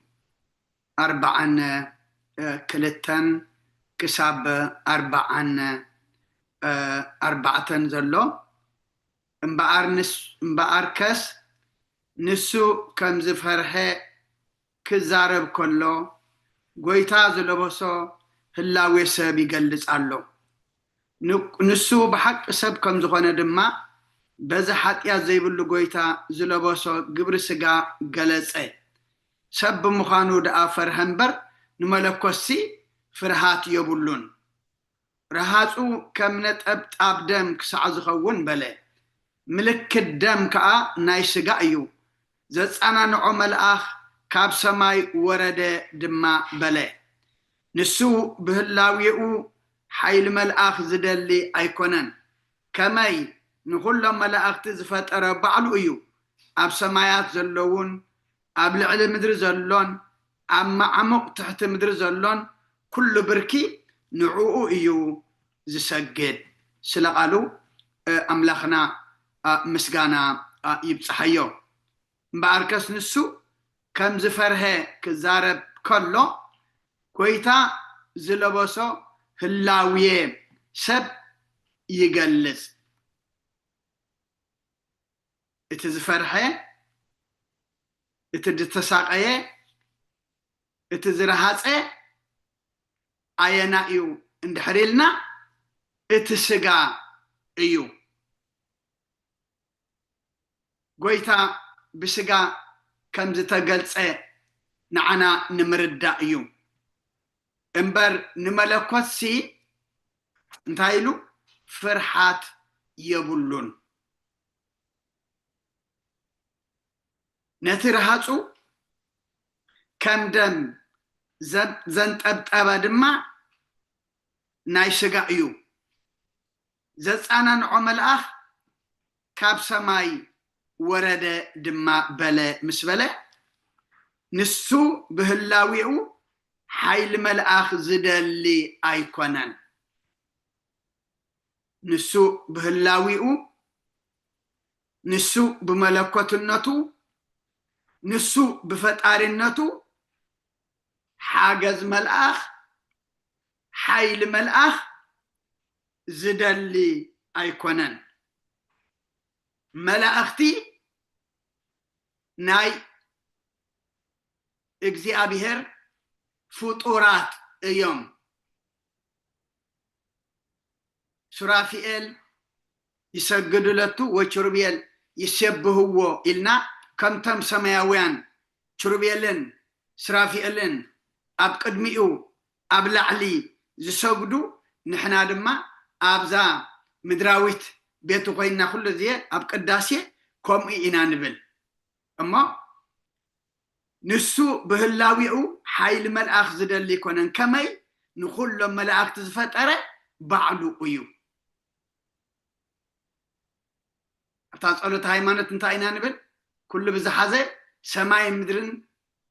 4 كلتن كساب 4 زلو امباركس نسو كم زفرها كزارب كله قويتا زلبسو هلاوي سب يقلص አለው نسو بحق سب كم زخونه دما بز حطيا زيبل قويتا زلبسو قبر سغا قلصه سب مخانو دافر هنبر نملكوسي فرحات يبلون رهاتو كم نطبطاب دم كسع زخون بله ملك الدم كا ناي سغا ايو زصانا نعو ملأخ كاب سماي ورد دما بله نسو بهلاويو حيل ملأخ زدلي ايكونن كماي نقول ملأخ تزفتر بعلو ايو اب سمايات زلون اب لعل مدر زلون اما عمق تحت مدر زلون كل بركي نعوء ايو زسجد سلقالو املاخنا مسغانا يبصحيو باركس نسو كم زفرها كزارب كله كويتا زلبسو هلاويه سب يقلص اتزفرها اتدتساقيه اتزرحاصه اينا ايو اندحريلنا اتسغا ايو قويتا بسغا كم زتقلصه نعنا نمردا ايو امبر نملكوسي انتايلو فرحات يبلون نترهاتو كم دم زنطبطبا دما ناي سغا ايو زصانان عملاخ كاب سماي ورد دما بلا مسبله نسو بهلاويو حيل ملأخ زدلي ايكونن نسو بهلاويو ንሱ ብመለኮትነቱ ንሱ ብፈጣሪነቱ ሓገዝ መልአኽ ሓይሊ መልአኽ ዝደሊ ኣይኮነን መላእኽቲ ናይ እግዚአብሔር ፍጡራት እዮም ሱራፊኤል ይሰግዱለቱ ወችሩቤል ይሰብህዎ ኢልና ከምተም ሰማያውያን ችሩቤልን ሱራፊኤልን ኣብ ቅድሚኡ ኣብ ላዕሊ ዝሰግዱ ንሕና ድማ ኣብዛ ምድራዊት ቤቱ ኮይና ኩሉ ዚየ ኣብ ቅዳሴ ከምኡ ኢና ንብል እሞ ንሱ ብህላዊኡ ሓይሊ መልአኽ ዝደሊ ይኮነን ከመይ ንኩሎም መላእክቲ ዝፈጠረ ባዕሉ እዩ ኣብታ ጸሎት ሃይማኖት እንታይ ኢና ንብል ኩሉ ብዝሓዘ ሰማይ ምድርን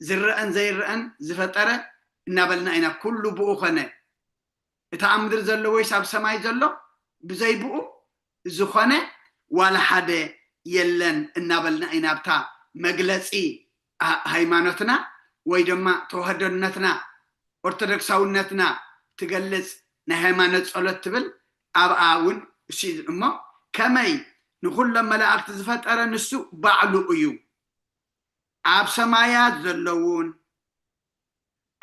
ዝረአን ዘይረአን ዝፈጠረ እናበልና ኢና ኩሉ ብኡ ኾነ እታ ኣብ ምድሪ ዘሎ ወይስ ኣብ ሰማይ ዘሎ ብዘይ ብኡ ዝኾነ ዋላ ሓደ የለን እናበልና ኢና ኣብታ መግለፂ ሃይማኖትና ወይ ድማ ተዋህዶነትና ኦርቶዶክሳውነትና ትገልጽ ናይ ሃይማኖት ጸሎት ትብል ኣብኣ እውን እሺ እሞ ከመይ ንኩሎም መላእክቲ ዝፈጠረ ንሱ ባዕሉ እዩ ኣብ ሰማያት ዘለውን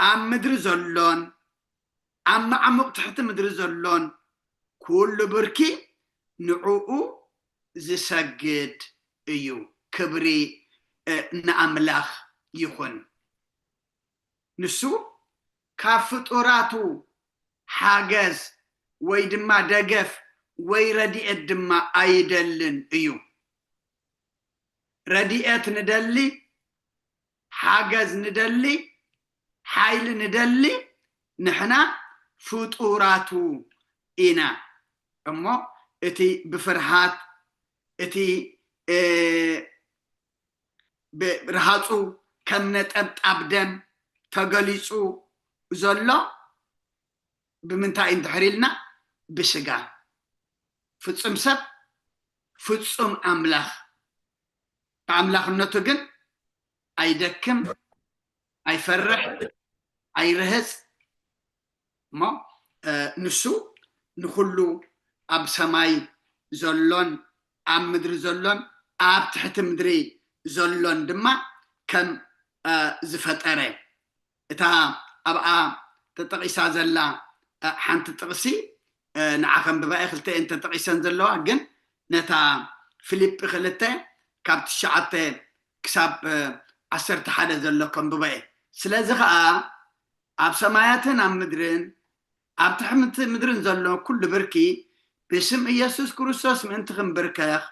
ኣብ ምድሪ ዘሎን ኣብ ማዕሙቕ ትሕቲ ምድሪ ዘሎን ኩሉ ብርኪ ንዕኡ ዝሰግድ እዩ ክብሪ ንኣምላኽ ይኹን ንሱ ካብ ፍጡራቱ ሓገዝ ወይ ድማ ደገፍ ወይ ረዲኤት ድማ ኣይደልን እዩ ረዲኤት ንደሊ ሓገዝ ንደሊ ሓይሊ ንደሊ ንሕና ፍጡራቱ ኢና እሞ እቲ ብፍርሃት እቲ ብርሃፁ ከም ነጠብጣብ ደም ተገሊጹ ዘሎ ብምንታይ እንድሕር ኢልና ብስጋ ፍጹም ሰብ ፍጹም ኣምላኽ ኣምላኽነቱ ግን ኣይደክም ኣይፈርሕ ኣይርህፅ እሞ ንሱ ንኩሉ ኣብ ሰማይ ዘሎን ኣብ ምድሪ ዘሎን ኣብ ትሕቲ ምድሪ ዘሎን ድማ ከም ዝፈጠረ እታ ኣብኣ ተጠቂሳ ዘላ ሓንቲ ጥቕሲ ንዓኸም ብባኤ ክልተ እየን ተጠቂሰን ዘለዋ ግን ነታ ፊልጵ 2 ካብ 9 ክሳብ 11 ዘሎ ከም ብባኤ ስለዚ ከዓ ኣብ ሰማያትን ኣብ ምድርን ኣብ ትሕቲ ምድርን ዘሎ ኩሉ ብርኪ ብስም ኢየሱስ ክርስቶስ ምእንቲ ክንብርከኽ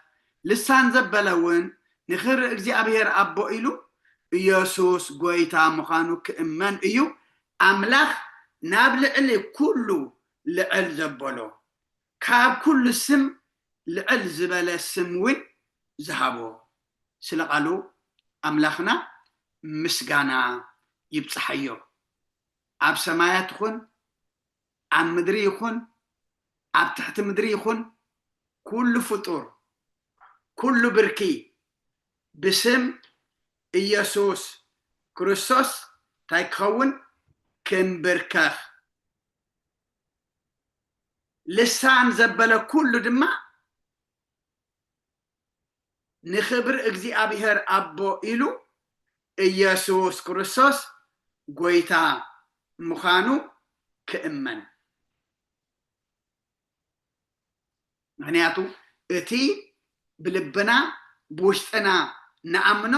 ልሳን ዘበለ እውን ንኽብሪ እግዚኣብሔር ኣቦ ኢሉ ኢየሱስ ጎይታ ምዃኑ ክእመን እዩ ኣምላኽ ናብ ልዕሊ ኩሉ ልዕል ዘበሎ ካብ ኩሉ ስም ልዕል ዝበለ ስም እውን ዝሃቦ ስለቃሉ ኣምላኽና ምስጋና ይብፅሐዮ ኣብ ሰማያት ይኹን ኣብ ምድሪ ይኹን ኣብ ትሕቲ ምድሪ ይኹን ኩሉ ፍጡር ኩሉ ብርኪ ብስም ኢየሱስ ክርስቶስ እንታይ ክኸውን ክንብርከኽ ልሳን ዘበለ ኩሉ ድማ ንኽብሪ እግዚኣብሔር ኣቦ ኢሉ ኢየሱስ ክርስቶስ ጎይታ ምዃኑ ክእመን ምክንያቱ እቲ ብልብና ብውሽጥና ንኣምኖ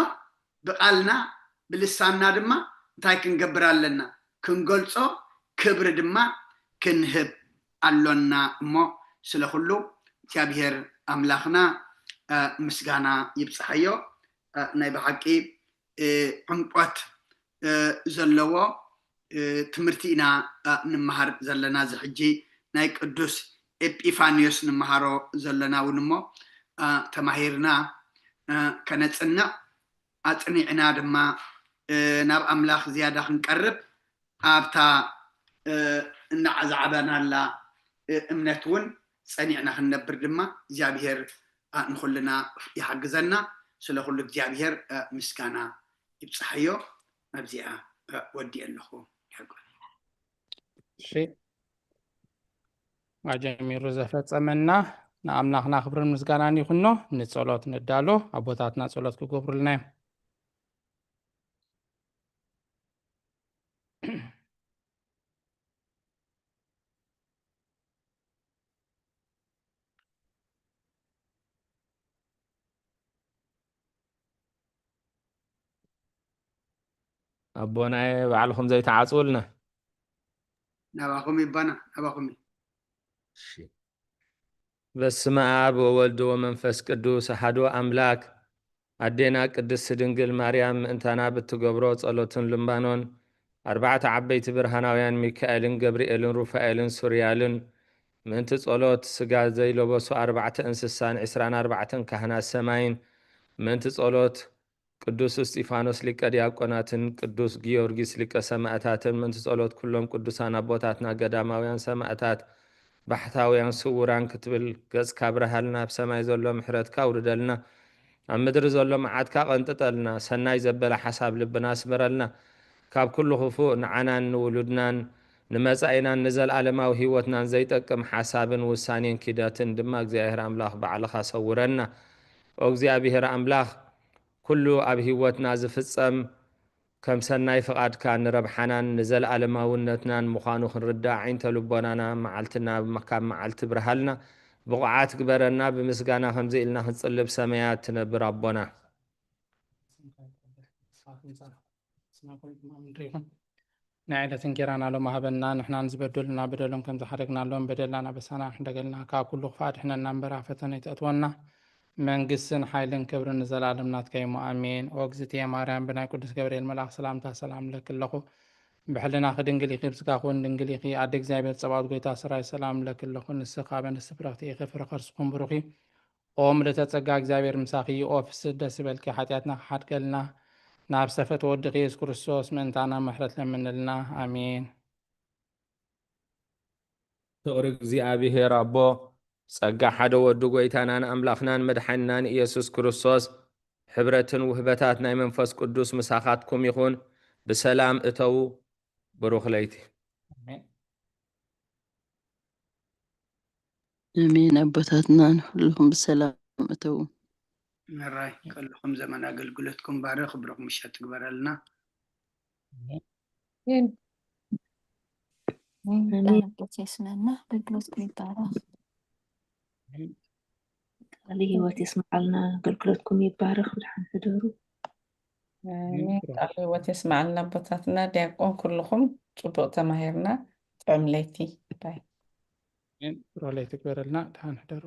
ብቃልና ብልሳንና ድማ እንታይ ክንገብር ኣለና ክንገልጾ ክብሪ ድማ ክንህብ ኣሎና እሞ ስለኩሉ እግዚኣብሔር ኣምላኽና ምስጋና ይብፅሐዮ ናይ ብሓቂ ዕምቆት ዘለዎ ትምህርቲ ኢና ንምሃር ዘለና ዝሕጂ ናይ ቅዱስ ኤጲፋንዮስ ንምሃሮ ዘለና እውን እሞ ተማሂርና ከነፅንዕ ኣፅኒዕና ድማ ናብ ኣምላኽ ዝያዳ ክንቀርብ ኣብታ እናዓዛዕበናላ እምነት እውን ፀኒዕና ክንነብር ድማ እግዚኣብሔር نخلنا يحجزنا سلا كل እግዚአብሔር مسكانا يبصحيو مبزئة ودي لكم
شيء አጀሚሩ ዘፈጸመና ንኣምላኽና ክብርን ምስጋናን ይኹኖ ንጸሎት ንዳሎ ኣቦታትና ጸሎት ክገብሩልና እዮም ኣቦናይ ባዕልኹም ዘይተዓጽውልና
نباكم يبانا نباكم
በስመ አብ ወወልድ ወመንፈስ ቅዱስ አሐዱ አምላክ አዴና ቅድስት ድንግል ማርያም እንታና ብትገብሮ ጸሎትን ልምባኖን አርባዕተ ዓበይቲ ብርሃናውያን ሚካኤልን ገብርኤልን ሩፋኤልን ሱርያልን ምእንቲ ጸሎት ስጋ ዘይለበሱ አርባዕተ እንስሳን 24 ካህናት ሰማይን ምእንቲ ጸሎት ቅዱስ እስጢፋኖስ ሊቀ ዲያቆናትን ቅዱስ ጊዮርጊስ ሊቀ ሰማዕታትን ምእንቲ ጸሎት ኩሎም ቅዱሳን አቦታትና ገዳማውያን ሰማዕታት ባሕታውያን ስውራን ክትብል ገጽካ ብርሃልና ብሰማይ ዘሎ ምሕረትካ ውርደልና ኣብ ምድሪ ዘሎ መዓትካ ቀንጥጠልና ሰናይ ዘበለ ሓሳብ ልብና ስምረልና ካብ ኩሉ ክፉእ ንዓናን ንውሉድናን ንመጻኢናን ንዘለኣለማዊ ህይወትናን ዘይጠቅም ሓሳብን ውሳኔን ኪደትን ድማ እግዚኣብሔር ኣምላኽ ባዕልኻ ሰውረና ኦ እግዚኣብሔር ኣምላኽ ኩሉ ኣብ ህይወትና ዝፍጸም ከም ሰናይ ፍቓድካ ንረብሓናን ንዘለኣለማውነትናን ምዃኑ ክንርዳእ ዓይንተ ልቦናና መዓልትና ካብ መዓልቲ ብርሃልና ብቑዓት ግበረና ብምስጋና ከምዚ ኢልና ክንጽልብ ሰማያት ትነብር ኣቦና
ንዕለት እንጀራና ሎም ሃበና ንሕና ንዝበደሉና በደሎም ከም ዝሓደግናሎም በደልና በሳና ሕደገልና ካብ ኩሉ ክፋእ ድሕነና እምበራ ፈተነ ይተእትወና መንግስትን ሓይልን ክብርን ንዘላለም ናትካ እዩ ኣሜን ኦ እግዝእትየ ማርያም ብናይ ቅዱስ ገብርኤል መልኣክ ሰላምታ ሰላም ለክ ኣለኹ ብሕልና ክድንግል ኢኺ ብስጋ ክውን ድንግል ኢኺ ኣደ እግዚኣብሔር ፀባኦት ጎይታ ስራይ ሰላም ለክ ኣለኹ ንስኻ በንስቲ ፍረኽቲ ኢኺ ፍረ ከርስኩም ብሩኺ ኦ ምልዕተ ጸጋ እግዚኣብሔር ምሳኺ ኦ ፍስህ ደስ ይበልኪ ሓጢኣትና ክሓድገልና ናብ ሰፈት ወድኺ ኢየሱስ ክርስቶስ ምእንታና ምሕረት ለምንልና ኣሜን
ፍቅሪ እግዚኣብሔር ኣቦ ጸጋ ሓደ ወዱ ጎይታናን ኣምላኽናን መድሓኒናን ኢየሱስ ክርስቶስ ሕብረትን ውህበታት ናይ መንፈስ ቅዱስ ምሳኻትኩም ይኹን ብሰላም እተው ብሩኽ ለይቲ
አሜን አባታትና ሁሉም በሰላም እተው
መራይ كلكم زمان አገልግሎትኩም ባረክ ብሩክ ምሽት ትግበረልና
ስነና አገልግሎትኩም ይባረክ
ቃል ህይወት ይስማዓልና አገልግሎትኩም ይባረክ ብድሓን ሕደሩ
ቃል ህይወት ይስማዓልና አቦታትና ዲያቆን ኩልኩም ጽቡቅ ተማሂርና ጥዕም ለይቲ ባይ
ሮለይቲ ግበረልና ድሓን ሕደሩ